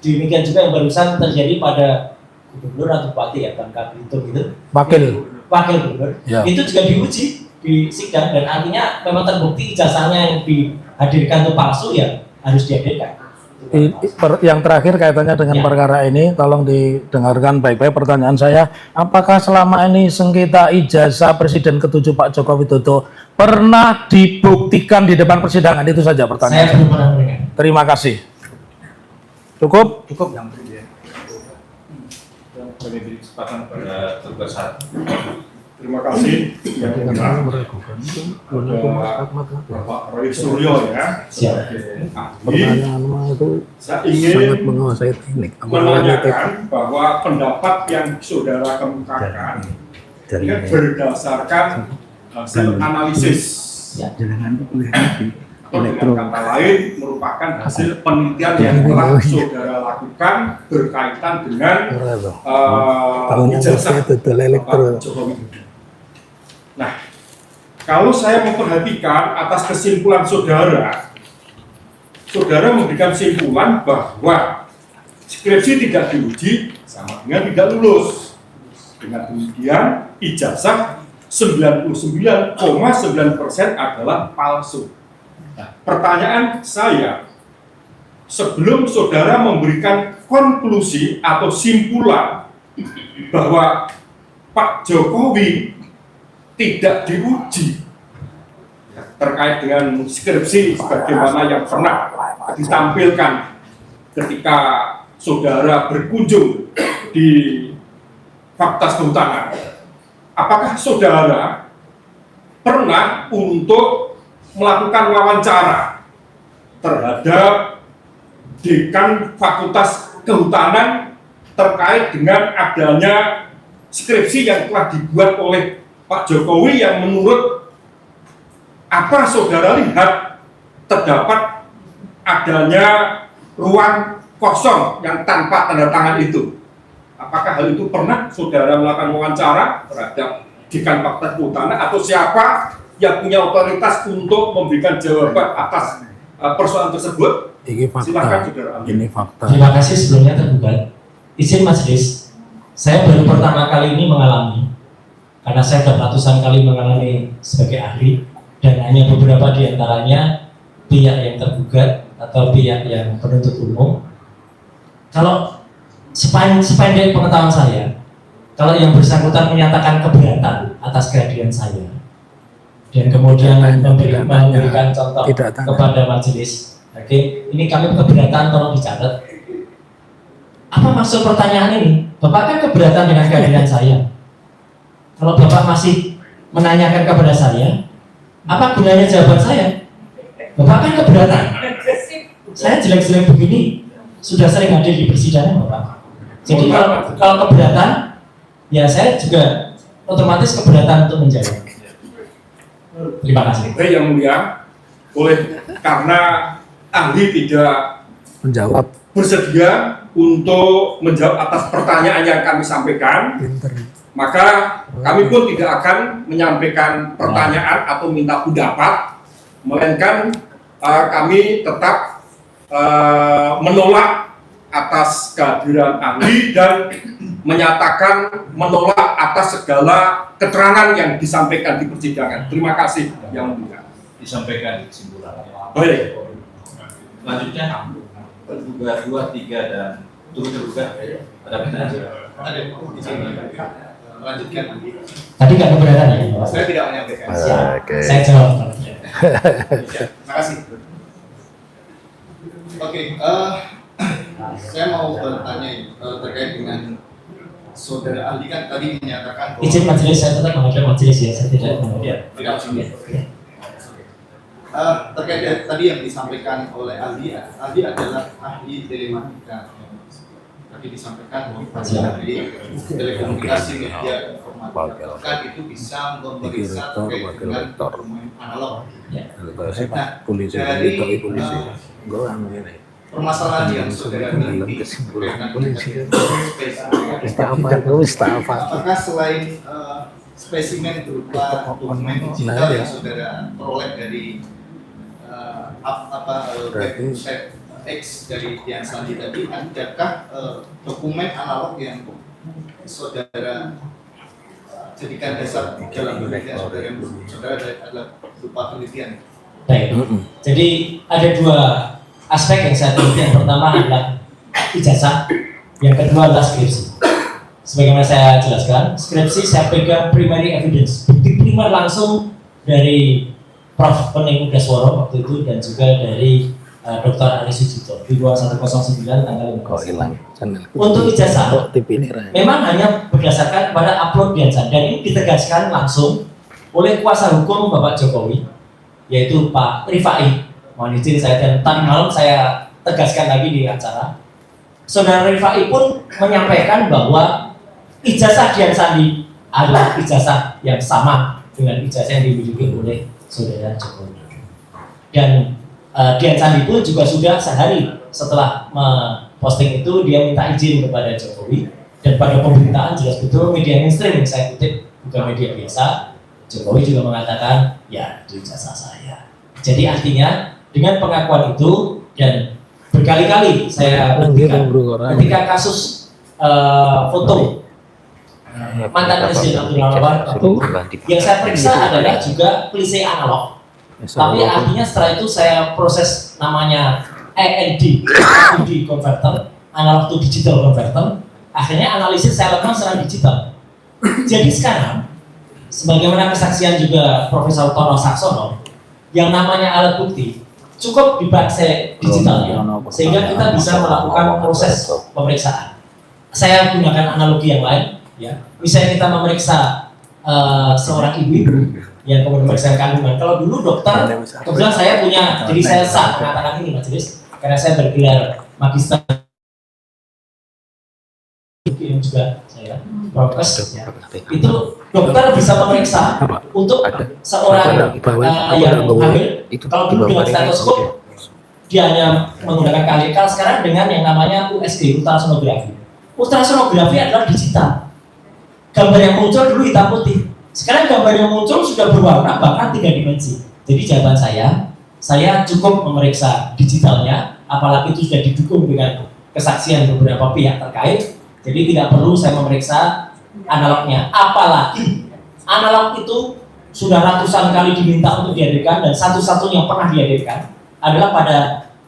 Demikian juga yang barusan terjadi pada gubernur atau bupati ya, Bangka Belitung itu, Wakil gubernur, Ya. itu juga diuji di sidang dan artinya memang terbukti ijazahnya yang dihadirkan itu palsu, ya harus dihadirkan. Yang terakhir kaitannya dengan Ya. perkara ini, tolong didengarkan baik-baik pertanyaan saya. Apakah selama ini sengketa ijazah Presiden ke-7 Pak Joko Widodo pernah dibuktikan di depan persidangan? Itu saja pertanyaan Saya belum pernah mendengar. Terima kasih. Cukup? Cukup yang mulia. Boleh beri kesempatan pada tugas 1. Terima kasih. Yang Bapak Roy Suryo ya, sebagai ahli. Pertanyaan itu Saya ingin menguasai teknik. menanyakan bahwa pendapat yang saudara kemukakan ini berdasarkan hasil analisis. Jangan boleh nanti. atau dengan kata lain merupakan hasil penelitian yang telah saudara lakukan berkaitan dengan ijazah Bapak Jokowi. Nah, kalau saya memperhatikan atas kesimpulan saudara memberikan kesimpulan bahwa skripsi tidak diuji sama dengan tidak lulus. Dengan demikian, ijazah 99,9% adalah palsu. Nah, pertanyaan saya, sebelum saudara memberikan konklusi atau simpulan bahwa Pak Jokowi tidak diuji terkait dengan skripsi sebagaimana yang pernah ditampilkan ketika saudara berkunjung di Fakultas Kehutanan, apakah saudara pernah untuk melakukan wawancara terhadap dekan Fakultas Kehutanan terkait dengan adanya skripsi yang telah dibuat oleh Pak Jokowi yang menurut apa saudara lihat terdapat adanya ruang kosong yang tanpa tanda tangan itu? Apakah hal itu pernah saudara melakukan wawancara terhadap dekan Fakultas Kehutanan atau siapa yang punya otoritas untuk memberikan jawaban atas persoalan tersebut? Silakan saudara. Ini fakta. Terima kasih sebelumnya tergugat. Izin majelis, saya baru pertama kali ini mengalami, karena saya sudah ratusan kali mengalami sebagai ahli, dan hanya beberapa di antaranya pihak yang tergugat atau pihak yang penuntut umum. Kalau sependek pengetahuan saya, kalau yang bersangkutan menyatakan keberatan atas kehadiran saya dan kemudian memberikan contoh kepada majelis, oke, ini kami keberatan, tolong dicatat. Apa maksud pertanyaan ini? Bapak kan keberatan dengan kehadiran saya. Kalau Bapak masih menanyakan kepada saya, apa gunanya jawaban saya? Bapak kan keberatan. Saya jelek-jelek begini sudah sering hadir di persidangan, Bapak. Jadi kalau keberatan, ya saya juga otomatis keberatan untuk menjawab. Terima kasih. Baik yang mulia, karena ahli tidak Menjawab. bersedia untuk menjawab atas pertanyaan yang kami sampaikan, maka kami pun tidak akan menyampaikan pertanyaan atau minta pendapat, melainkan kami tetap menolak atas kehadiran ahli dan menyatakan menolak atas segala keterangan yang disampaikan di persidangan. Terima kasih yang mulia. Disampaikan kesimpulannya. Baik. Selanjutnya tergugat 2, 3 dan turut tergugat. Ada pertanyaan? Ada. Lanjutkan. Tadi nggak keberatan ya? Saya tidak menyampaikan. Oke. Saya jawab. Terima kasih. Oke, saya mau bertanya terkait dengan saudara ahli kan tadi menyatakan bahwa Izin majelis, saya tetap menghadap majelis ya, saya tidak tidak terkait tadi yang disampaikan oleh ahli adalah ahli telematika. Tadi disampaikan bahwa ahli telekomunikasi media informatika kan itu bisa memeriksa terkait dengan dokumen analog. Nah, dari permasalahan yang saudara miliki apakah selain spesimen berupa dokumen digital yang saudara peroleh dari website X dari Dian Sandi tadi, adakah dokumen analog yang saudara jadikan dasar dalam penelitian saudara adalah berupa penelitian? Baik, jadi ada dua aspek yang saya teliti. Yang pertama adalah ijazah, yang kedua adalah skripsi. Sebagaimana saya jelaskan, skripsi saya pegang primary evidence, bukti primer langsung dari Prof. Pening Udasworo waktu itu dan juga dari Dr. Ari Sujito di ruang 109 tanggal 15. Untuk ijazah, memang hanya berdasarkan kepada upload Diansa, dan ini ditegaskan langsung oleh kuasa hukum Bapak Jokowi, yaitu Pak Rifai. Mohon izin saya, dan tadi malam saya tegaskan lagi di acara. Saudara Rifai pun menyampaikan bahwa ijazah Dian Sandi adalah ijazah yang sama dengan ijazah yang dimiliki oleh saudara Jokowi. Dan Dian Sandi pun juga sudah sehari setelah posting itu dia minta izin kepada Jokowi, dan pada pemberitaan jelas betul media mainstream yang saya kutip, bukan media biasa, Jokowi juga mengatakan ya itu ijazah saya. Jadi artinya dengan pengakuan itu, dan berkali-kali saya buktikan ketika kasus foto mantan Presiden Abdurrahman Wahid itu, yang saya periksa adalah juga klise analog. Tapi artinya setelah itu saya proses namanya AND converter, analog to digital converter. Akhirnya analisis saya lakukan secara digital. Jadi sekarang, sebagaimana kesaksian juga Profesor Tono Saksono, yang namanya alat bukti cukup dibaca digitalnya, sehingga kita bisa melakukan proses pemeriksaan. Saya gunakan analogi yang lain, ya. Misalnya kita memeriksa seorang ibu yang kemudian memeriksa kandungan. Kalau dulu dokter, kebetulan saya punya, jadi saya sah mengatakan ini majelis, karena saya bergelar magister yang juga saya prokes, ya. Itu dokter bisa memeriksa untuk seorang yang hamil. Kalau dulu dengan stetoskop dia hanya menggunakan KLK, sekarang dengan yang namanya USG, ultrasonografi. Ultrasonografi adalah digital. Gambar yang muncul dulu hitam putih, sekarang gambar yang muncul sudah berwarna, bahkan 3 dimensi. Jadi jawaban saya cukup memeriksa digitalnya, apalagi itu sudah didukung dengan kesaksian beberapa pihak terkait. Jadi tidak perlu saya memeriksa analognya. Apalagi analog itu sudah ratusan kali diminta untuk dihadirkan, dan satu-satunya yang pernah dihadirkan adalah pada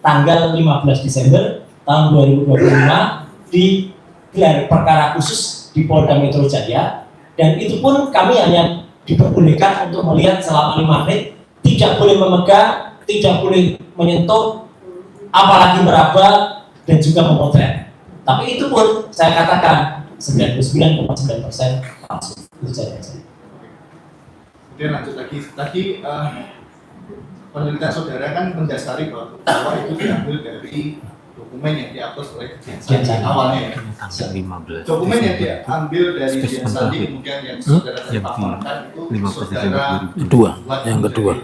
tanggal 15 Desember tahun 2025 di gelar perkara khusus di Polda Metro Jaya. Dan itu pun kami hanya diperbolehkan untuk melihat selama 5 menit, tidak boleh memegang, tidak boleh menyentuh, apalagi meraba dan juga memotret. Tapi itu pun saya katakan 99,9% palsu. Itu saja. Kemudian lanjut lagi, tadi penelitian saudara kan mendasari bahwa itu diambil dari dokumen yang diupload oleh Dian Sandi awalnya ya. Dokumen yang diambil dari Dian Sandi kemudian yang saudara tadi paparkan itu saudara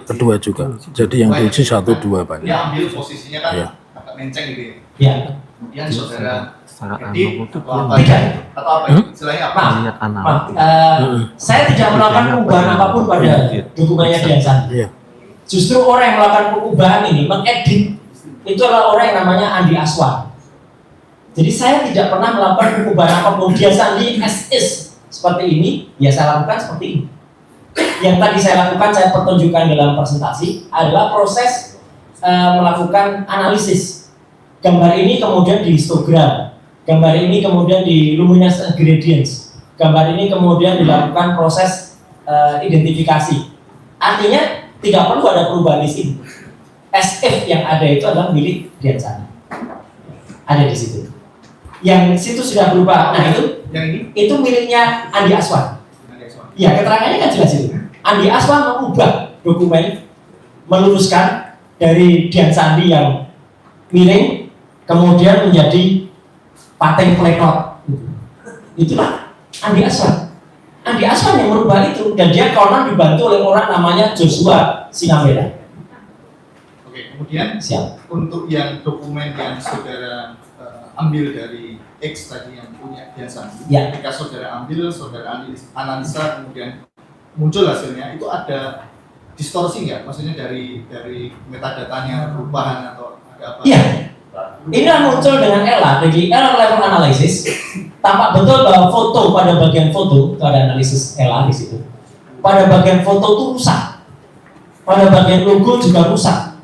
kedua juga. Jadi yang diuji 1, 2 banyak. Dia ambil posisinya kan agak menceng gitu ya. Ya. Kemudian saudara edit atau apa istilahnya apa? Saya tidak melakukan perubahan apapun pada dokumennya Dian Sandi. Justru orang yang melakukan perubahan ini, mengedit, itu adalah orang yang namanya Andi Aswan. Jadi saya tidak pernah melakukan perubahan apapun. Dian Sandi as is seperti ini, ya saya lakukan seperti ini. Yang tadi saya lakukan, saya pertunjukkan dalam presentasi adalah proses melakukan analisis. Gambar ini kemudian di histogram, gambar ini kemudian di luminance gradients, gambar ini kemudian dilakukan proses identifikasi. Artinya tidak perlu ada perubahan di sini. SF yang ada itu adalah milik Dian Sandi. Ada di situ. Yang situ sudah berubah. Nah itu, yang ini itu miliknya Andi Aswan. Ya keterangannya kan jelas itu. Andi Aswan mengubah dokumen, meluruskan dari Dian Sandi yang miring, kemudian menjadi paten plekot. Itulah Andi Aswan. Andi Aswan yang merubah itu, dan dia konon dibantu oleh orang namanya Joshua Sinambela. Oke, kemudian Siap. untuk yang dokumen yang saudara ambil dari X tadi yang punya Dian Sandi, Ya. ketika saudara ambil, saudara analisa, kemudian muncul hasilnya, itu ada distorsi nggak? Maksudnya dari metadatanya perubahan atau ada apa? Iya. Ini muncul dengan ELA, jadi error level analysis. Tampak betul bahwa foto, pada bagian foto itu ada analisis ELA di situ. Pada bagian foto itu rusak. Pada bagian logo juga rusak.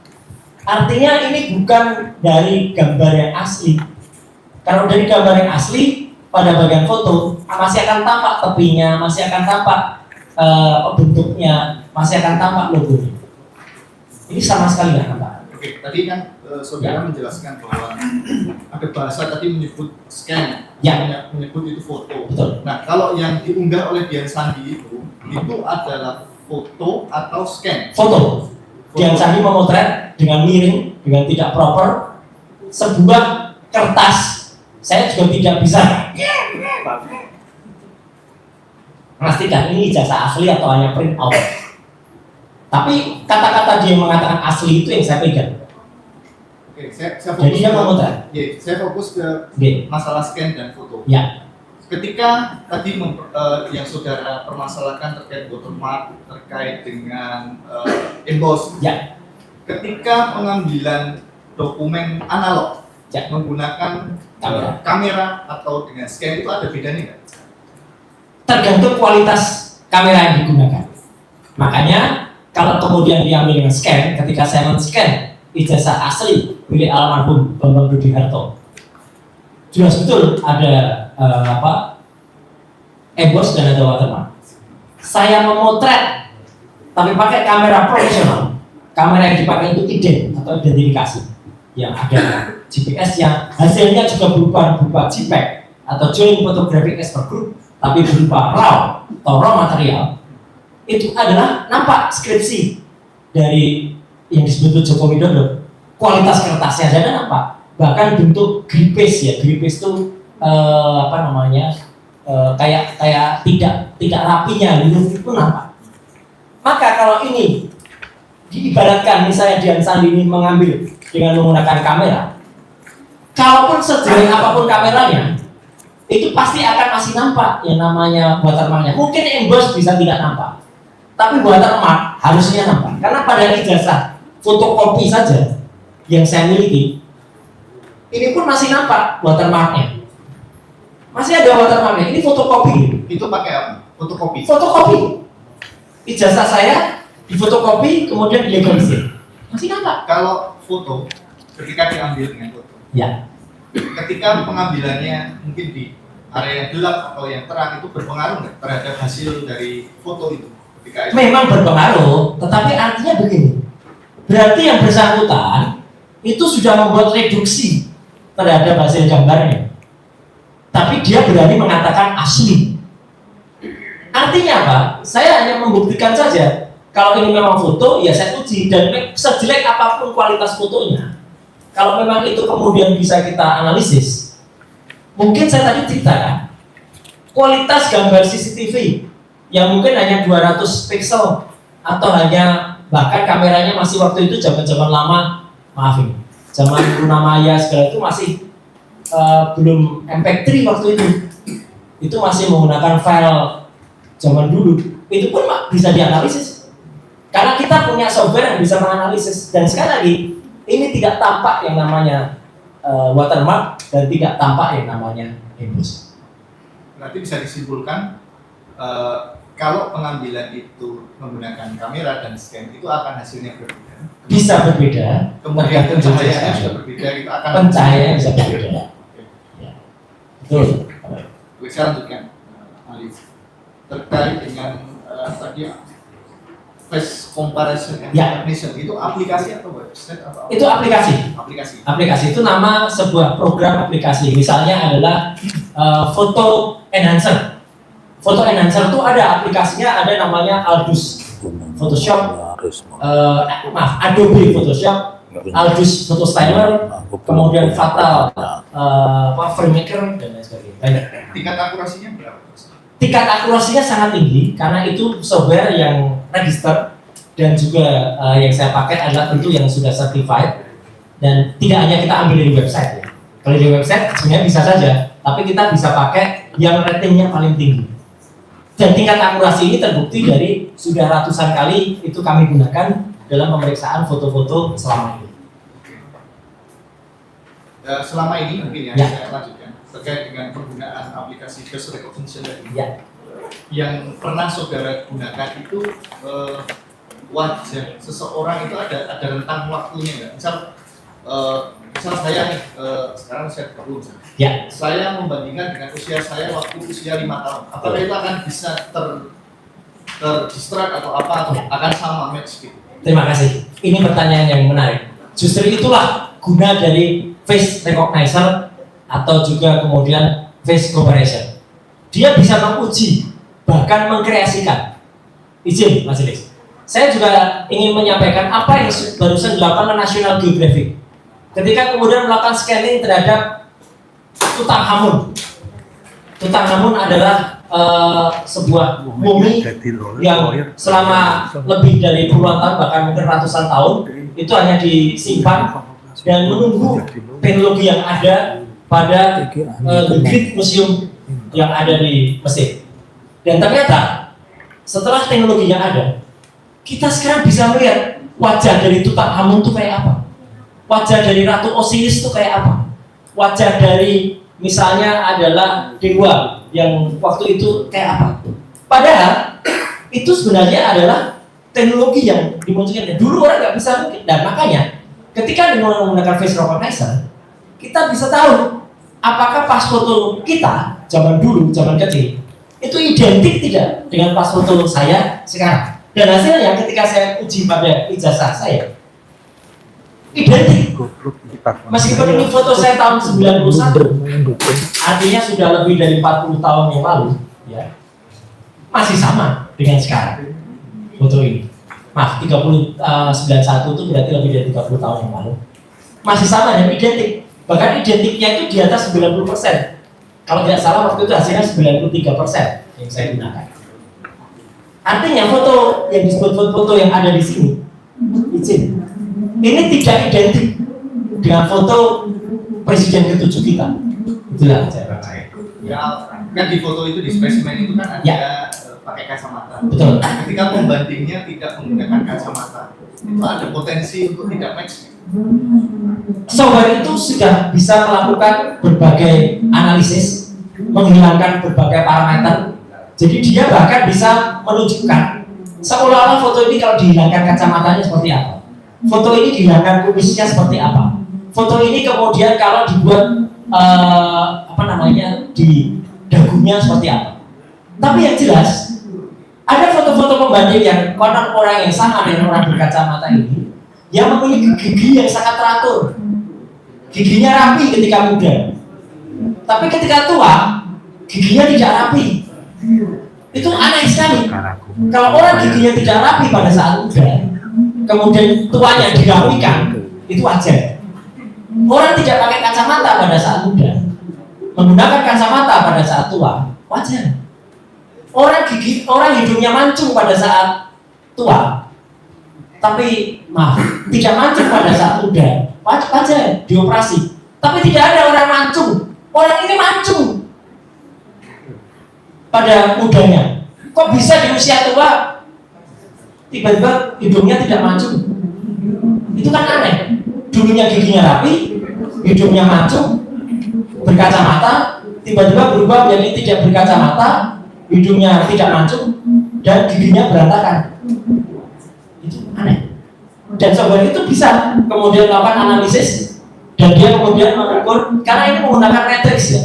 Artinya ini bukan dari gambar yang asli. Kalau dari gambar yang asli, pada bagian foto masih akan tampak tepinya, masih akan tampak bentuknya, masih akan tampak logonya. Ini sama sekali nggak tampak. Oke, tadi kan saudara menjelaskan bahwa ada bahasa tadi menyebut scan, Ya. menyebut itu foto. Betul. Nah, kalau yang diunggah oleh Dian Sandi itu adalah foto atau scan? Foto. Dian Sandi memotret dengan miring, dengan tidak proper sebuah kertas. Saya juga tidak bisa memastikan ini ijazah asli atau hanya print out. Tapi kata-kata dia mengatakan asli itu yang saya pegang. Oke, saya fokus Jadi dia memotret. saya fokus ke Oke. masalah scan dan foto. Ya. Ketika tadi yang saudara permasalahkan terkait watermark, terkait dengan emboss, Ya. ketika pengambilan dokumen analog Ya. menggunakan kamera atau dengan scan itu ada bedanya nggak? Tergantung kualitas kamera yang digunakan. Makanya kalau kemudian diambil dengan scan, ketika saya men-scan ijazah asli milik almarhum Bambang Budi Harto, jelas betul ada emboss dan ada watermark. Saya memotret tapi pakai kamera profesional. Kamera yang dipakai itu ident atau identifikasi, yang ada GPS yang hasilnya juga berupa JPEG atau Joint Photographic Expert Group, tapi berupa RAW atau raw material. Itu adalah nampak skripsi dari yang disebut Joko Widodo. Kualitas kertasnya saja nampak, bahkan bentuk gripes ya, gripes itu kayak tidak rapinya itu nampak. Maka kalau ini diibaratkan misalnya Dian Sandi ini mengambil dengan menggunakan kamera, kalaupun sejelek apapun kameranya, itu pasti akan masih nampak yang namanya watermarknya. Mungkin emboss bisa tidak nampak, tapi watermark harusnya nampak. Karena pada ijazah fotokopi saja yang saya miliki, ini pun masih nampak watermarknya. Masih ada watermarknya. Ini fotokopi. Itu pakai apa? Fotokopi. Fotokopi. Ijazah saya difotokopi kemudian dilegalisir. Masih nampak. Kalau foto, ketika diambil dengan foto, Ya. ketika pengambilannya mungkin di area yang gelap atau yang terang, itu berpengaruh nggak terhadap hasil dari foto itu? Ketika itu Memang berpengaruh, tetapi artinya begini. Berarti yang bersangkutan itu sudah membuat reduksi terhadap hasil gambarnya. Tapi dia berani mengatakan asli. Artinya apa? Saya hanya membuktikan saja. Kalau ini memang foto, ya saya uji. Dan sejelek apapun kualitas fotonya, kalau memang itu kemudian bisa kita analisis, mungkin saya tadi ceritakan, kualitas gambar CCTV yang mungkin hanya 200 pixel atau hanya bahkan kameranya masih waktu itu zaman-zaman lama, maafin, zaman Luna Maya segala itu masih belum MP3 waktu itu masih menggunakan file zaman dulu. Itu pun bisa dianalisis karena kita punya software yang bisa menganalisis. Dan sekali lagi, ini tidak tampak yang namanya watermark dan tidak tampak yang namanya emboss. berarti bisa disimpulkan kalau pengambilan itu menggunakan kamera dan scan itu akan hasilnya berbeda. Bisa berbeda. Kemudian tergantung pencahayaannya jenis juga berbeda, itu akan pencahayaan bisa berbeda. Ya. Betul. Oke, saya lanjutkan, Alif. Terkait dengan tadi face comparison and Ya. recognition, itu aplikasi atau website atau apa? Itu aplikasi. Aplikasi. Aplikasi itu nama sebuah program aplikasi. Misalnya adalah Photo Enhancer. Photo Enhancer itu ada aplikasinya, ada namanya Aldus Photoshop, Adobe Photoshop, Aldus Photo Styler, kemudian Fatal FrameMaker dan lain sebagainya. Banyak. Tingkat akurasinya berapa? Tingkat akurasinya sangat tinggi karena itu software yang register dan juga yang saya pakai adalah tentu yang sudah certified, dan tidak hanya kita ambil dari website ya. Kalau di website sebenarnya bisa saja, tapi kita bisa pakai yang ratingnya paling tinggi. Dan tingkat akurasi ini terbukti dari sudah ratusan kali itu kami gunakan dalam pemeriksaan foto-foto selama ini. Selama ini mungkin Ya. saya lanjutkan terkait dengan penggunaan aplikasi face recognition tadi. Ya. Yang pernah saudara gunakan itu wajah seseorang itu ada rentang waktunya nggak? Misal saya nih, sekarang saya 20 misalnya. Ya. Saya membandingkan dengan usia saya waktu usia 5 tahun. Apakah itu akan bisa terdistract atau apa, atau akan sama match gitu? Terima kasih. Ini pertanyaan yang menarik. Justru itulah guna dari face recognizer atau juga kemudian face comparison. Dia bisa menguji, bahkan mengkreasikan. Izin, Mas Ilis. Saya juga ingin menyampaikan apa yang barusan dilakukan oleh National Geographic. Ketika kemudian melakukan scanning terhadap Tutankhamun. Tutankhamun adalah sebuah mumi yang selama lebih dari puluhan tahun, bahkan mungkin ratusan tahun, itu hanya disimpan dan menunggu teknologi yang ada pada The Great Museum yang ada di Mesir. Dan ternyata setelah teknologi yang ada, kita sekarang bisa melihat wajah dari Tutankhamun itu kayak apa, wajah dari Ratu Osiris itu kayak apa, wajah dari misalnya adalah dewa yang waktu itu kayak apa. Padahal itu sebenarnya adalah teknologi yang dimunculkan. Dulu orang nggak bisa mungkin, dan makanya ketika menggunakan face recognition, kita bisa tahu apakah pas foto kita zaman dulu, zaman kecil itu identik tidak dengan pas foto saya sekarang. Dan hasilnya ketika saya uji pada ijazah saya, identik. Meskipun ini foto saya tahun 91, artinya sudah lebih dari 40 tahun yang lalu, ya, masih sama dengan sekarang foto ini. Maaf, 91 itu berarti lebih dari 30 tahun yang lalu. Masih sama dan identik. Bahkan identiknya itu di atas 90%. Kalau tidak salah waktu itu hasilnya 93% yang saya gunakan. Artinya foto yang disebut foto yang ada di sini, izin, ini tidak identik dengan foto presiden ke-7 kita. Itulah saya percaya. Ya, kan di foto itu, di spesimen itu kan ada Ya. Pakai kacamata. Betul. Ketika pembandingnya tidak menggunakan kacamata, itu ada potensi untuk tidak match. Software itu sudah bisa melakukan berbagai analisis, menghilangkan berbagai parameter. Jadi dia bahkan bisa menunjukkan seolah-olah foto ini kalau dihilangkan kacamatanya seperti apa, foto ini dihilangkan kumisnya seperti apa, foto ini kemudian kalau dibuat di dagunya seperti apa. Tapi yang jelas ada foto-foto pembanding yang konon orang yang sama dengan orang berkacamata ini yang memiliki gigi yang sangat teratur, giginya rapi ketika muda, tapi ketika tua giginya tidak rapi. Itu aneh sekali. Kalau orang giginya tidak rapi pada saat muda, kemudian tuanya dirapikan, itu wajar. Orang tidak pakai kacamata pada saat muda, menggunakan kacamata pada saat tua, wajar. Orang hidungnya mancung pada saat tua, tapi maaf, tidak mancung pada saat muda, wajar dioperasi. Tapi tidak ada orang mancung. Orang ini mancung pada mudanya. Kok bisa di usia tua tiba-tiba hidungnya tidak mancung? Itu kan aneh. Dulunya giginya rapi, hidungnya mancung, berkacamata, tiba-tiba berubah menjadi tidak berkacamata, hidungnya tidak mancung, dan giginya berantakan. Itu aneh. Dan software itu bisa kemudian melakukan analisis, dan dia kemudian mengukur, karena ini menggunakan matriks ya,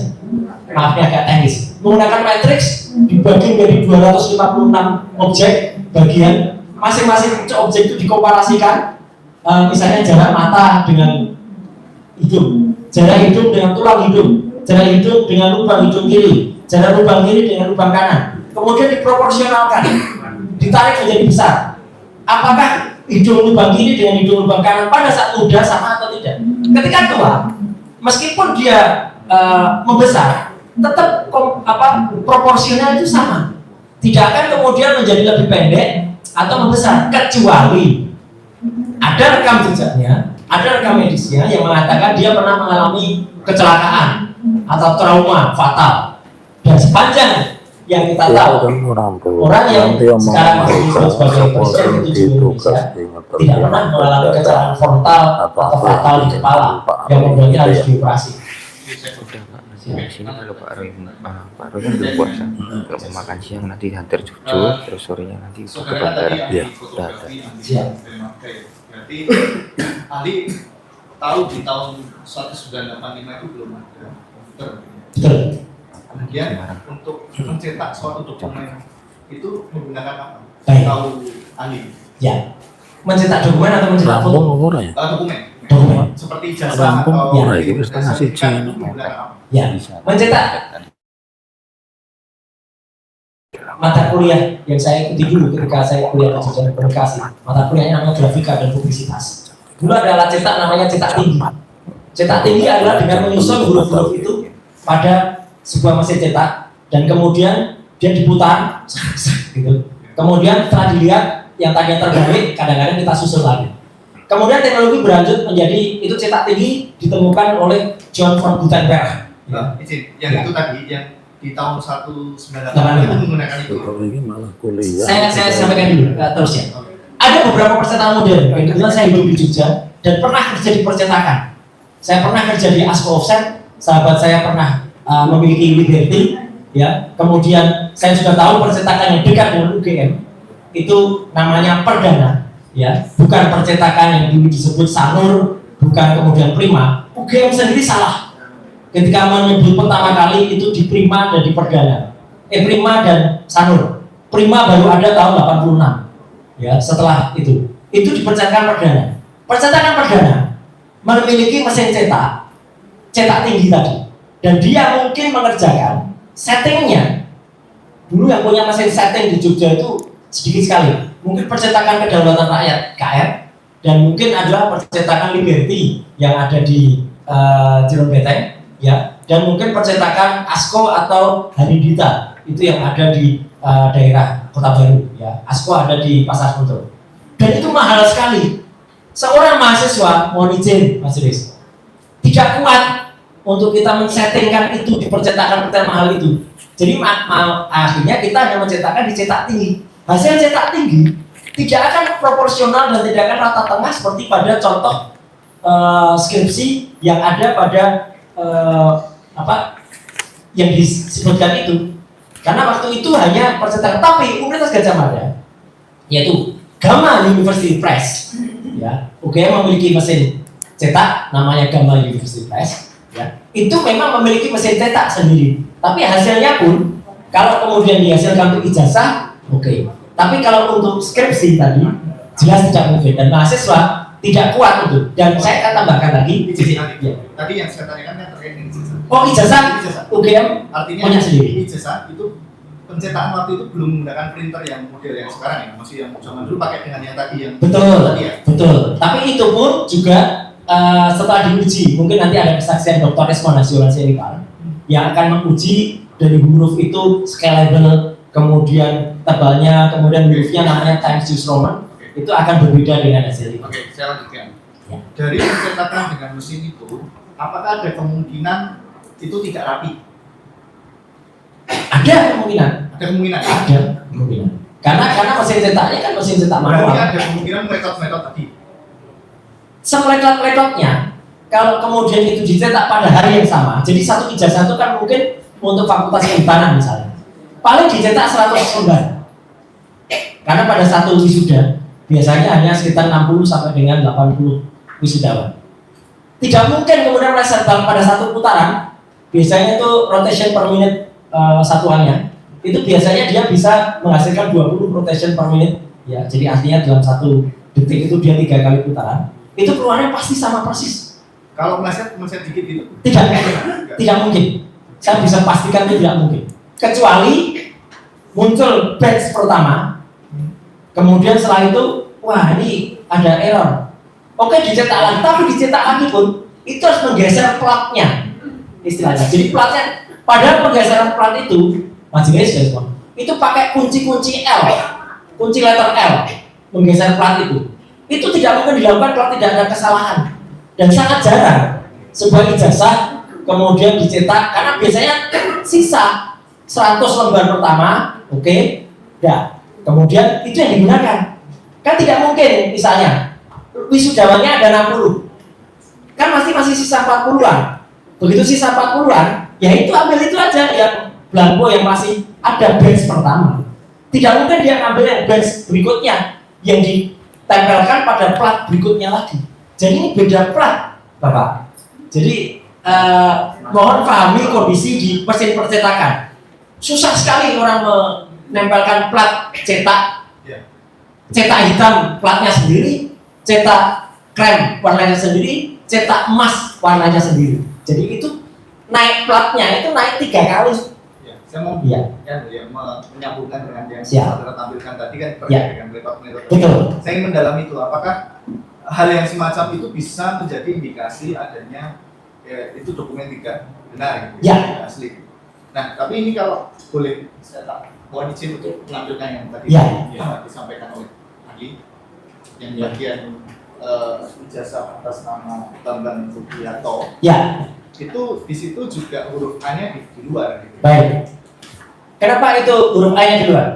maaf ya agak teknis, menggunakan matriks dibagi dari 256 objek bagian, masing-masing objek itu dikomparasikan, misalnya jarak mata dengan hidung, jarak hidung dengan tulang hidung, jarak hidung dengan lubang hidung kiri, jarak lubang kiri dengan lubang kanan, kemudian diproporsionalkan, ditarik menjadi besar. Apakah hidung lubang kiri dengan hidung lubang kanan pada saat muda sama atau tidak? Ketika tua, meskipun dia membesar, tetap proporsional itu sama, tidak akan kemudian menjadi lebih pendek atau membesar, kecuali ada rekam jejaknya, ada rekam medisnya yang mengatakan dia pernah mengalami kecelakaan atau trauma fatal. Dan sepanjang yang kita tahu, orang yang sekarang masih disebut sebagai presiden ke-7 Indonesia tidak pernah mengalami kecelakaan frontal atau fatal di kepala yang membuatnya harus dioperasi. Sini kalau Pak Roy kan berpuasa, kalau mau makan siang nanti hantar cucu, terus sorenya nanti ke bandara. Ya, Siap. Berarti ahli tahu di tahun 1985 itu belum ada komputer. Betul. Kemudian untuk mencetak suatu dokumen itu menggunakan apa? Baik. Tahu ahli? Ya. Mencetak dokumen atau mencetak foto? Dokumen. Dokumen. Seperti ijazah atau sertifikat itu menggunakan apa? Ya, mencetak mata kuliah yang saya ikuti dulu ketika saya kuliah di Jurusan Komunikasi. Mata kuliahnya namanya Grafika dan Publisitas. Dulu ada alat cetak namanya cetak tinggi. Cetak tinggi adalah dengan menyusun huruf-huruf itu pada sebuah mesin cetak dan kemudian dia diputar, gitu. Kemudian setelah dilihat yang tadinya terbalik, kadang-kadang kita susun lagi. Kemudian teknologi berlanjut menjadi itu cetak tinggi ditemukan oleh John von Gutenberg. Nah, izin, yang itu tadi yang di tahun 1985 itu menggunakan itu. Saya sampaikan dulu terus ya. Ada beberapa percetakan modern. Kebetulan saya hidup di Jogja dan pernah kerja di percetakan. Saya pernah kerja di ASCO Offset. Sahabat saya pernah memiliki Liberty. Ya. Kemudian saya sudah tahu percetakan yang dekat dengan UGM itu namanya Perdana. Ya, bukan percetakan yang dulu disebut Sanur, bukan kemudian Prima. UGM sendiri salah ketika menyebut pertama kali itu di Prima dan di Perdana. Prima dan Sanur. Prima baru ada tahun 86. Ya, setelah itu dipercetakan Perdana. Percetakan Perdana memiliki mesin cetak tinggi tadi, dan dia mungkin mengerjakan settingnya. Dulu yang punya mesin setting di Jogja itu sedikit sekali. Mungkin percetakan Kedaulatan Rakyat KR, dan mungkin adalah percetakan Liberty yang ada di Cirebon Beteng, ya, dan mungkin percetakan ASCO atau Hanidita itu yang ada di daerah Kota Baru, ya. ASCO ada di Pasar Sentul, dan itu mahal sekali. Seorang mahasiswa, mohon izin Mas Riz, tidak kuat untuk kita men-settingkan itu di percetakan mahal itu. Jadi akhirnya kita hanya mencetakkan di cetak tinggi. Hasil cetak tinggi tidak akan proporsional dan tidak akan rata tengah seperti pada contoh skripsi yang ada pada yang disebutkan itu. Karena waktu itu hanya percetakan, tapi Universitas Gadjah Mada, yaitu Gama University Press, ya, UGM memiliki mesin cetak namanya Gama University Press, ya, itu memang memiliki mesin cetak sendiri. Tapi hasilnya pun kalau kemudian dihasilkan untuk ijazah, oke. Tapi kalau untuk skripsi tadi jelas tidak mungkin, dan mahasiswa tidak kuat untuk. Dan saya akan tambahkan lagi. Tadi yang saya tanyakan yang terkait dengan ijazah. Oh, ijazah UGM artinya punya sendiri. Ijazah itu pencetakan waktu itu belum menggunakan printer yang model yang sekarang ya, masih yang zaman dulu pakai dengan yang tadi yang betul, tadi ya. Betul. Tapi itu pun juga setelah diuji, mungkin nanti ada kesaksian Dr. Esmond Nasiolan Serikal yang akan menguji dari huruf itu scalable, kemudian tebalnya, kemudian hurufnya namanya Times New Roman, itu akan berbeda dengan hasil itu. Oke, saya lanjutkan. Ya. Dari pencetakan dengan mesin itu, apakah ada kemungkinan itu tidak rapi? Ada kemungkinan. Ada kemungkinan. Ada kemungkinan. Karena mesin cetaknya kan mesin cetak manual. Berarti ada kemungkinan metode-metode tadi. Semeletot-meletotnya, kalau kemudian itu dicetak pada hari yang sama, jadi satu ijazah itu kan mungkin untuk fakultas kehutanan misalnya, paling dicetak 100 lembar. Karena pada satu wisuda biasanya hanya sekitar 60 sampai dengan 80 wisudawan. Tidak mungkin kemudian meleset pada satu putaran. Biasanya itu rotation per minute satuannya. Itu biasanya dia bisa menghasilkan 20 rotation per minute. Ya, jadi artinya dalam satu detik itu dia 3 kali putaran. Itu keluarnya pasti sama persis. Kalau meleset dikit gitu? Tidak mungkin. Saya bisa pastikan itu tidak mungkin. Kecuali muncul batch pertama, kemudian setelah itu, wah ini ada error. Oke, dicetak lagi, tapi dicetak lagi pun itu harus menggeser platnya, istilahnya. Jadi platnya, padahal penggeseran plat itu, majelis itu pakai kunci-kunci L, kunci letter L, menggeser plat itu. Itu tidak mungkin dilakukan kalau tidak ada kesalahan, dan sangat jarang sebuah ijazah kemudian dicetak, karena biasanya sisa 100 lembar pertama, oke, ya, kemudian itu yang digunakan. Kan tidak mungkin misalnya wisudawannya ada 60, kan masih sisa 40-an. Begitu sisa 40-an, ya itu ambil itu aja yang blanko yang masih ada batch pertama. Tidak mungkin dia ngambil yang batch berikutnya yang ditempelkan pada plat berikutnya lagi. Jadi ini beda plat, Bapak. Jadi mohon pahami kondisi di mesin percetakan. Susah sekali orang menempelkan plat cetak hitam platnya sendiri, cetak krem warnanya sendiri, cetak emas warnanya sendiri. Jadi itu naik platnya itu naik 3 kali. Ya, saya mau menyambungkan dengan yang saudara tampilkan tadi kan terkait dengan metode. Betul. Saya ingin mendalami itu, apakah hal yang semacam itu bisa menjadi indikasi adanya itu dokumen tidak benar, gitu, tidak asli. Nah, tapi ini kalau boleh saya mohon izin untuk menampilkan yang tadi disampaikan oleh ahli yang bagian ijazah atas nama Bambang Supriyanto, Ya, itu di situ juga huruf A-nya di luar. Gitu. baik. Kenapa itu huruf A-nya di luar?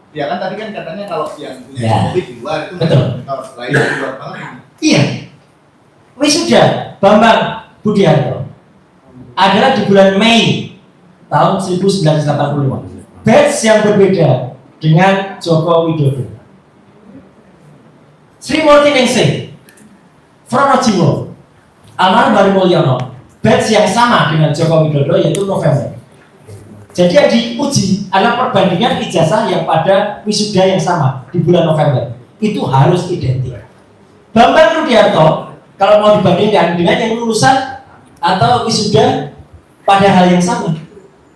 Ya kan tadi kan katanya kalau yang punya Ya. Jokowi di luar itu Betul. kalau lain di luar banget ini. Iya. Wisuda Bambang Budiarto adalah di bulan Mei tahun 1985. Batch yang berbeda dengan Joko Widodo. Sri Murti Ningsih, Pronojiwo, almarhum Bari Mulyono, batch yang sama dengan Joko Widodo yaitu November. Jadi yang diuji adalah perbandingan ijazah yang pada wisuda yang sama di bulan November. Itu harus identik. Bambang Rudiarto kalau mau dibandingkan dengan yang lulusan atau wisuda pada hal yang sama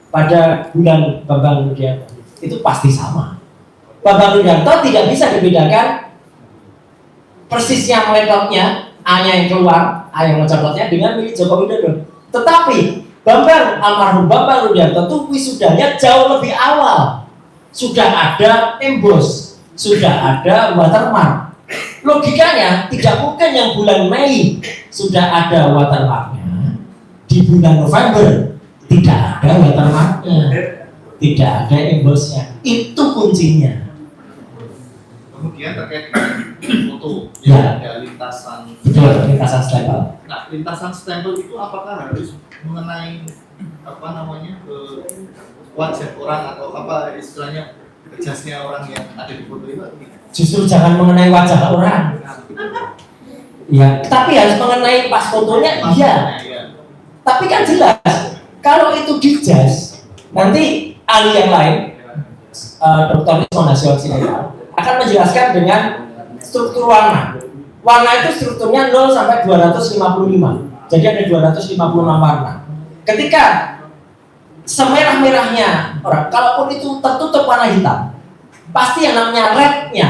pada bulan Bambang Rudiarto itu pasti sama. Bambang Rudiarto tidak bisa dibedakan persisnya meletotnya, A-nya yang keluar, A yang mencolotnya dengan milik Joko Widodo. Tetapi almarhum Bambang Rudiarto itu wisudanya jauh lebih awal. Sudah ada embos, sudah ada watermark. Logikanya tidak mungkin yang bulan Mei sudah ada watermarknya, di bulan November tidak ada watermarknya, tidak ada embosnya. Itu kuncinya. Kemudian terkait dengan foto Ya. ada lintasan. Betul, lintasan stempel. Nah, lintasan stempel itu apakah harus mengenai apa namanya wajah orang atau apa istilahnya jasnya orang yang ada di foto itu? Justru jangan mengenai wajah orang. Ya, tapi harus mengenai pas fotonya iya. Tapi kan jelas kalau itu di jas, nanti ahli yang lain, Dr. Ismon Nasional akan menjelaskan dengan struktur warna. Warna itu strukturnya 0 sampai 255. Jadi ada 256 warna. Ketika semerah-merahnya orang, kalaupun itu tertutup warna hitam, pasti yang namanya red-nya,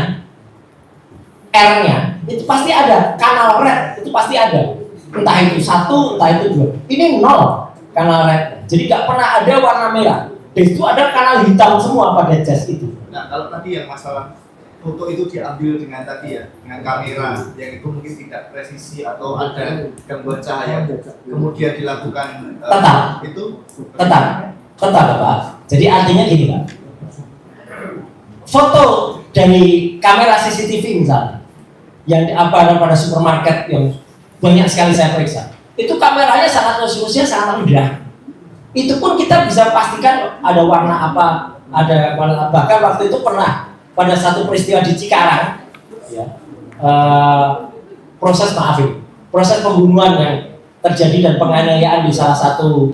R-nya, itu pasti ada. Kanal red itu pasti ada. Entah itu 1, entah itu 2. Ini 0 kanal red. Jadi nggak pernah ada warna merah. Dan itu ada kanal hitam semua pada jas itu. Nah, kalau tadi yang masalah foto itu diambil dengan tadi ya, dengan kamera yang itu mungkin tidak presisi atau ada gangguan cahaya, kemudian dilakukan Tetap. itu Tetap Bapak. Jadi artinya gini Pak. Foto dari kamera CCTV misalnya, yang ada pada supermarket yang banyak sekali saya periksa, itu kameranya sangat resolusinya sangat rendah. Itu pun kita bisa pastikan ada warna apa, ada warna, bahkan waktu itu pernah pada satu peristiwa di Cikarang, ya, proses pembunuhan yang terjadi dan penganiayaan di salah satu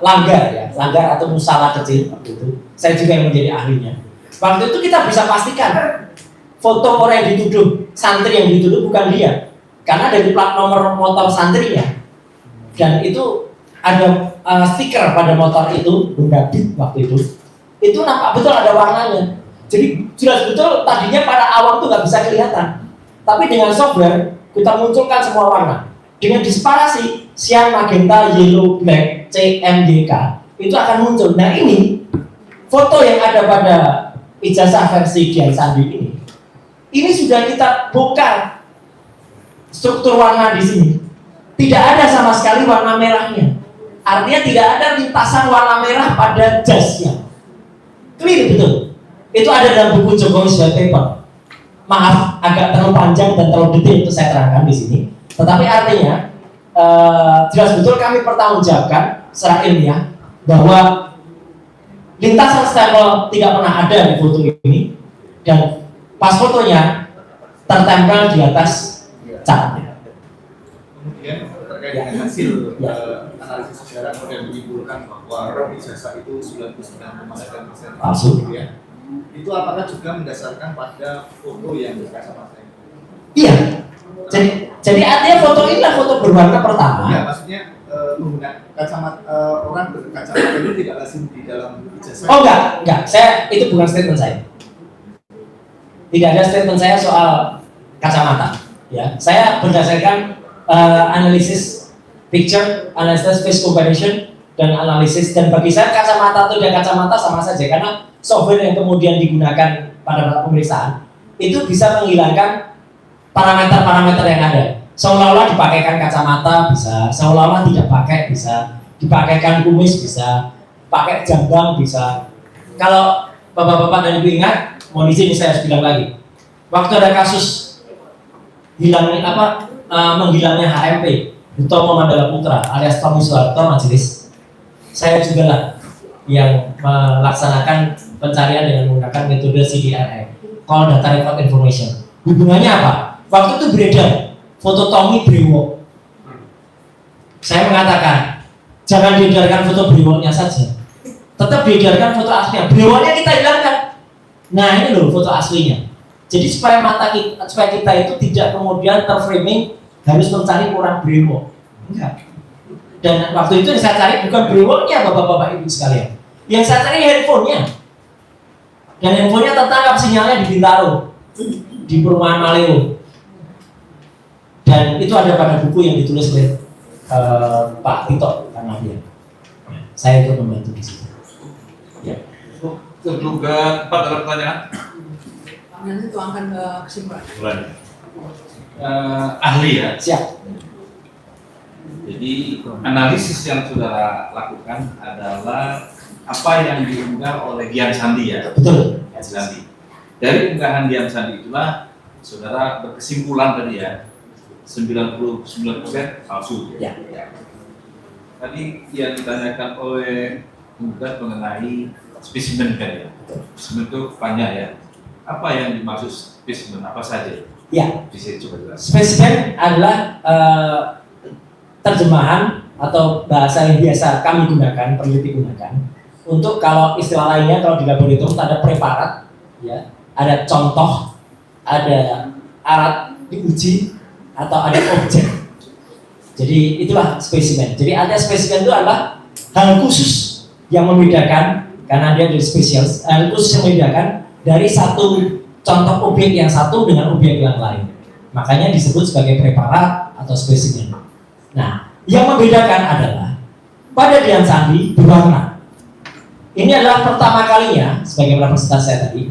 langgar atau musala kecil gitu. Saya juga yang menjadi ahlinya. Waktu itu kita bisa pastikan foto orang yang dituduh, santri yang dituduh bukan dia, karena dari plat nomor motor santrinya, dan itu ada stiker pada motor itu, Honda Beat waktu itu nampak betul ada warnanya. Jadi jelas betul tadinya pada awam tuh nggak bisa kelihatan, tapi dengan software kita munculkan semua warna dengan disparasi cyan, magenta, yellow, black, CMYK itu akan muncul. Nah ini foto yang ada pada ijazah versi Dian Sandi ini sudah kita bongkar struktur warna di sini. Tidak ada sama sekali warna merahnya. Artinya tidak ada lintasan warna merah pada jasnya. Clear betul. Itu ada dalam buku Jokowi White Paper. Maaf, agak terlalu panjang dan terlalu detail untuk saya terangkan di sini. Tetapi artinya jelas betul kami pertanggungjawabkan secara ilmiah bahwa lintasan stempel tidak pernah ada di foto ini dan pas fotonya tertempel di atas catnya. Kemudian terkait dengan hasil analisis sejarah kemudian menyimpulkan bahwa ijazah itu 99,9% palsu. Ya. Itu apakah juga mendasarkan pada foto yang berkacamata? Iya. Jadi artinya foto inilah foto berwarna pertama. Ya, maksudnya menggunakan kacamata orang berkacamata itu tidak lazim di dalam ijazah. Oh enggak. Itu bukan statement saya. Tidak ada statement saya soal kacamata. Ya, saya berdasarkan analisis picture, analisis face comparison, dan analisis. Dan bagi saya kacamata atau tidak kacamata sama saja karena software yang kemudian digunakan pada pemeriksaan itu bisa menghilangkan parameter-parameter yang ada. Seolah-olah dipakaikan kacamata bisa, seolah-olah tidak pakai bisa, dipakaikan kumis bisa, pakai jambang bisa. Kalau bapak-bapak dan ibu ingat, mohon izin saya harus bilang lagi. Waktu ada kasus menghilangnya HMP, Hutomo Mandala Putra alias Tommy Soeharto majelis, saya juga lah yang melaksanakan pencarian dengan menggunakan metode CDRI, Call Data Record Information. Hubungannya apa? Waktu itu beredar foto Tommy brewok. Saya mengatakan jangan diedarkan foto brewoknya saja, tetap diedarkan foto aslinya. Brewoknya kita hilangkan. Nah ini loh foto aslinya. Jadi supaya supaya kita itu tidak kemudian terframing harus mencari orang brewok. Enggak. Dan waktu itu yang saya cari bukan brewoknya bapak-bapak ibu sekalian. Yang saya cari handphonenya. Dan handphonenya tertangkap sinyalnya di Bintaro, di perumahan Maleo. Dan itu ada pada buku yang ditulis oleh Pak Tito Karnavian. Saya ikut membantu di situ. Ya. Terduga 4 ada pertanyaan. Nanti tuangkan ke kesimpulan. Ahli ya. Siap. Jadi analisis yang saudara lakukan adalah apa yang diunggah oleh Gian Sandi ya. Betul. Gian Sandi. Dari unggahan Gian Sandi itulah saudara berkesimpulan tadi ya, 99% palsu. Ya. Tadi yang ditanyakan oleh penggugat mengenai spesimen kan ya. Spesimen itu banyak ya. Apa yang dimaksud spesimen? Apa saja? Ya. Bisa coba jelaskan. Spesimen adalah terjemahan atau bahasa yang biasa kami gunakan, peneliti gunakan untuk kalau istilah lainnya kalau di laboratorium ada preparat, ya, ada contoh, ada alat diuji atau ada objek. Jadi itulah spesimen. Jadi ada spesimen itu adalah hal khusus yang membedakan karena dia dari spesies, hal khusus yang membedakan dari satu contoh objek yang satu dengan objek yang lain. Makanya disebut sebagai preparat atau spesimen. Nah, yang membedakan adalah pada Gian Sandi berwarna. Ini adalah pertama kalinya, sebagaimana presentasi saya tadi,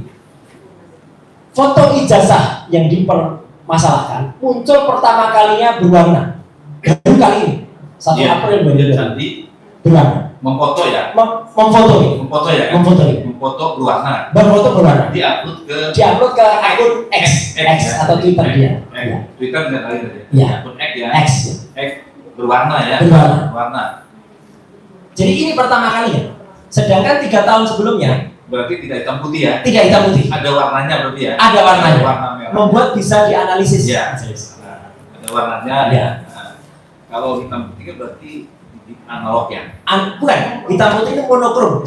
foto ijazah yang dipermasalahkan muncul pertama kalinya berwarna. Baru kali ini, 1 April 2020. Sandi berwarna. memfoto ya. Memfoto ini. Memfoto ya. Memfoto ini. Memfoto berwarna. Berfoto berwarna. Diupload ke akun X atau Twitter dia. Ya. Twitter dan lain ya. Ya. Akun X ya. X. X berwarna ya. Berwarna. Jadi ini pertama kalinya. Sedangkan 3 tahun sebelumnya berarti tidak hitam putih ya. Tidak hitam putih. Ada warnanya berarti ya. Ada warnanya. Warna merah. Membuat bisa dianalisis. Ya. Ada warnanya. Ya. Nah, kalau hitam putih kan berarti analog ya. Bukan, hitam putih itu monokrom.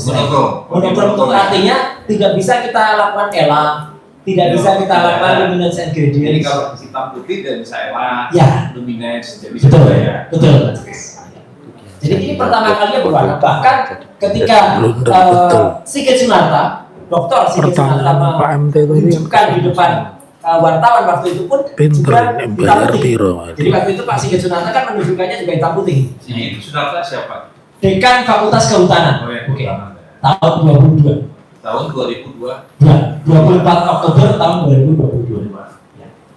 Monokrom itu artinya tidak bisa kita lakukan elang, tidak bisa kita lakukan luminance and gradient. Jadi kalau hitam putih tidak bisa elang, ya. luminance, jadi betul, ya. Betul. Jadi ini pertama kalinya berwarna. Bahkan ketika Sigit Sunarta, Dr. Sigit Sunarta menunjukkan di depan wartawan waktu itu pun juga hitam putih. Jadi waktu itu Pak Sigit Sunarta kan menunjukkannya juga hitam putih. Sigit Sunarta siapa? Dekan Fakultas Kehutanan. Oke. Tahun 2002. Tahun 2002. 24 Oktober tahun 2022.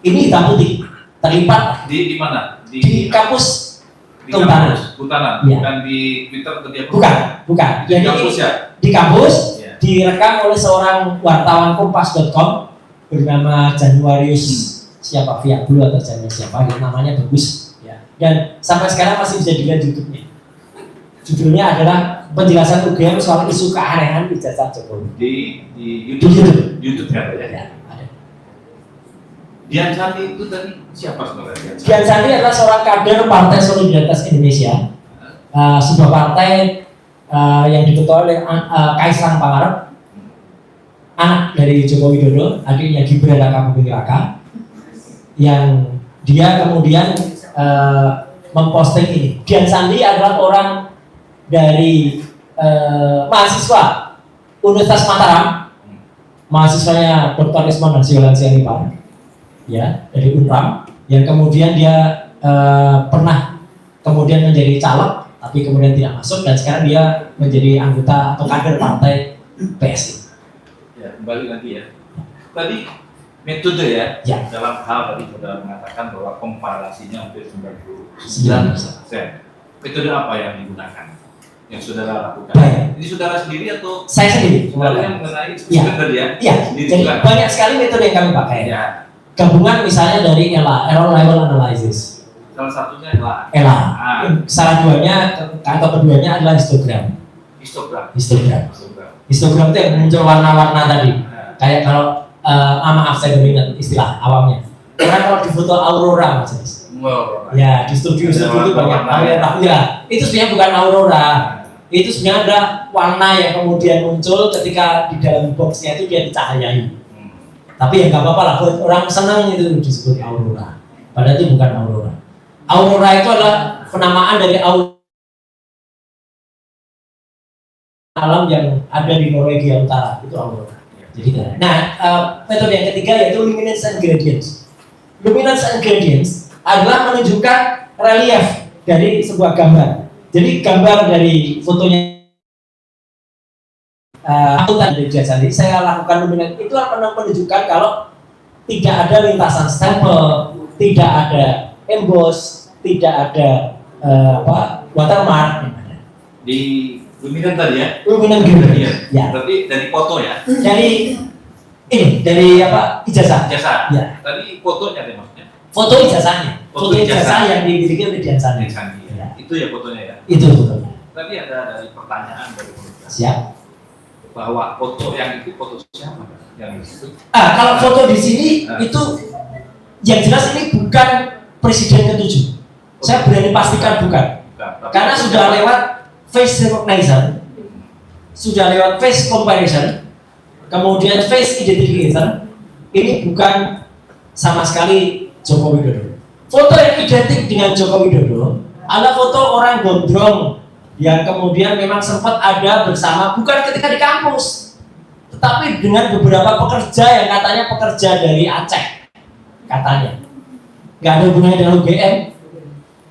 Ini hitam putih. Terlipat di mana? Di kampus Kehutanan. Ya. Bukan di Twitter atau di Bukan. Di kampus ya? Di kampus, ya. Direkam oleh seorang wartawan kompas.com bernama Januarius siapa, Viagul atau siapa, namanya bagus ya. Dan sampai sekarang masih bisa dilihat YouTube-nya. Judulnya adalah penjelasan UGM soal isu keanehan ijazah Jokowi. Di YouTube ya? Ya. Gian Sandi itu tadi siapa sebenarnya? Gian Sandi adalah seorang kader Partai Solidaritas Indonesia, sebuah partai yang diketuai oleh Kaisang Pangarep, anak dari Joko Widodo, adiknya Gibran Raka Buming Raka, yang dia kemudian memposting ini. Gian Sandi adalah orang dari mahasiswa Universitas Mataram, mahasiswanya Dr. Isman dan Siolansi Anipar, ya, dari UNRAM, yang kemudian dia pernah kemudian menjadi caleg, tapi kemudian tidak masuk, dan sekarang dia menjadi anggota atau kader partai PSI. Ya, kembali lagi ya. Tadi metode ya, Ya. dalam hal tadi saudara mengatakan bahwa komparasinya hampir 99%. 9%. Metode apa yang digunakan? Yang saudara lakukan? Baik. Ini saudara sendiri atau Saya sendiri. saudara yang mengenai Iya. tadi ya? Iya, Sendiri jadi juga. banyak sekali metode yang kami pakai. Ya. Gabungan misalnya dari ELA, Error Level Analysis. Salah satunya adalah ELA. Ah. Salah duanya, kata keduanya adalah histogram. histogram. Histogram. Histogram. Histogram itu yang muncul warna-warna tadi. Kayak kalau maaf saya belum ingat istilah awamnya. Karena kalau di foto aurora Mas Adis. Wow. Ya di studio itu banyak aurora. Ya itu sebenarnya bukan aurora. Itu sebenarnya ada warna yang kemudian muncul ketika di dalam boxnya itu dia dicahayai. Tapi ya nggak apa-apa lah, buat orang senang itu disebut aurora. Padahal itu bukan aurora. Aurora itu adalah penamaan dari alam yang ada di Norwegia Utara, itu aurora. Jadi, metode yang ketiga yaitu luminance and gradients. Luminance and gradients adalah menunjukkan relief dari sebuah gambar. Jadi gambar dari fotonya dari Jasandi, saya lakukan luminance itu akan menunjukkan kalau tidak ada lintasan stempel, tidak ada emboss, tidak ada watermark. Di luminan tadi ya? Luminance Iya. ya. Berarti dari foto ya? Dari ijazah. Jasa. Ya. Tadi fotonya deh maksudnya. Foto ijazahnya. Foto Foto ijazah ijazah yang dimiliki oleh Dian Sandi. Sandi. Ya. Itu ya fotonya ya. Itu fotonya. Tadi ada dari pertanyaan dari komunitas Siap. bahwa foto yang itu foto siapa yang itu? Kalau foto di sini itu yang jelas ini bukan presiden ke-7. Saya berani pastikan bukan. Karena sudah lewat face recognition, sudah lewat face comparison, kemudian face identification. Ini bukan sama sekali Joko Widodo. Foto yang identik dengan Joko Widodo adalah foto orang gondrong yang kemudian memang sempat ada bersama, bukan ketika di kampus, tetapi dengan beberapa pekerja yang katanya pekerja dari Aceh, katanya nggak ada hubungannya dengan UGM.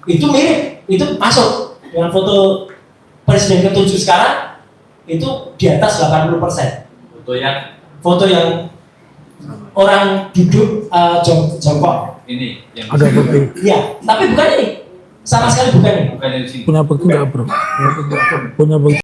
Itu mirip, itu masuk dengan foto presiden ke-7 sekarang itu di atas 80%. Foto yang orang duduk jongkok. Ini yang Ada bukti. Iya, tapi bukan ini. Sama sekali bukan ini. bukan yang di sini. Punya bukti nggak bro? Punya bukti.